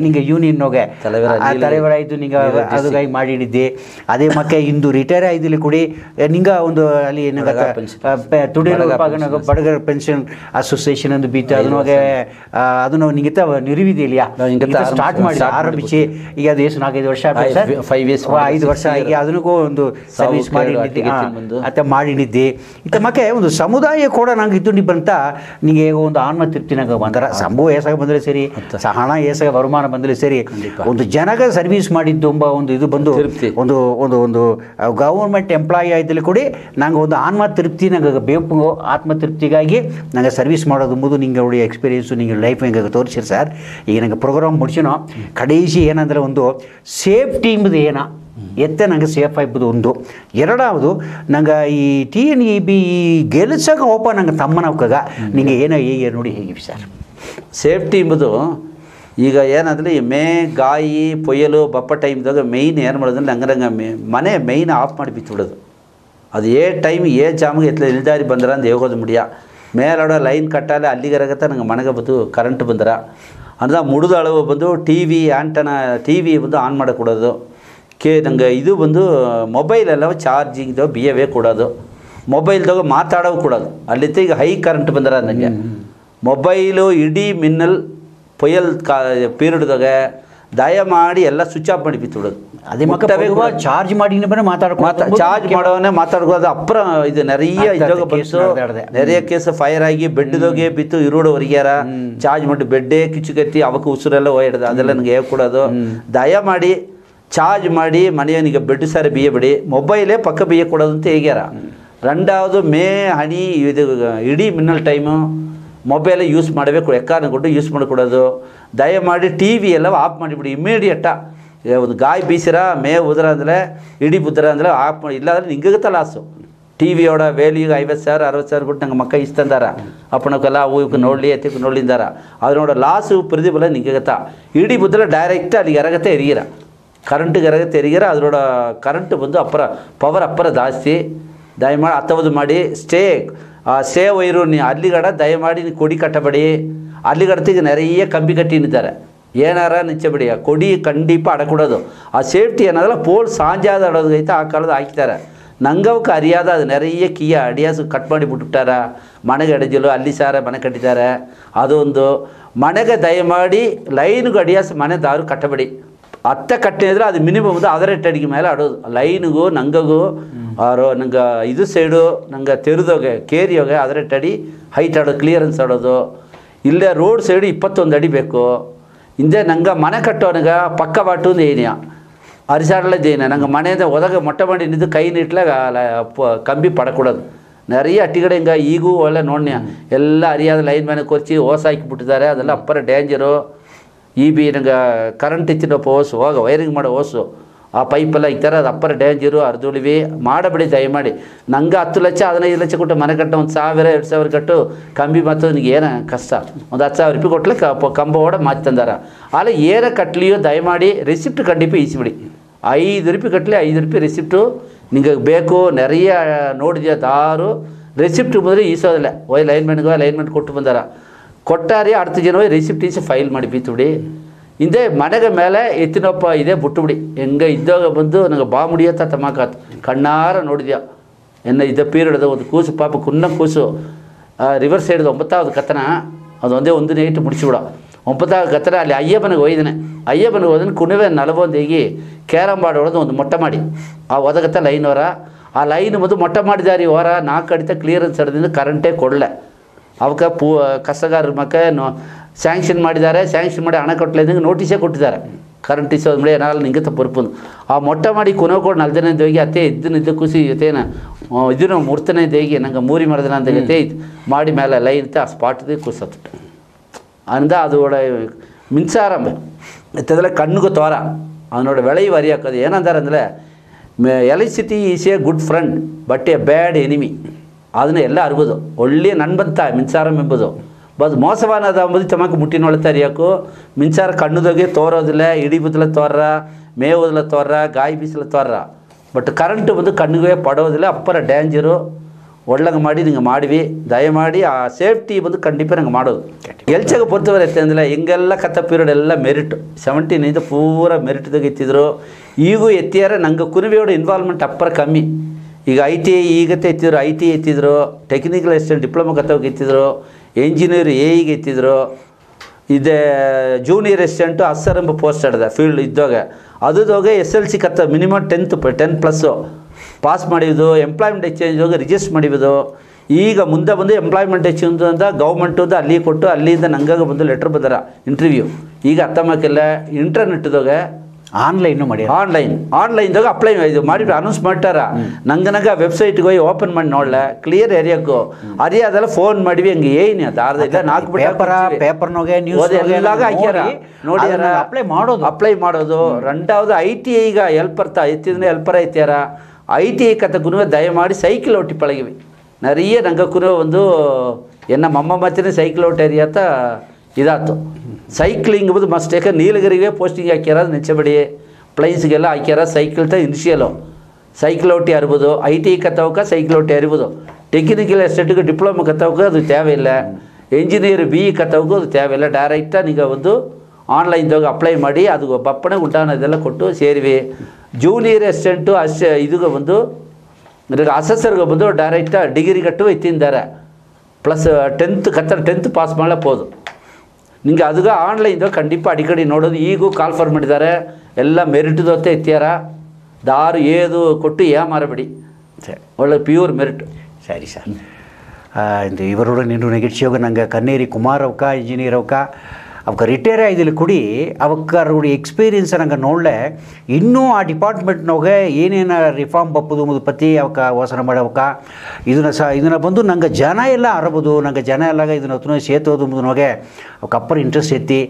ನಿಂಗೆ ಯೂನಿಯನ್ಗೆ ತಲೆವರಾಯಿತು ನಿಂಗೆ ಅದುಗಾಗಿ ಮಾಡಿದ್ದೆ ಅದೇ ಮಕ್ಕೆ ಇಂದು ರಿಟೈರ್ ಆಯ್ದಿಲ್ಲಿ ಕೂಡಿ ನಿಂಗೆ ಒಂದು ಅಲ್ಲಿ ತುಡಿಯಲು ಬಡಗರ ಪೆನ್ಷನ್ ಅಸೋಸಿಯೇಷನ್ ಒಂದು ಬೀತ ಅದನ್ನು ನಿಂಗೆ ನಿರಿವಿದೆಯಾ ಸ್ಟಾರ್ಟ್ ಮಾಡಿ ಆರಂಭಿಸಿ ಈಗ ಅದು ಎಷ್ಟು 4-5 ವರ್ಷ 5 ವರ್ಷ ಆಗಿ ಅದಕ್ಕೂ ಒಂದು ಸರ್ವಿಸ್ ಮಾಡಿದ್ದೆ ಇತ್ತ ಮಕ್ಕೆ ಒಂದು ಸಮುದಾಯ ಕೂಡ ನಂಗೆ ಇದ್ದು ಬಂತ ನಿಂಗೆ ಒಂದು ಆತ್ಮ ತೃಪ್ತಿನಾಗ ಬಂದರೆ ಸಂಭವ ಏಸಾಗ ಬಂದರೆ ಸರಿ ಹಣ ಏಸಾಗ ವರಮಾನ ಬಂದರೆ ಸರಿ ಒಂದು ಜನಗ ಸರ್ವಿಸ್ ಮಾಡಿದ್ದು ಒಂದು ಇದು ಬಂದು ಒಂದು ಒಂದು ಒಂದು ಗೌರ್ಮೆಂಟ್ ಎಂಪ್ಲಾಯಿ ಆಯ್ತಲ್ಲಿ ಕೂಡ ನಂಗೆ ಒಂದು ಆತ್ಮ ತೃಪ್ತಿ ನಂಗೆ ಬೇಕು ಆತ್ಮ ತೃಪ್ತಿಗಾಗಿ ನಂಗೆ ಸರ್ವಿಸ್ ಮಾಡೋದು ಎಂಬುದು ನಿಂಗೆ ನೋಡಿ ಎಕ್ಸ್ಪೀರಿಯನ್ಸು ನಿಂಗೆ ಲೈಫ್ ಹೆಂಗೆ ತೋರಿಸಿರಿ ಸರ್ ಈಗ ನಂಗೆ ಪ್ರೋಗ್ರಾಮ್ ಮುಗಿಸಿನೋ ಕಡೆಸಿ ಏನಂದರೆ ಒಂದು ಸೇಫ್ಟಿ ಎಂಬುದು ಏನ ಎತ್ತೆ ನಂಗೆ ಸೇಫ್ ಆಗ್ಬೋದು ಒಂದು ಎರಡಾವುದು ನಂಗೆ ಈ TNEB ಈ ಗೆಲ್ಸಕ ಹೋಪ ನಂಗೆ ತಮ್ಮನವಕಾಗ ನಿಂಗೆ ಏನೋ ಹೇಗೆ ನೋಡಿ ಹೇಗೆ ಸರ್ ಸೇಫ್ಟಿ ಎಂಬುದು ಈಗ ಏನಂದರೆ ಈ ಗಾಯಿ ಪೊಯ್ಯಲು ಬಪ್ಪ ಟೈಮ್ದಾಗ ಮೇಯ್ನ್ ಏನು ಮಾಡೋದಂದ್ರೆ ಹಂಗಂಗೆ ಮನೆ ಮೇಯ್ನ್ ಆಫ್ ಮಾಡಿ ಬಿತ್ತುಬಿಡೋದು ಅದು ಟೈಮ್ ಜಾಮ್ಗೆ ಇಲ್ದಾರಿ ಬಂದ್ರ ಅಂತ ಹೋಗೋದು ಮುಡಿಯ ಮೇಲೋಡ ಲೈನ್ ಕಟ್ಟಾಲೆ ಅಲ್ಲಿಗರಗತ್ತ ನಂಗೆ ಮನೆಗೆ ಬಂದು ಕರೆಂಟ್ ಬಂದ್ರ ಅಂದ್ರೆ ಮುಡಿದ ಅಳವು ಬಂದು TV ಆ್ಯಂಟನ TV ಬಂದು ಆನ್ ಮಾಡಿಕೊಡೋದು ನಂಗೆ ಇದು ಬಂದು ಮೊಬೈಲೆಲ್ಲ ಚಾರ್ಜಿಂಗ್ದು ಬಿಹೇವೇ ಕೊಡೋದು ಮೊಬೈಲ್ದಾಗ ಮಾತಾಡೋವು ಕೊಡೋದು ಅಲ್ಲಿತ್ತು ಈಗ ಹೈ ಕರೆಂಟ್ ಬಂದ್ರೆ ನನಗೆ ಮೊಬೈಲು ಇಡೀ ಮಿನ್ನಲ್ ಪೊಯ್ಯಲ್ ಪೀರಿಯಡ್ದಾಗ ದಯಮಾಡಿ ಎಲ್ಲ ಸ್ವಿಚ್ ಆಫ್ ಮಾಡಿ ಬಿತ್ತುಬಿಡೋದು ಅದೇ ಚಾರ್ಜ್ ಮಾಡಿ ಚಾರ್ಜ್ ಮಾಡೋವನ್ನೇ ಮಾತಾಡ್ಕೋದು ಅಪ್ಪರ ಇದು ನೆರೆಯ ಇದ್ದಾಗ ಬಸ್ಸು ನೆರೆಯ ಕೇಸ್ ಫೈರ್ ಆಗಿ ಬೆಡ್ದೋಗೆ ಬಿತ್ತು ಇರೋಡು ಹೊರಗ್ಯಾರ ಚಾರ್ಜ್ ಮಾಡಿ ಬೆಡ್ಡೇ ಕಿಚ್ಚುಕತ್ತಿ ಅವಕ್ಕೆ ಉಸಿರೆಲ್ಲ ಹೋಯ್ಡ್ದು ಅದೆಲ್ಲ ನನಗೆ ಹೇಳ್ಕೊಡೋದು ದಯಮಾಡಿ ಚಾರ್ಜ್ ಮಾಡಿ ಮನೆಯವನಿಗೆ ಬೆಡ್ ಸಾರಿ ಬಿಯ್ಯಬೇಡಿ ಮೊಬೈಲೇ ಪಕ್ಕ ಬಿಯ್ಯ ಕೊಡೋದು ಅಂತ ಹೇಗ್ಯಾರ ರೆಂಡಾவது ಹನಿ ಇದು ಇಡೀ ಮಿನ್ನಲ್ ಟೈಮು ಮೊಬೈಲ್ ಯೂಸ್ ಮಾಡಬೇಕು ಎಕ್ಕಾರನ್ನ ಕೊಟ್ಟು ಯೂಸ್ ಮಾಡಿಕೊಡೋದು ದಯಮಾಡಿ TV ಎಲ್ಲ ಆಫ್ ಮಾಡಿಬಿಡಿ ಇಮಿಡಿಯೇಟ ಒಂದು ಗಾಯ ಬೀಸಿರ ಉದ್ರ ಅಂದರೆ ಇಡೀ ಬುದ್ರ ಅಂದರೆ ಆಫ್ ಮಾಡಿ ಇಲ್ಲಾಂದ್ರೆ ನಿಂಗತ್ತ ಲಾಸು TVಯೋಡ ವೇಲಿಗೆ 50,000 60,000 ಬಿಟ್ಟು ನಂಗೆ ಮಕ್ಕ ಇಸ್ತಂದಾರ ಅಪ್ಪನಕ್ಕೆಲ್ಲ ಅವು ನೋಡಲಿ ಎತ್ತಿಗೆ ನೋಡ್ಲಿಂದಾರ ಅದು ನೋಡೋ ಲಾಸು ಪ್ರತಿಫಲ ನಿಂಗತ್ತ ಇಡೀ ಬುದ್ರ ಡೈರೆಕ್ಟ್ ಅಲ್ಲಿಗೆ ಎರಗತ್ತೆ ಎರಿಗಿರ ಕರೆಂಟಿಗೆ ಎರಗತ್ತೆ ಎರಿಗಿರ ಅದರೊಡ ಕರೆಂಟ್ ಬಂದು ಪವರ್ ಅಪ್ಪರ ಜಾಸ್ತಿ ದಯಮಾಡಿ ಹತ್ತವದು ಮಾಡಿ ಸ್ಟೇ ವೈರು ನೀ ಅಲ್ಲಿಗಡ ದಯಮಾಡಿ ನೀ ಕೊಡಿ ಕಟ್ಟಬೇಡಿ ಅಲ್ಲಿಗಡ್ತಿಗೆ ನೆರೆಯ ಕಂಬಿ ಕಟ್ಟಿ ನಿಂತಾರೆ ಏನಾರ ನಿಚ್ಚಬೇಡಿ ಆ ಕೊಡಿ ಕಂಡಿಪ ಅಡಕೊಡೋದು ಆ ಸೇಫ್ಟಿ ಏನಾದ್ರೆ ಪೋಲ್ ಸಾಂಜಾದ ಅಡೋದೈತೆ ಆ ಕಾಲದ ಹಾಕ್ತಾರೆ ನಂಗವಕ್ಕೆ ಅರಿಯಾದ ಅದು ನೆರೆಯ ಕೀಯ ಅಡಿಯಾಸು ಕಟ್ ಮಾಡಿ ಬಿಟ್ಬಿಟ್ಟಾರ ಮನೆಗೆ ಅಡಿಜಲು ಅಲ್ಲಿ ಸಾರ ಮನೆ ಕಟ್ಟಿದ್ದಾರೆ ಅದೊಂದು ಮನೆಗೆ ದಯಮಾಡಿ ಲೈನ್ಗೆ ಅಡಿಯಾಸು ಮನೆ ದಾರು ಕಟ್ಟಬೇಡಿ ಅತ್ತ ಕಟ್ಟೆ ಇದ್ರೆ ಅದು ಮಿನಿಮಮ್ ಒಂದು ಅದರೆಟ್ಟು ಅಡಿಗೆ ಮೇಲೆ ಆಡೋದು ಲೈನಿಗೂ ನಂಗಗೂ ಆರೋ ನಂಗೆ ಇದು ಸೈಡು ನಂಗೆ ತೆರೆದೋಗೆ ಕೇರಿಯೋಗೆ ಅದರೆಟ್ಟು ಅಡಿ ಹೈಟ್ ಆಡೋದು ಕ್ಲಿಯರೆನ್ಸ್ ಆಡೋದು. ಇಲ್ಲೇ ರೋಡ್ ಸೈಡು 21 ಅಡಿ ಬೇಕು. ಹಿಂದೆ ನಂಗೆ ಮನೆ ಕಟ್ಟೋನಿಗೆ ಪಕ್ಕ ಬಾಟು ಏನಿಯ ಅರಿಸಾಡಲೇದೇನೆ ನಂಗೆ ಮನೆಯಿಂದ ಒದಗ ಮೊಟ್ಟೆ ಮಾಡಿ ನಿಂತು ಕೈ ನೀಟ್ಲಾಗ ಕಂಬಿ ಪಡಕೊಡೋದು நிறைய ಅಟ್ಟಿಗಡೆ ಹಿಂಗೆ ಈಗೂ ಒಳ್ಳೆ ನೋಡ್ನ್ಯ ಎಲ್ಲ ಅರಿಯಾದ ಲೈನ್ ಮೇಲೆ ಕೊರ್ಚಿ ಓಸ್ ಹಾಕಿಬಿಟ್ಟಿದ್ದಾರೆ. ಅದೆಲ್ಲ ಅಪ್ಪರ ಡೇಂಜರು. ನಂಗೆ ಕರೆಂಟ್ ಇಚ್ಚಿನಪ್ಪ ಓಸು ಹೋಗ ವೈರಿಂಗ್ ಮಾಡೋ ಓಸು ಆ ಪೈಪೆಲ್ಲ ಇಕ್ತಾರೆ. ಅದು ಅಪ್ಪರ ಡೇಂಜರು ಅರ್ಧುಳಿವಿ ಮಾಡಬೇಡಿ ದಯಮಾಡಿ. ನಂಗೆ 10 ಲಕ್ಷ 15 ಲಕ್ಷ ಕೊಟ್ಟು ಮನೆ ಕಟ್ಟು 1000 2000 ಕಟ್ಟು ಕಂಬಿ ಮತ್ತು ನಿನಗೆ ಏನೋ ಕಷ್ಟ ಒಂದು 10,000 ರೂಪಾಯಿ ಕೊಟ್ಲೆ ಕಂಬ ಓಡ ಮಾತು ತಂದಾರ. ಅಲ್ಲ ಏನೇ ಕಟ್ಲಿಯೋ ದಯಮಾಡಿ ರಿಸಿಪ್ಟ್ ಕಂಡಿಪ್ಪು ಈಸಿಬಿಡಿ. 5 ರೂಪಾಯಿ ಕಟ್ಟಲಿ 5 ರೂಪಾಯಿ ರಿಸಿಪ್ಟು ನಿಂಗೆ ಬೇಕು. நிறைய ನೋಡಿದ್ಯಾ ದಾರು ರೆಸಿಪ್ಟ್ ಬಂದರೆ ಈಸೋದಿಲ್ಲ. ಲೈನ್ಮೆಂಟ್ಗೆ ಲೈನ್ಮೆಂಟ್ ಕೊಟ್ಟು ಬಂದಾರ ಕೊಟ್ಟಾರಿ அடுத்த ಜನ ರೆಸಿಪ್ಟ್ ಈಸಿ ಫೈಲ್ ಮಾಡಿ ಬೀತುಬಿಡಿ. ಹಿಂದೆ ಮನೆಗೆ ಮೇಲೆ ಎತ್ತಿನಪ್ಪ ಇದೆ ಬಿಟ್ಟುಬಿಡಿ. ಹೆಂಗೆ ಇದ್ದಾಗ ಬಂದು ನನಗೆ ಬಾ ಮುಡಿಯತ್ತ ತಮಾಕಾತು ಕಣ್ಣಾರ ನೋಡಿದ್ಯಾ ಎನ್ನ ಇದ್ದ ಪೀರಿಯಡ್ದು ಒಂದು ಕೂಸು ಪಾಪ ಕುನ್ನ ಕೂಸು ರಿವರ್ಸ್ ಸೈಡ್ದು 9வது ಕತ್ತನ ಅದು ಒಂದು ನೈಟ್ ಮುಡಿಸಿಬಿಡ 9வது ಕತ್ತನ ಅಲ್ಲಿ ಅಯ್ಯಪ್ಪನಿಗೆ ಒಯ್ದಾನೆ. ಅಯ್ಯಪ್ಪನಿಗೆ ಹೋದನು ಕುಣಿವೆ 41 ಹೇಗಿ ಕ್ಯಾರಮ್ ಬೋರ್ಡ್ ಹೊಡೆದು ಒಂದು ಮೊಟ್ಟೆ ಮಾಡಿ ಆ ಒದಗತ್ತ ಲೈನ್ ಹೊರ ಆ ಲೈನ್ ಬಂದು ಮೊಟ್ಟೆ ಮಾಡಿದಾರಿ ಹೊರ 4 ಅಡಿತ ಕ್ಲಿಯರೆನ್ಸ್ ಹಿಡಿದಿಂದ ಕರೆಂಟೇ ಕೊಡಲೆ ಅವಕ್ಕೆ ಕಸಗಾರರ ಮಕ್ಕ ಸ್ಯಾಂಕ್ಷನ್ ಮಾಡಿದ್ದಾರೆ. ಸ್ಯಾಂಕ್ಷನ್ ಮಾಡಿ ಹಣ ಕೊಟ್ಟಲಿದ್ದಂಗೆ ನೋಟಿಸೇ ಕೊಟ್ಟಿದ್ದಾರೆ. ಕರೆಂಟ್ ಇಸೋದು ಮಳೆ ಏನಾಗಲ್ಲ ನಿಂಗೆ ತಪ್ಪುರ್ಪುಂದು ಆ ಮೊಟ್ಟೆ ಮಾಡಿ ಕೊನೆಕೊಂಡು 4 ದಿನ ಹೋಗಿ ಅತ್ತೆ ಇದ್ದು ಖುಷಿ ಜೊತೆನ ಇದನ್ನು ಮುರ್ತನೇ ದೇಗಿ ನಂಗೆ ಮೂರಿ ಮರದಿನ ಅಂತ ಜೊತೆ ಮಾಡಿ ಮೇಲೆ ಲೈನ್ ಆ ಸ್ಪಾಟ್ದೇ ಕೂಸತ್ತು ಅಂದ ಅದು ಒಡ ಮಿನ್ಸಾರಂಬ ಎತ್ತದಲ್ಲ ಕಣ್ಣಿಗೂ ತೋರ ಅವನೋಡ ಬೆಳೆಯ ವರಿ ಹಾಕೋದು ಏನಂತಾರೆ ಅಂದರೆ electricity is A good friend but a bad enemy. ಅದನ್ನು ಎಲ್ಲ ಅರ್ಬೋದು ಒಳ್ಳೆಯ ನನ್ಬಂತ ಮಿನ್ಸಾರಂ ಎಂಬುದು ಬದು ಮೋಸವಾನದ ಅಂಬುದು ತಮಕ್ಕೆ ಮುಟ್ಟಿನೊಳ್ತಾರೆ ಯಾಕೋ ಮಿನ್ಸಾರ ಕಣ್ಣುದೋಗಿ ತೋರೋದಿಲ್ಲ ಇಡೀ ಬದಲ ತೋರ್ರ ಮೇವುದಲ ತೋರ್ರ ಗಾಯಿ ಬೀಸಲ ತೋರ್ರ ಬಟ್ ಕರೆಂಟ್ ಬಂದು ಕಣ್ಣಿಗೆ ಪಡೋದಿಲ್ಲ ಅಪ್ಪರ ಡೇಂಜರು ಒಳ್ಳಂಗೆ ಮಾಡಿ ನಿಂಗೆ ಮಾಡಿವಿ ದಯಮಾಡಿ ಆ ಸೇಫ್ಟಿ ಬಂದು ಖಂಡಿತ ನಂಗೆ ಮಾಡೋದು ಎಲ್ಚಾಗ ಪೊರ್ತವರೈತೆ ಅಂದರೆ ಹಿಂಗೆಲ್ಲ ಕತ್ತ ಪೀರಿಯಡ್ ಎಲ್ಲ ಮೆರಿಟ್ 17 ಪೂರ ಮೆರಿಟ್ದಾಗ ಎತ್ತಿದ್ರು. ಈಗೂ ಎತ್ತಿಯಾರ ನಂಗೆ ಕುರುವಿಯೋಡ ಇನ್ವಾಲ್ವ್ಮೆಂಟ್ ಅಪ್ಪರ ಕಮ್ಮಿ. ಈಗ ITI ಈಗತ್ತೆ ಎತ್ತಿದ್ರು ITI ಎತ್ತಿದ್ರು ಟೆಕ್ನಿಕಲ್ ಅಸಿಸ್ಟೆಂಟ್ ಡಿಪ್ಲೊಮಾ ಕತ್ತೋಗಿ ಎತ್ತಿದ್ರು ಎಂಜಿನಿಯರ್ AIಗೆ ಎತ್ತಿದ್ರು. ಇದೇ ಜೂನಿಯರ್ ಅಸಿಸ್ಟೆಂಟು ಅಸ್ಸರ್ ಎಂಬ ಪೋಸ್ಟ್ ಹಿಡ್ದೆ ಫೀಲ್ಡ್ ಇದ್ದಾಗ ಅದುದೋಗ SLC ಕತ್ತ ಮಿನಿಮಮ್ 10+ ಪಾಸ್ ಮಾಡಿದ್ದು ಎಂಪ್ಲಾಯ್ಮೆಂಟ್ ಎಕ್ಸ್ಚೇಂಜ್ ಹೋಗಿ ರಿಜಿಸ್ಟರ್ ಮಾಡಿಬೋದು. ಈಗ ಮುಂದೆ ಬಂದು ಎಂಪ್ಲಾಯ್ಮೆಂಟ್ ಎಕ್ಸ್ಚೇಂಜ್ ಅಂತ ಗೌರ್ಮೆಂಟು ಅಲ್ಲಿ ಕೊಟ್ಟು ಅಲ್ಲಿಂದ ನಂಗಾಗ ಬಂದು ಲೆಟ್ರ್ ಬಂದಾರ ಇಂಟರ್ವ್ಯೂ. ಈಗ ಅರ್ಥಮಾಕಿಲ್ಲ ಇಂಟರ್ನೆಟ್ದಾಗ ಆನ್ಲೈನು ಮಾಡಿ ಆನ್ಲೈನ್ದಾಗ ಅಪ್ಲೈ ಇದು ಮಾಡಿ ಅನೌನ್ಸ್ ಮಾಡ್ತಾರ. ನಂಗೆ ವೆಬ್ಸೈಟ್ಗೆ ಹೋಗಿ ಓಪನ್ ಮಾಡಿ ನೋಡಲ ಕ್ಲಿಯರ್ ಏರಿಯಾಕ್ಕೂ ಅರಿಯಾದೆಲ್ಲ ಫೋನ್ ಮಾಡಿವಿ ಹಂಗೆ ಏನು ಅದು ಅರ್ಧ 4 ಪೇಪರ್ನಾಗೆ ಎಲ್ಲಾಗ ಹಾಕ್ಯಾರ ನೋಡಿ ಅಪ್ಲೈ ಮಾಡೋದು. 2வது ITI ಈಗ ಹೆಲ್ಪರ್ತಾ ಎತ್ತಿದ್ರೆ ಹೆಲ್ಪರ್ ಐತ್ಯಾರ ITI ಕತ್ತ ಕುನುವೆ ದಯಮಾಡಿ ಸೈಕಲ್ ಒಟ್ಟಿ ಪಳಗಿವಿ நிறைய ನಂಗೆ ಕುನುವೆ ಒಂದು ಎನ್ನ ಮಮ್ಮ ಮತ್ತಿನ ಸೈಕಲ್ ಓಟ್ ಏರಿಯಾತ ಇದಾಯ್ತು. ಸೈಕ್ಲಿಂಗ್ ಬಂದು ಮಸ್ಟ್ ಯಾಕಂದ್ರೆ ನೀಲಗಿರಿಗೆ ಪೋಸ್ಟಿಂಗ್ ಹಾಕ್ಯಾರ ನೆಚ್ಚಬೇಡಿ ಪ್ಲೈನ್ಸ್ಗೆಲ್ಲ ಹಾಕ್ಯಾರ ಸೈಕಲ್ ತ ಇನಿಷಿಯಲು ಸೈಕಲ್ ಒಟ್ಟಿ ಅರ್ಬೋದು. ITI ಕತ್ತವಕ್ಕೆ ಸೈಕಲ್ ಒಟ್ಟಿ ಅರಿಬೋದು. ಟೆಕ್ನಿಕಲ್ ಎಸ್ಟೇಟ್ಗೆ ಡಿಪ್ಲೊಮಾ ಕತ್ತವಕ್ಕೆ ಅದು ತೇವೆಯಿಲ್ಲ. ಎಂಜಿನಿಯರ್ BE ಕತ್ತವಕ್ಕೂ ಅದು ತೇವೆಯಿಲ್ಲ. ಡೈರೆಕ್ಟಾಗಿ ನೀವು ಒಂದು ಆನ್ಲೈನ್ದಾಗ ಅಪ್ಲೈ ಮಾಡಿ ಅದು ಬಪ್ಪಣೆ ಉಂಟಾನದೆಲ್ಲ ಕೊಟ್ಟು ಸೇರಿವಿ. ಜೂನಿಯರ್ ಅಸಿಸ್ಟೆಂಟು ಇದಕ್ಕೆ ಬಂದು ಅಸೆಸರ್ಗೆ ಬಂದು ಡೈರೆಕ್ಟಾಗಿ ಡಿಗ್ರಿ ಕಟ್ಟು ಎತ್ತಿದ್ದಾರೆ ಪ್ಲಸ್ 10th ಪಾಸ್ ಮಾಡಲಪ್ಪೋದು ನಿಂಗೆ ಅದಕ್ಕೆ ಆನ್ಲೈನ್ದಾಗ ಖಂಡಿತ ಅಡಿಕಡಿ ನೋಡೋದು. ಈಗೂ ಕಾಲ್ ಫಾರ್ ಮಾಡಿದ್ದಾರೆ ಎಲ್ಲ ಮೆರಿಟ್ದೊತ್ತೆ ಎತ್ತಿಯಾರ ದಾರು ಏದು ಕೊಟ್ಟು ಮಾರಬೇಡಿ ಒಳ್ಳೆ ಪ್ಯೂರ್ ಮೆರಿಟ್. ಸರಿ ಸರ್ இந்த இவரோட நின்று நிகழ்ச்சியோக நாங்கள் கண்ணேரி குமார் அவக்கா இன்ஜினியர் அவக்கா ಅವಕ್ಕೆ ರಿಟೈರ್ ಆಯ್ದಿಲ್ಲ ಕುಡಿ ಅವಕ್ಕರುடைய ಎಕ್ಸ್ಪೀರಿಯನ್ಸ್ ನಂಗೆ ನೋಡಲೆ ಇನ್ನೂ ಆ ಡಿಪಾರ್ಟ್ಮೆಂಟ್ನಾಗ ಏನೇನು ರಿಫಾರ್ಮ್ ಬಪ್ಪದು ಮುದುಪತಿ ಅವಕ್ಕೆ ವಸನ ಮಾಡವಕ್ಕ ಇದನ್ನು ಬಂದು ನಂಗೆ ಜನ ಎಲ್ಲ ಅರಬೋದು ನಂಗೆ ಜನ ಎಲ್ಲ ಇದನ್ನು ಹೊತ್ತು ಸೇತೋದು ಮುದನೋಗೆ ಅವಕ್ಕೆ ಅಪ್ಪರ ಇಂಟ್ರೆಸ್ಟ್ ಎತ್ತಿ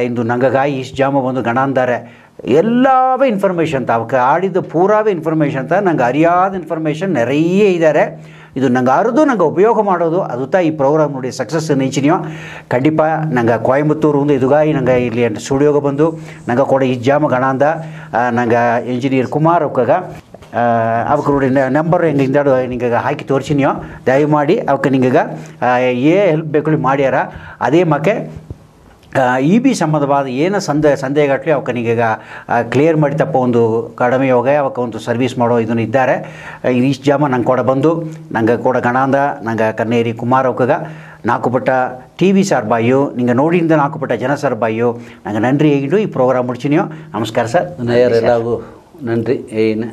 ಇಂದು ನಂಗಾಗಿ ಇಷ್ಟು ಜಾಮ ಬಂದು ಗಣ ಅಂದಾರೆ ಎಲ್ಲವೇ ಇನ್ಫಾರ್ಮೇಷನ್ ಅಂತ ಅವಕ್ಕೆ ಆಡಿದ ಪೂರಾವೇ ಇನ್ಫಾರ್ಮೇಷನ್ ಅಂತ ನಂಗೆ ಅರಿಯಾದ ಇನ್ಫಾರ್ಮೇಷನ್ நிறைய ಇದ್ದಾರೆ. ಇದು ನಂಗೆ ಅರಿದು ನಂಗೆ ಉಪಯೋಗ ಮಾಡೋದು ಅದು ಈ ಪ್ರೋಗ್ರಾಮ್ ನೋಡಿ ಸಕ್ಸಸ್ ನಿಂಚಿನಿಯೋ ಖಂಡಿತ ನಂಗೆ ಕೊಯಂಬತ್ತೂರು ಒಂದು ಇದುಗಾಗಿ ನಂಗೆ ಇಲ್ಲಿ ಸ್ಟುಡಿಯೋಗೆ ಬಂದು ನಂಗೆ ಕೂಡ ಈ ಜಾಮ ಗಣ ಅಂದ ನಂಗೆ ಇಂಜಿನಿಯರ್ ಕುಮಾರ್ ಅವಕಾಗ ಅವಕ್ಕೆ ನೋಡಿ ನಂಬರ್ ಹೆಂಗೆ ಹಿಂದಾಡು ನಿಂಗೆ ಹಾಕಿ ತೋರಿಸಿನಿಯೋ ದಯಮಾಡಿ ಅವಕ್ಕೆ ನಿಂಗೆ ಹೆಲ್ಪ್ ಬೇಕು ಮಾಡ್ಯಾರ ಅದೇ ಮಕ್ಕೆ EB ಸಂಬಂಧವಾದ ಏನು ಸಂದೇಹಗಟ್ಟಲೆ ಅವಕ್ಕೆ ನಿಗೀಗ ಕ್ಲಿಯರ್ ಮಾಡಿ ತಪ್ಪ ಒಂದು ಕಡಿಮೆ ಯೋಗ ಅವಕ್ಕೆ ಒಂದು ಸರ್ವಿಸ್ ಮಾಡೋ ಇದನ್ನು ಇದ್ದಾರೆ. ಇಷ್ಟು ಜಾಮ ನಂಗೆ ಕೂಡ ಬಂದು ನಂಗೆ ಕೂಡ ಗಣ ಅಂದ ನಂಗೆ ಕನ್ನೇರಿ ಕುಮಾರ್ ಅವಕಾಗ நாக்குப்பட்ட டிவி சார்பாயோ நீங்கள் நோடிந்த நாக்குப்பட்ட ஜன சார்பாயோ நாங்கள் நன்றி ஐக்கிட்டு ப்ரோக்ராம் முடிச்சினியோ நமஸ்காரம் சார் நேயர் எல்லாಗೂ நன்றி ஏன்னு